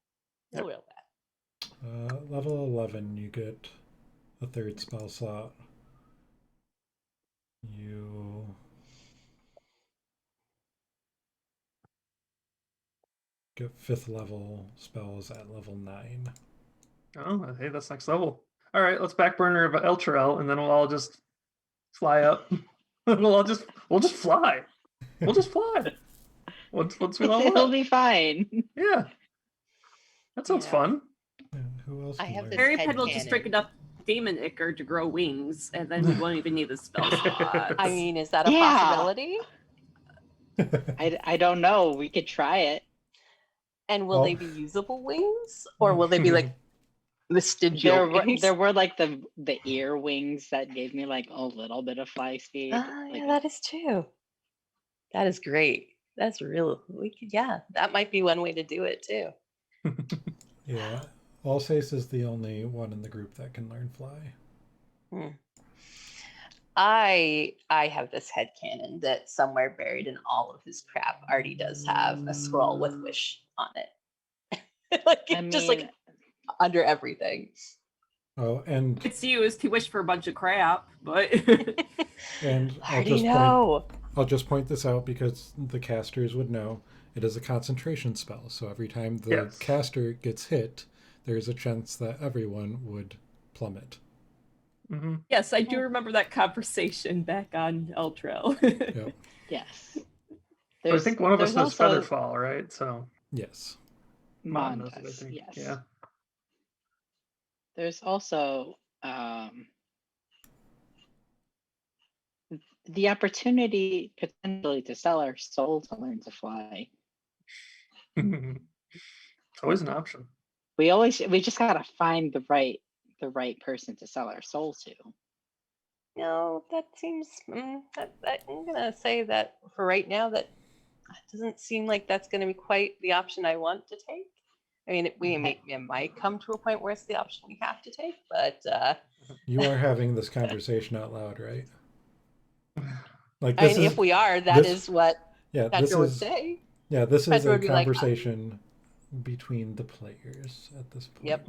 Real bad. Level 11, you get a 3rd spell slot. You get 5th level spells at level 9. Oh, hey, that's next level. All right, let's backburner of Elturel, and then we'll all just fly up. we'll just fly. We'll just fly. Once we level It'll up. be fine. Yeah. That sounds Yeah. fun. Yeah, who else I can have learn? this Harry head Pitt will just drink cannon. enough demon ichor to grow wings, and then we won't even need the spell slots. I mean, is that a Yeah. possibility? I don't know. We could try it. And will Well- they be usable wings? Or will they be like vestigial wings? There were like the ear wings that gave me like a little bit of fly speed. Ah, like yeah, that is true. That is great. That's real. Yeah, that might be one way to do it too. Yeah. Alsace is the only one in the group that can learn fly. I have this headcanon that somewhere buried in all of his crap already does have a scroll with wish on it. Like I just like mean, under everything. Oh, and It's used to wish for a bunch of crap, but and I already know. I'll just point this out because the casters would know it is a concentration spell. So every time the Yes. caster gets hit, there's a chance that everyone would plummet. Mm-hmm. yes, I do remember that conversation back on Eltrell. Yep. yes. But I think one of us there's has also Featherfall, right? So Yes. Mon Mon does it, I does, think. yes. Yeah. There's also the opportunity potentially to sell our soul to learn to fly. It's always an option. We just gotta find the right person to sell our soul to. No, that seems. I'm gonna say that for right now, that doesn't seem like that's gonna be quite the option I want to take. I mean, it might come to a point where it's the option we have to take, but You are having this conversation out loud, right? Like I this mean, is if we are, that this is what yeah, this Petra would is say. this is Petra a would be like, conversation between the players at this point. Yep.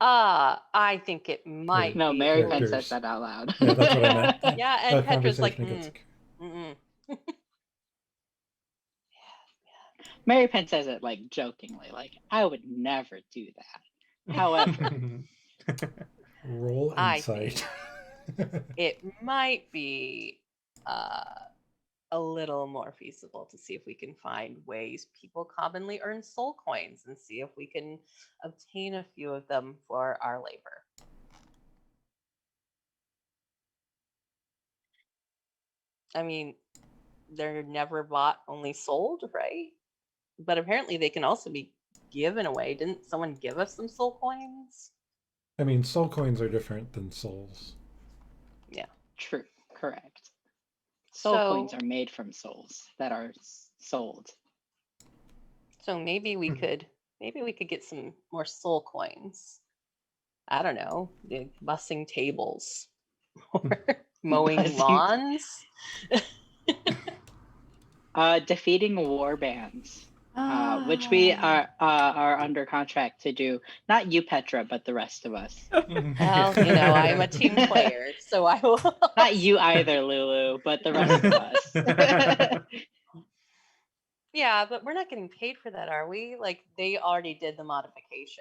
I think it might No, be. Mary Penn Characters. says that out loud. Yeah, that's what I meant. Yeah, A and Petra's like, conversation against Mary Penn says it like jokingly, like I would never do that. However, roll I insight. it might be a little more feasible to see if we can find ways people commonly earn soul coins and see if we can obtain a few of them for our labor. I mean, they're never bought, only sold, right? But apparently they can also be given away. Didn't someone give us some soul coins? I mean, soul coins are different than souls. Yeah. true, correct. Soul coins are made from souls that are sold. So maybe we could get some more soul coins. I don't know, bussing tables or mowing Bussing- lawns. Defeating war bands, which we are under contract to do. Not you, Petra, but the rest of us. Well, I'm a team player, so I will. Not you either, Lulu, but the rest of us. Yeah, but we're not getting paid for that, are we? Like, they already did the modifications,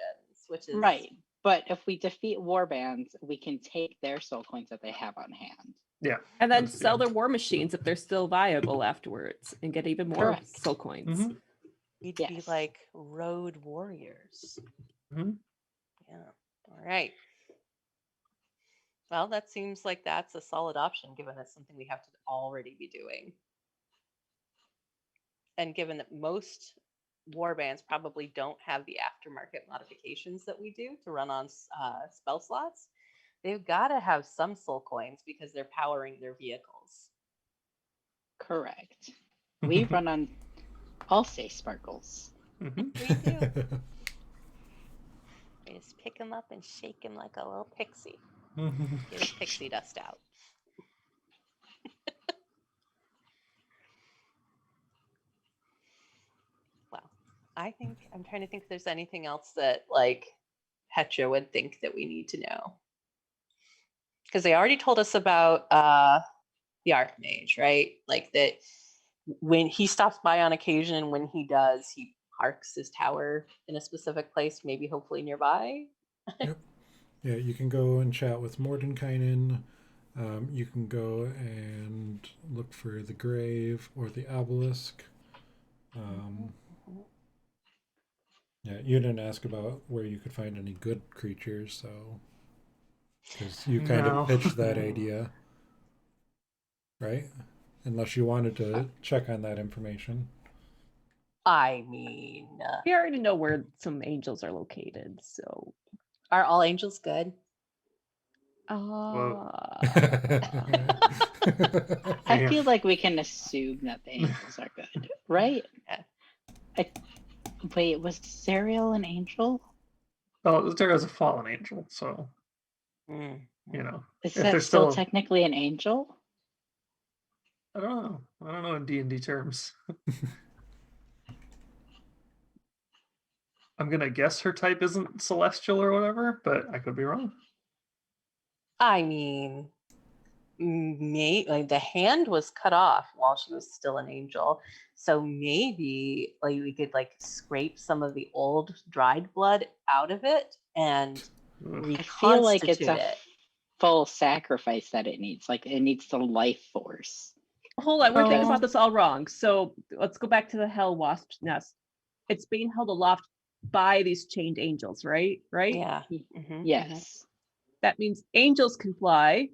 which is Right. But if we defeat war bands, we can take their soul coins that they have on hand. Yeah. And then That's sell good. their war machines if they're still viable afterwards and get even more Correct. soul coins. Mhm. We'd be Yes. like road warriors. Mhm. Yeah. All right. Well, that seems like that's a solid option, given it's something we have to already be doing. And given that most war bands probably don't have the aftermarket modifications that we do to run on spell slots, they've got to have some soul coins because they're powering their vehicles. Correct. We run on Allsay sparkles. Mhm. We do. We just pick them up and shake them like a little pixie. Get his pixie dust out. Well, I'm trying to think if there's anything else that like Petra would think that we need to know. Because they already told us about the Archmage, right? Like that when he stops by on occasion, when he does, he parks his tower in a specific place, maybe hopefully nearby. Yep. Yeah, you can go and chat with Mordenkainen. You can go and look for the grave or the obelisk. Yeah, you didn't ask about where you could find any good creatures, so because you kind No. of pitched that idea, right? Unless you wanted to check on that information. I mean, We already know where some angels are located, so. are all angels good? I feel like we can assume that the angels are good, right? Yeah. Wait, was Zariel an angel? Oh, Zara's a fallen angel, so Mm. you know. Is If that they're still still- technically an angel? I don't know. I don't know in D&D terms. I'm gonna guess her type isn't celestial or whatever, but I could be wrong. I mean, like the hand was cut off while she was still an angel, so maybe like we could like scrape some of the old dried blood out of it and Ugh. I feel like it's reconstitute a it. full sacrifice that it needs. Like it needs the life force. Hold on, we're thinking Oh. about this all wrong. So let's go back to the Hell Wasp's nest. It's being held aloft by these chained angels, right? Right? Yeah. Mhm, Yes. That means angels can fly.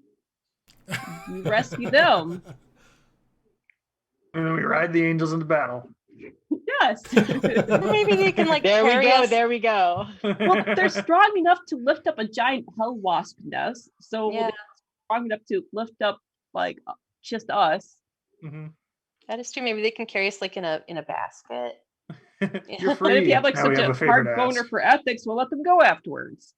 We rescue them. And then we ride the angels into battle. Yes. mhm. Maybe they can like There we carry go. us. There we go. Well, they're strong enough to lift up a giant hell wasp nest. So Yeah. they're strong enough to lift up like just us. Mhm. That is true. Maybe they can carry us like in a basket. You're And free. And if you have like Now we such have a favor hard to boner ask. for ethics, we'll let them go afterwards.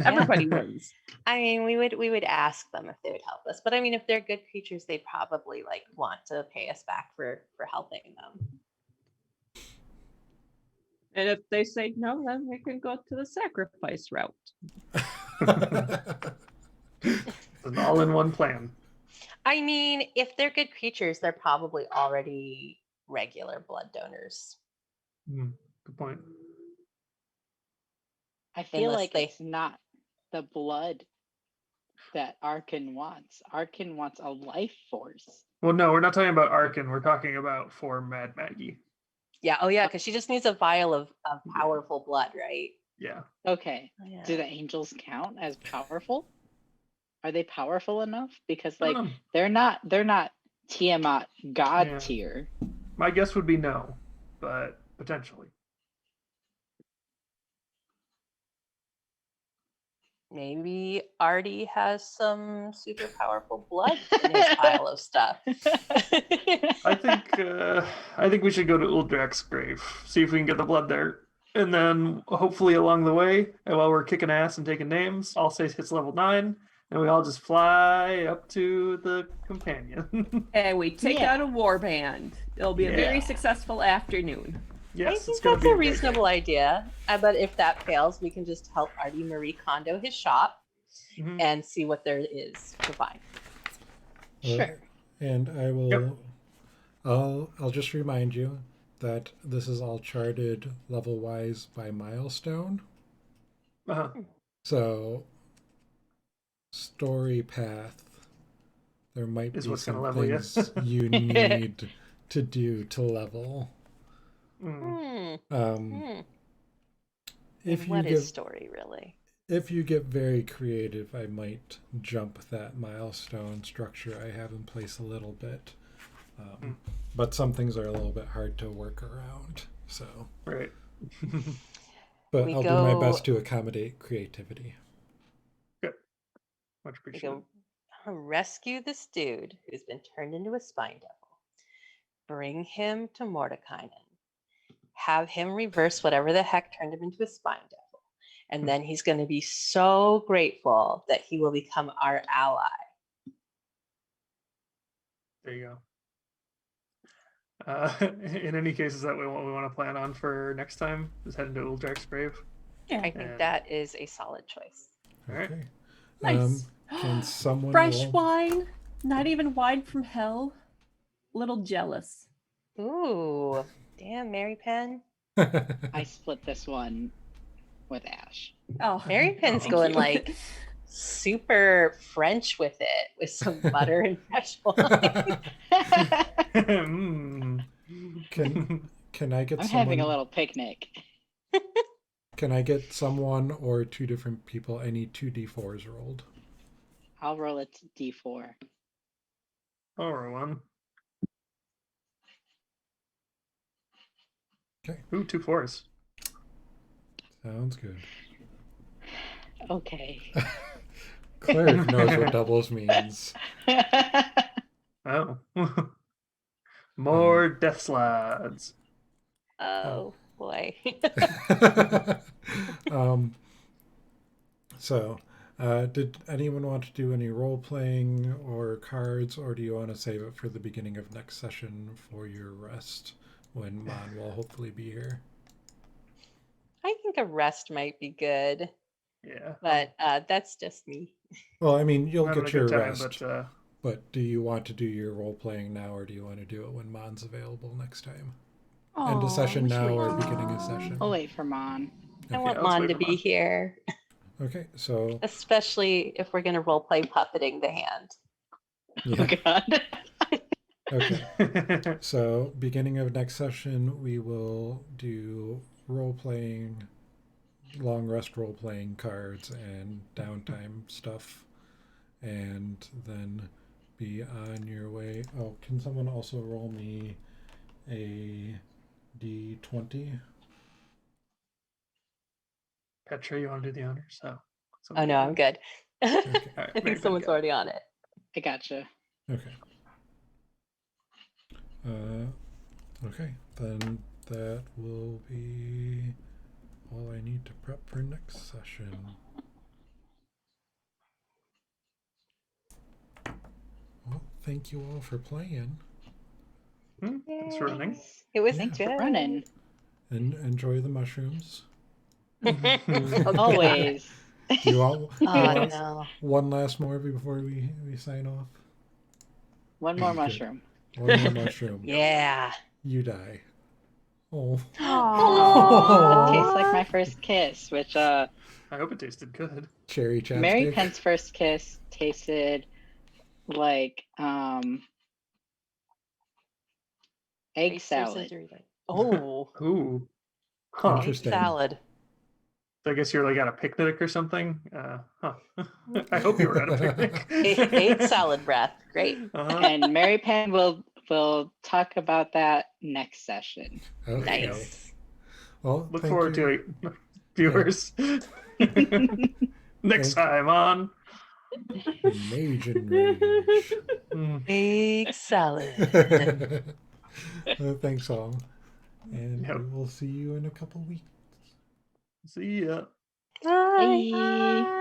Everybody wins. I mean, we would ask them if they would help us, but I mean, if they're good creatures, they'd probably like want to pay us back for helping them. And if they say no, then we can go to the sacrifice route. It's an all-in-one plan. I mean, if they're good creatures, they're probably already regular blood donors. Good point. I feel Unless like they- it's not the blood that Arkin wants. Arkin wants a life force. Well, no, we're not talking about Arkin. We're talking about for Mad Maggie. Yeah. Oh, yeah. Because she just needs a vial of powerful blood, right? Yeah. Okay. Oh, yeah. Do the angels count as powerful? Are they powerful enough? Because I like don't know. they're not Tiamat god Yeah. tier. My guess would be no, but potentially. Maybe Artie has some super powerful blood in his pile of stuff. I think we should go to Uldrak's grave, see if we can get the blood there, and then hopefully along the way, and while we're kicking ass and taking names, I'll say it's level 9, and we all just fly up to the companion. And we take Yeah. out a warband. It'll be a very Yeah. successful afternoon. Yes, I it's think gonna that's be a great reasonable day. idea. But if that fails, we can just help Artie Marie condo his shop Mhm. and see what there is to find. Sure. And I will. Yep. I'll just remind you that this is all charted level wise by milestone. Uh-huh. So, story path, there might Is be what's gonna some level you. things you need to do to level. Mm. If you What get is story really? if you get very creative, I might jump that milestone structure I have in place a little bit. But some things are a little bit hard to work around. So, Right. but We I'll do my go- best to accommodate creativity. Good. Much We appreciated. go rescue this dude who's been turned into a spine devil. Bring him to Mordekainen. Have him reverse whatever the heck turned him into a spine devil. And then he's going to be so grateful that he will become our ally. There you go. In any case, is that what we want to plan on for next time? Is heading to Uldrak's grave? Yeah. I think And- that is a solid choice. All right. Okay. Nice. Can someone Fresh roll? wine, not even wine from hell. Little jealous. Ooh, damn, Mary Penn. I split this one with Ash. Oh, Mary Penn's thank going you. like super French with it, with some butter and fresh wine. Mm. Can I get I'm someone? having a little picnic. Can I get someone or two different people? I need 2d4s rolled. I'll roll a d4. Or one. Okay. Ooh, 2 4s. Sounds good. Okay. Cleric knows what doubles means. Oh. More death slides. Oh boy. So, did anyone want to do any role playing or cards, or do you want to save it for the beginning of next session for your rest when Mon will hopefully be here? I think a rest might be good, Yeah. but that's just me. Well, I mean, you'll I'm having get a your good time, rest, but but do you want to do your role playing now, or do you want to do it when Mon's available next time? End of Aw, session we should now wait or for beginning of Mom. session? I'll wait for Mon. I Okay. want let's Mon wait to for be Mon. here, Okay, so especially if we're going to role play puppeting the hand. Oh yeah, god. okay. So beginning of next session, we will do role playing, long rest role playing cards and downtime stuff, and then be on your way. Oh, can someone also roll me a d20? Petra, you want to do the honors? Oh, Oh no, I'm good. Okay. All right, I Mary think Penn, someone's go. already on it. I gotcha. Okay. Okay, then that will be all I need to prep for next session. Well, thank you all for playing. Thanks for running. It was Thanks good. for running. And enjoy the mushrooms. Always. Do you all Oh no. one last more before we sign off? One more Good. mushroom. One more mushroom. Yeah. You die. Oh. That tastes like my first kiss, which I hope it tasted good. Cherry chapstick. Mary Penn's first kiss tasted like egg salad. Oh, Ooh. Huh. egg Interesting. salad. So I guess you're like at a picnic or something. Huh. I hope you were at a picnic. Egg salad breath. Great. Uh-huh. And Mary Penn will talk about that next session. Okay. Nice. Well, Look thank forward you. to it, viewers. Next time on Mage and Rage. Egg salad. Thanks all. And Yep. we will see you in a couple weeks. See ya. Bye. Bye.